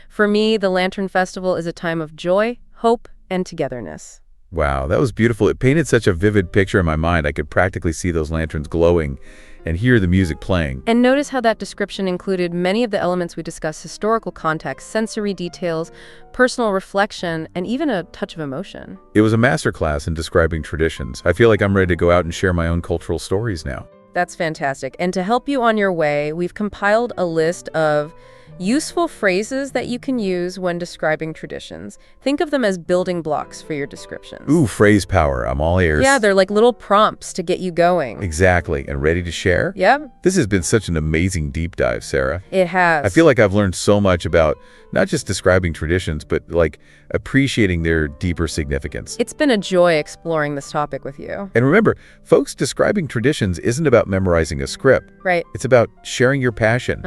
For me, the Lantern Festival is a time of joy, hope, and togetherness. Wow, that was beautiful. It painted such a vivid picture in my mind. I could practically see those lanterns glowing and hear the music playing. And notice how that description included many of the elements we discussed: historical context, sensory details, personal reflection, and even a touch of emotion. It was a masterclass in describing traditions. I feel like I'm ready to go out and share my own cultural stories now. That's fantastic. And to help you on your way, we've compiled a list of useful phrases that you can use when describing traditions. Think of them as building blocks for your descriptions. Ooh, phrase power. I'm all ears. Yeah, they're like little prompts to get you going. Exactly. And ready to share? Yep. This has been such an amazing deep dive, Sarah. It has. I feel like I've learned so much about not just describing traditions, but like appreciating their deeper significance. It's been a joy exploring this topic with you. And remember, folks, describing traditions isn't about memorizing a script. Right. It's about sharing your passion,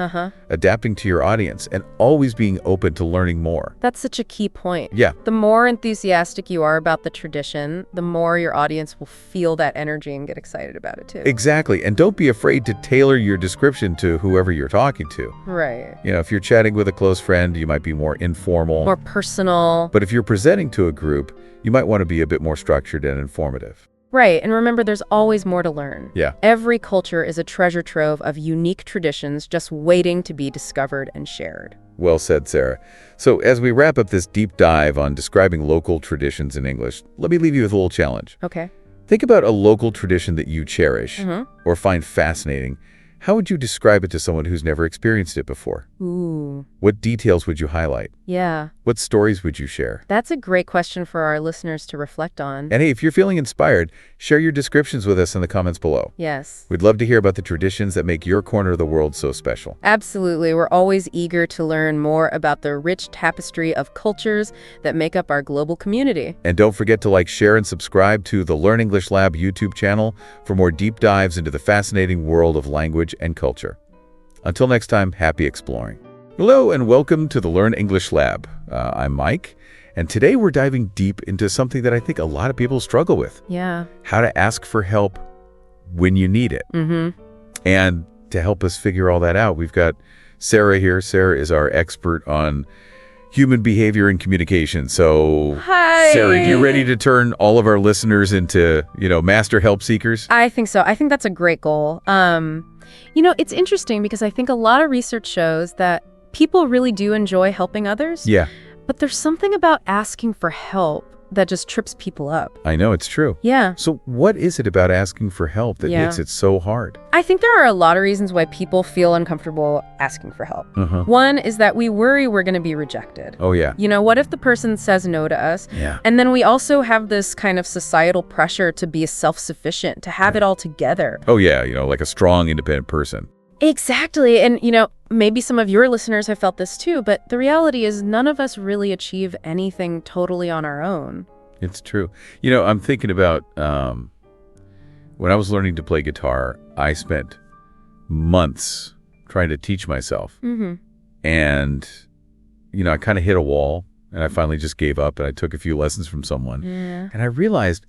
adapting to your audience, and always being open to learning more. That's such a key point. Yeah. The more enthusiastic you are about the tradition, the more your audience will feel that energy and get excited about it too. Exactly. And don't be afraid to tailor your description to whoever you're talking to. Right. You know, if you're chatting with a close friend, you might be more informal, more personal. But if you're presenting to a group, you might want to be a bit more structured and informative. Right, and remember, there's always more to learn. Yeah. Every culture is a treasure trove of unique traditions just waiting to be discovered and shared. Well said, Sarah. So as we wrap up this deep dive on describing local traditions in English, let me leave you with a little challenge. Okay. Think about a local tradition that you cherish or find fascinating. How would you describe it to someone who's never experienced it before? Ooh. What details would you highlight? Yeah. What stories would you share? That's a great question for our listeners to reflect on. And hey, if you're feeling inspired, share your descriptions with us in the comments below. Yes. We'd love to hear about the traditions that make your corner of the world so special. Absolutely. We're always eager to learn more about the rich tapestry of cultures that make up our global community. And don't forget to like, share, and subscribe to the Learn English Lab YouTube channel for more deep dives into the fascinating world of language and culture. Until next time, happy exploring. Hello and welcome to the Learn English Lab. I'm Mike, and today we're diving deep into something that I think a lot of people struggle with. Yeah. How to ask for help when you need it. And to help us figure all that out, we've got Sarah here. Sarah is our expert on human behavior and communication. So, hi. Sarah, are you ready to turn all of our listeners into, master help seekers? I think so. I think that's a great goal. It's interesting because I think a lot of research shows that people really do enjoy helping others. Yeah. But there's something about asking for help that just trips people up. I know, it's true. Yeah. So what is it about asking for help that makes it so hard? I think there are a lot of reasons why people feel uncomfortable asking for help. One is that we worry we're going to be rejected. Oh, yeah. You know, what if the person says no to us? Yeah. And then we also have this kind of societal pressure to be self-sufficient, to have it all together. Oh, yeah, like a strong, independent person. Exactly. And, maybe some of your listeners have felt this too, but the reality is none of us really achieve anything totally on our own. It's true. I'm thinking about when I was learning to play guitar, I spent months trying to teach myself. And, I kind of hit a wall and I finally just gave up and I took a few lessons from someone. Yeah. And I realized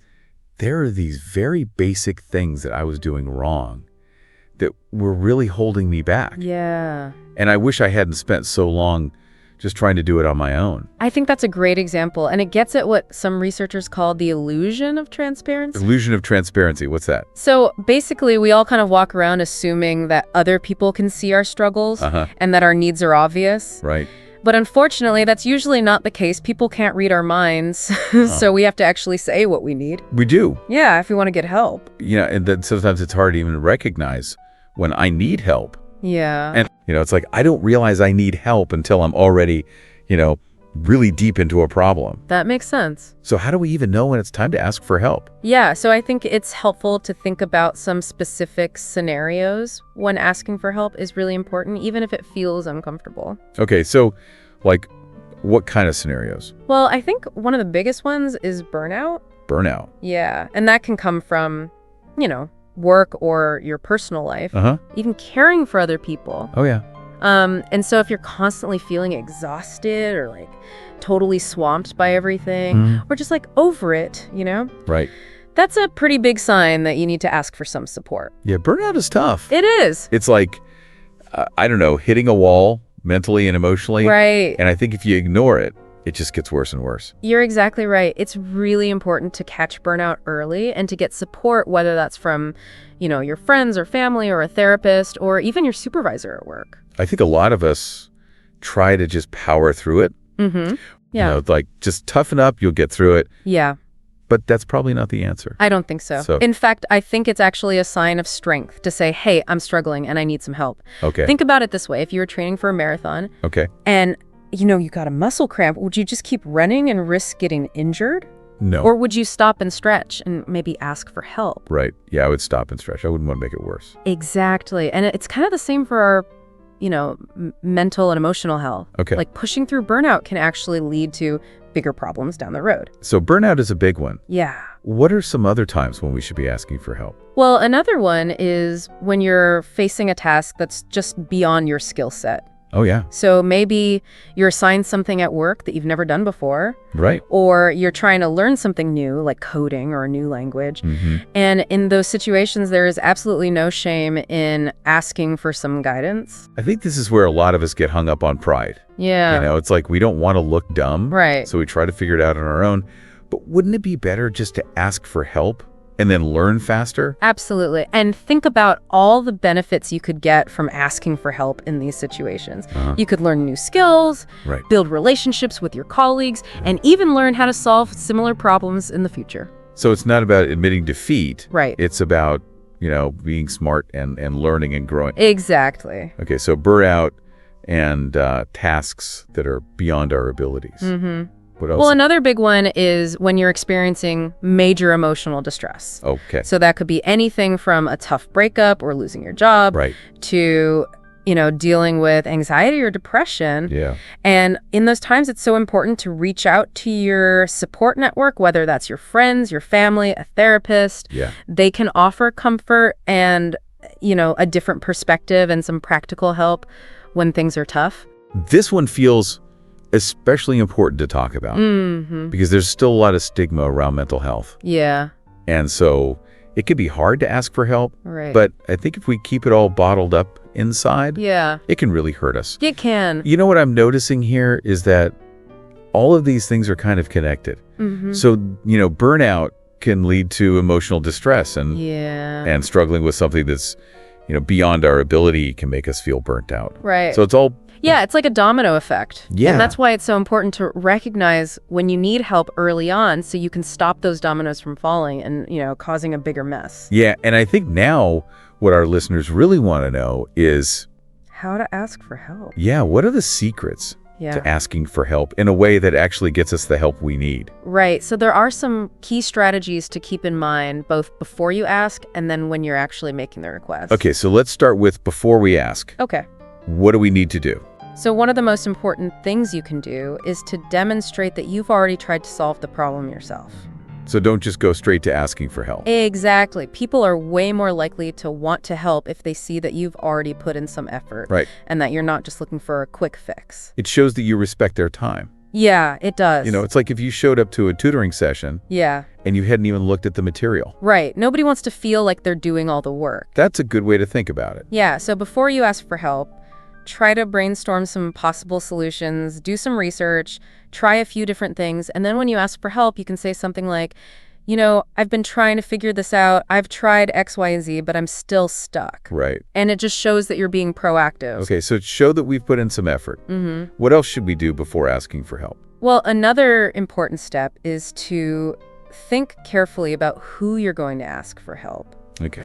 there are these very basic things that I was doing wrong that were really holding me back. Yeah. And I wish I hadn't spent so long just trying to do it on my own. I think that's a great example. And it gets at what some researchers call the illusion of transparency. Illusion of transparency. What's that? So basically, we all kind of walk around assuming that other people can see our struggles and that our needs are obvious. Right. But unfortunately, that's usually not the case. People can't read our minds, so we have to actually say what we need. We do. Yeah, if we want to get help. Yeah, and then sometimes it's hard to even recognize when I need help. Yeah. And, it's like I don't realize I need help until I'm already, really deep into a problem. That makes sense. So how do we even know when it's time to ask for help? Yeah, so I think it's helpful to think about some specific scenarios when asking for help is really important, even if it feels uncomfortable. Okay, so like what kind of scenarios? Well, I think one of the biggest ones is burnout. Burnout. Yeah, and that can come from, work or your personal life, even caring for other people. Oh, yeah. And so if you're constantly feeling exhausted or like totally swamped by everything or just like over it, Right. That's a pretty big sign that you need to ask for some support. Yeah, burnout is tough. It is. It's like, I don't know, hitting a wall mentally and emotionally. Right. And I think if you ignore it, it just gets worse and worse. You're exactly right. It's really important to catch burnout early and to get support, whether that's from, your friends or family or a therapist or even your supervisor at work. I think a lot of us try to just power through it. Yeah. Like just toughen up, you'll get through it. Yeah. But that's probably not the answer. I don't think so. In fact, I think it's actually a sign of strength to say, hey, I'm struggling and I need some help. Okay. Think about it this way. If you were training for a marathon and you got a muscle cramp, would you just keep running and risk getting injured? No. Or would you stop and stretch and maybe ask for help? Right. Yeah, I would stop and stretch. I wouldn't want to make it worse. Exactly. And it's kind of the same for our, mental and emotional health. Okay. Like pushing through burnout can actually lead to bigger problems down the road. So burnout is a big one. Yeah. What are some other times when we should be asking for help? Well, another one is when you're facing a task that's just beyond your skill set. Oh, yeah. So maybe you're assigned something at work that you've never done before. Right. Or you're trying to learn something new, like coding or a new language. And in those situations, there is absolutely no shame in asking for some guidance. I think this is where a lot of us get hung up on pride. Yeah. It's like we don't want to look dumb. Right. So we try to figure it out on our own. But wouldn't it be better just to ask for help and then learn faster? Absolutely. And think about all the benefits you could get from asking for help in these situations. You could learn new skills, build relationships with your colleagues, and even learn how to solve similar problems in the future. So it's not about admitting defeat. Right. It's about, being smart and learning and growing. Exactly. Okay, so burnout and tasks that are beyond our abilities. What else? Well, another big one is when you're experiencing major emotional distress. Okay. So that could be anything from a tough breakup or losing your job to, dealing with anxiety or depression. Yeah. And in those times, it's so important to reach out to your support network, whether that's your friends, your family, a therapist. Yeah. They can offer comfort and, a different perspective and some practical help when things are tough. This one feels especially important to talk about because there's still a lot of stigma around mental health. Yeah. And so it can be hard to ask for help. Right. But I think if we keep it all bottled up inside, it can really hurt us. It can. You know what I'm noticing here is that all of these things are kind of connected. So, burnout can lead to emotional distress and struggling with something that's, beyond our ability can make us feel burnt out. Right. So it's all... Yeah, it's like a domino effect. Yeah. And that's why it's so important to recognize when you need help early on so you can stop those dominoes from falling and, causing a bigger mess. Yeah, and I think now what our listeners really want to know is... how to ask for help. Yeah, what are the secrets to asking for help in a way that actually gets us the help we need? Right. So there are some key strategies to keep in mind, both before you ask and then when you're actually making the request. Okay, so let's start with before we ask. Okay. What do we need to do? So one of the most important things you can do is to demonstrate that you've already tried to solve the problem yourself. So don't just go straight to asking for help. Exactly. People are way more likely to want to help if they see that you've already put in some effort. Right. And that you're not just looking for a quick fix. It shows that you respect their time. Yeah, it does. It's like if you showed up to a tutoring session and you hadn't even looked at the material. Right. Nobody wants to feel like they're doing all the work. That's a good way to think about it. Yeah. So before you ask for help, try to brainstorm some possible solutions, do some research, try a few different things. And then when you ask for help, you can say something like, I've been trying to figure this out. I've tried X, Y, and Z, but I'm still stuck. Right. And it just shows that you're being proactive. Okay, so show that we've put in some effort. Mm-hmm. What else should we do before asking for help? Well, another important step is to think carefully about who you're going to ask for help. Okay.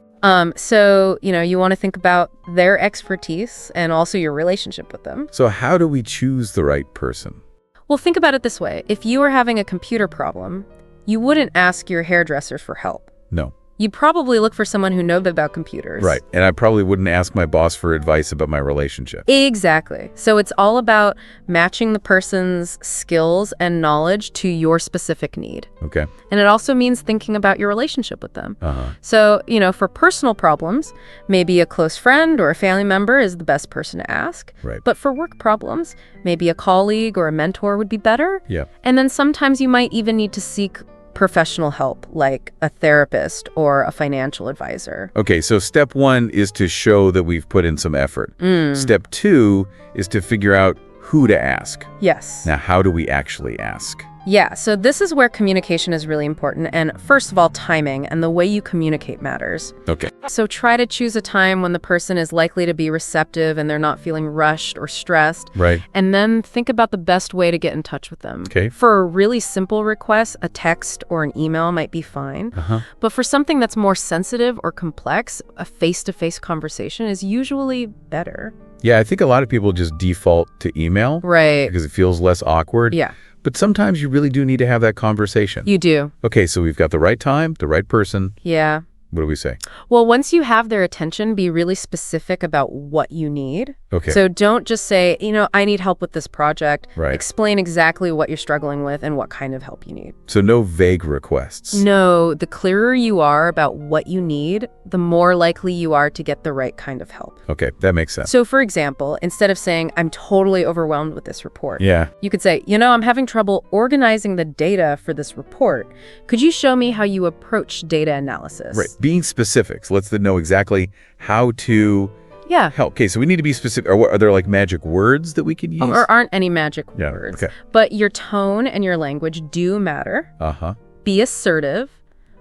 So, you want to think about their expertise and also your relationship with them. So how do we choose the right person? Well, think about it this way. If you were having a computer problem, you wouldn't ask your hairdresser for help. No. You'd probably look for someone who knows about computers. Right. And I probably wouldn't ask my boss for advice about my relationship. Exactly. So it's all about matching the person's skills and knowledge to your specific need. Okay. And it also means thinking about your relationship with them. Uh-huh. So, for personal problems, maybe a close friend or a family member is the best person to ask. Right. But for work problems, maybe a colleague or a mentor would be better. Yeah. And then sometimes you might even need to seek professional help, like a therapist or a financial advisor. Okay, so step 1 is to show that we've put in some effort. Step 2 is to figure out who to ask. Yes. Now, how do we actually ask? Yeah, so this is where communication is really important. And first of all, timing and the way you communicate matters. Okay. So try to choose a time when the person is likely to be receptive and they're not feeling rushed or stressed. Right. And then think about the best way to get in touch with them. Okay. For a really simple request, a text or an email might be fine. Uh-huh. But for something that's more sensitive or complex, a face-to-face conversation is usually better. Yeah, I think a lot of people just default to email. Right. Because it feels less awkward. Yeah. But sometimes you really do need to have that conversation. You do. Okay, so we've got the right time, the right person. Yeah. What do we say? Well, once you have their attention, be really specific about what you need. Okay. So don't just say, I need help with this project. Right. Explain exactly what you're struggling with and what kind of help you need. So no vague requests. No, the clearer you are about what you need, the more likely you are to get the right kind of help. Okay, that makes sense. So for example, instead of saying, I'm totally overwhelmed with this report. Yeah. You could say, I'm having trouble organizing the data for this report. Could you show me how you approach data analysis? Right. Being specific. So let's know exactly how to help. Okay, so we need to be specific. Are there like magic words that we can use? Or aren't any magic words. Okay. But your tone and your language do matter. Uh-huh. Be assertive,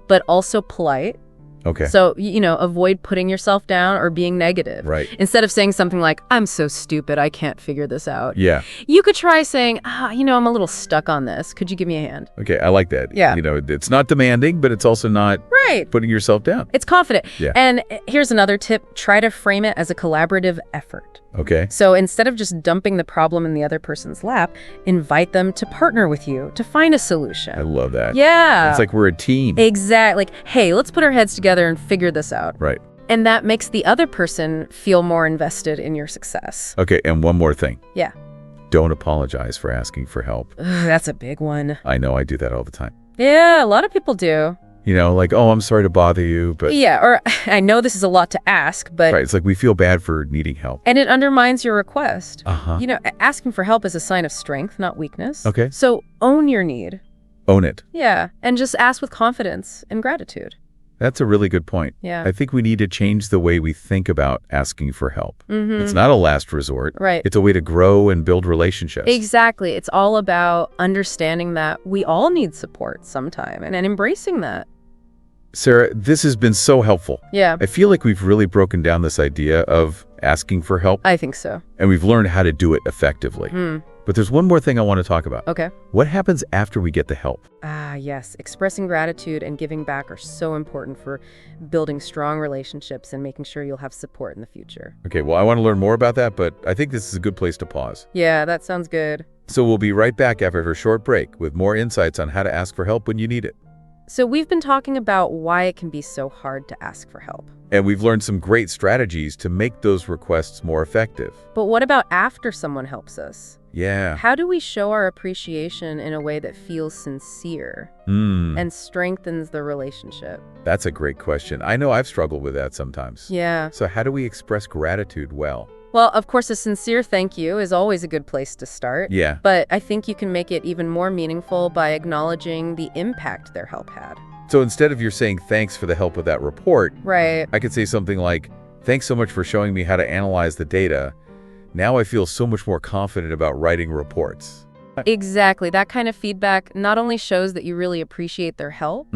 but also polite. Okay. So, avoid putting yourself down or being negative. Right. Instead of saying something like, I'm so stupid, I can't figure this out. Yeah. You could try saying, I'm a little stuck on this. Could you give me a hand? Okay, I like that. Yeah. It's not demanding, but it's also not putting yourself down. It's confident. Yeah. And here's another tip. Try to frame it as a collaborative effort. Okay. So instead of just dumping the problem in the other person's lap, invite them to partner with you to find a solution. I love that. Yeah. It's like we're a team. Exactly. Like, hey, let's put our heads together and figure this out. Right. And that makes the other person feel more invested in your success. Okay, and one more thing. Yeah. Don't apologize for asking for help. Ugh, that's a big one. I know, I do that all the time. Yeah, a lot of people do. Like, oh, I'm sorry to bother you, but... Yeah, or I know this is a lot to ask, but... Right, it's like we feel bad for needing help. And it undermines your request. Uh-huh. Asking for help is a sign of strength, not weakness. Okay. So own your need. Own it. Yeah, and just ask with confidence and gratitude. That's a really good point. Yeah. I think we need to change the way we think about asking for help. Mm-hmm. It's not a last resort. Right. It's a way to grow and build relationships. Exactly. It's all about understanding that we all need support sometime and embracing that. Sarah, this has been so helpful. Yeah. I feel like we've really broken down this idea of asking for help. I think so. And we've learned how to do it effectively. But there's one more thing I want to talk about. Okay. What happens after we get the help? Yes. Expressing gratitude and giving back are so important for building strong relationships and making sure you'll have support in the future. Okay, well, I want to learn more about that, but I think this is a good place to pause. Yeah, that sounds good. So we'll be right back after a short break with more insights on how to ask for help when you need it. So we've been talking about why it can be so hard to ask for help. And we've learned some great strategies to make those requests more effective. But what about after someone helps us? Yeah. How do we show our appreciation in a way that feels sincere and strengthens the relationship? That's a great question. I know I've struggled with that sometimes. Yeah. So how do we express gratitude well? Well, of course, a sincere thank you is always a good place to start. Yeah. But I think you can make it even more meaningful by acknowledging the impact their help had. So instead of you saying thanks for the help with that report, Right. I could say something like, thanks so much for showing me how to analyze the data. Now I feel so much more confident about writing reports. Exactly. That kind of feedback not only shows that you really appreciate their help,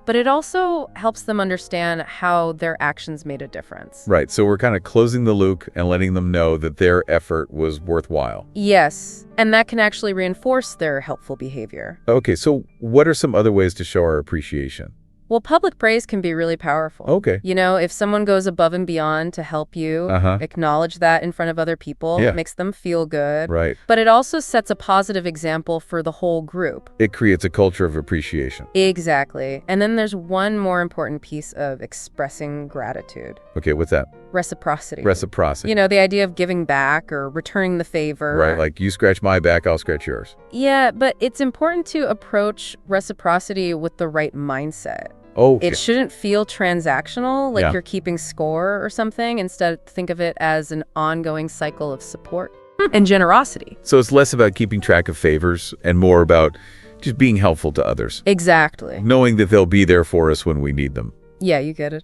but it also helps them understand how their actions made a difference. Right. So we're kind of closing the loop and letting them know that their effort was worthwhile. Yes. And that can actually reinforce their helpful behavior. Okay. So what are some other ways to show our appreciation? Well, public praise can be really powerful. Okay. You know, if someone goes above and beyond to help you, acknowledge that in front of other people, it makes them feel good. Right. But it also sets a positive example for the whole group. It creates a culture of appreciation. Exactly. And then there's one more important piece of expressing gratitude. Okay, what's that? Reciprocity. Reciprocity. You know, the idea of giving back or returning the favor. Right, like you scratch my back, I'll scratch yours. Yeah, but it's important to approach reciprocity with the right mindset. Oh, okay. It shouldn't feel transactional, like you're keeping score or something. Instead, think of it as an ongoing cycle of support and generosity. So it's less about keeping track of favors and more about just being helpful to others. Exactly. Knowing that they'll be there for us when we need them. Yeah, you get it.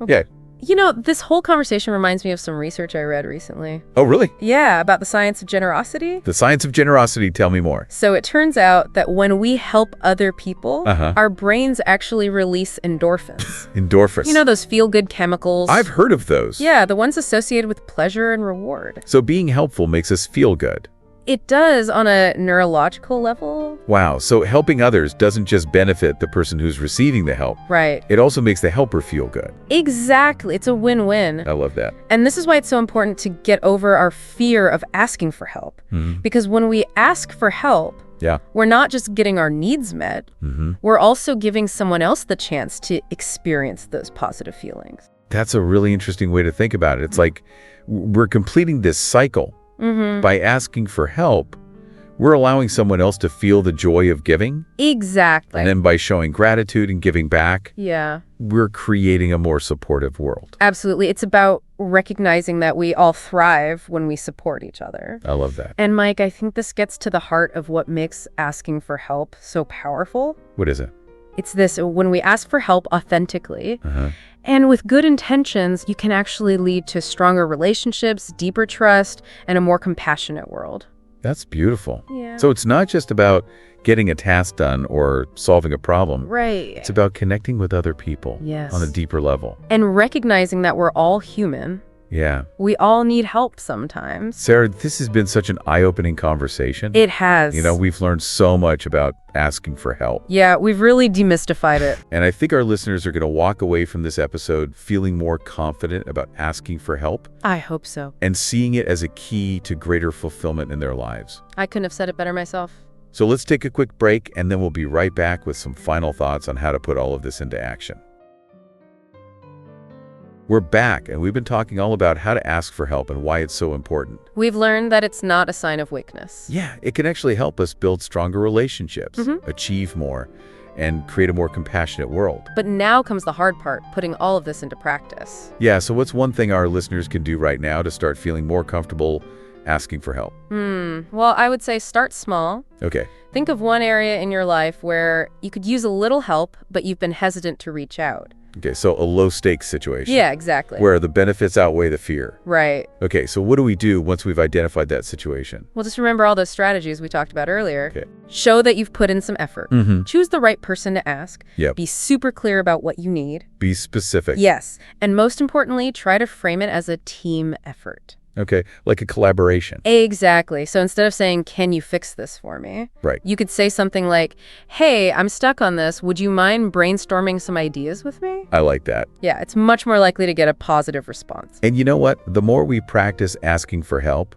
Yeah. You know, this whole conversation reminds me of some research I read recently. Oh, really? Yeah, about the science of generosity. The science of generosity, tell me more. So it turns out that when we help other people, our brains actually release endorphins. Endorphins. You know, those feel-good chemicals. I've heard of those. Yeah, the ones associated with pleasure and reward. So being helpful makes us feel good. It does on a neurological level. Wow, so helping others doesn't just benefit the person who's receiving the help. Right. It also makes the helper feel good. Exactly. It's a win-win. I love that. And this is why it's so important to get over our fear of asking for help. Because when we ask for help, we're not just getting our needs met, we're also giving someone else the chance to experience those positive feelings. That's a really interesting way to think about it. It's like we're completing this cycle. By asking for help, we're allowing someone else to feel the joy of giving. Exactly. And then by showing gratitude and giving back, we're creating a more supportive world. Absolutely. It's about recognizing that we all thrive when we support each other. I love that. And Mike, I think this gets to the heart of what makes asking for help so powerful. What is it? It's this: when we ask for help authentically, and with good intentions, you can actually lead to stronger relationships, deeper trust, and a more compassionate world. That's beautiful. Yeah. So it's not just about getting a task done or solving a problem. Right. It's about connecting with other people on a deeper level. And recognizing that we're all human. Yeah. We all need help sometimes. Sarah, this has been such an eye-opening conversation. It has. You know, we've learned so much about asking for help. Yeah, we've really demystified it. And I think our listeners are going to walk away from this episode feeling more confident about asking for help. I hope so. And seeing it as a key to greater fulfillment in their lives. I couldn't have said it better myself. So let's take a quick break, and then we'll be right back with some final thoughts on how to put all of this into action. We're back, and we've been talking all about how to ask for help and why it's so important. We've learned that it's not a sign of weakness. Yeah, it can actually help us build stronger relationships, achieve more, and create a more compassionate world. But now comes the hard part, putting all of this into practice. Yeah, so what's one thing our listeners can do right now to start feeling more comfortable asking for help? Well, I would say start small. Okay. Think of one area in your life where you could use a little help, but you've been hesitant to reach out. Okay, so a low-stakes situation. Yeah, exactly. Where the benefits outweigh the fear. Right. Okay, so what do we do once we've identified that situation? Well, just remember all those strategies we talked about earlier. Okay. Show that you've put in some effort. Choose the right person to ask. Yep. Be super clear about what you need. Be specific. Yes. And most importantly, try to frame it as a team effort. Okay, like a collaboration. Exactly. So instead of saying, can you fix this for me? Right. You could say something like, hey, I'm stuck on this. Would you mind brainstorming some ideas with me? I like that. Yeah, it's much more likely to get a positive response. And you know what? The more we practice asking for help,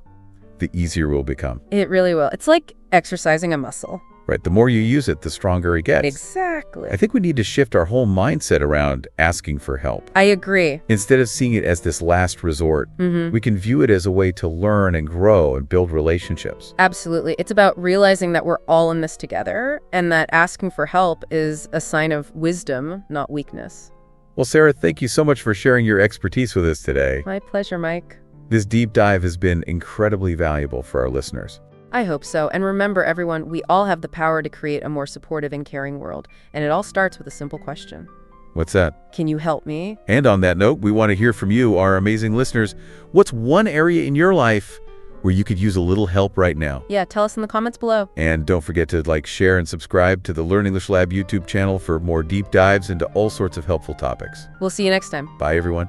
the easier we'll become. It really will. It's like exercising a muscle. Right. The more you use it, the stronger it gets. Exactly. I think we need to shift our whole mindset around asking for help. I agree. Instead of seeing it as this last resort, we can view it as a way to learn and grow and build relationships. Absolutely. It's about realizing that we're all in this together and that asking for help is a sign of wisdom, not weakness. Well, Sarah, thank you so much for sharing your expertise with us today. My pleasure, Mike. This deep dive has been incredibly valuable for our listeners. I hope so. And remember, everyone, we all have the power to create a more supportive and caring world. And it all starts with a simple question. What's that? Can you help me? And on that note, we want to hear from you, our amazing listeners. What's one area in your life where you could use a little help right now? Yeah, tell us in the comments below. And don't forget to like, share, and subscribe to the Learn English Lab YouTube channel for more deep dives into all sorts of helpful topics. We'll see you next time. Bye, everyone.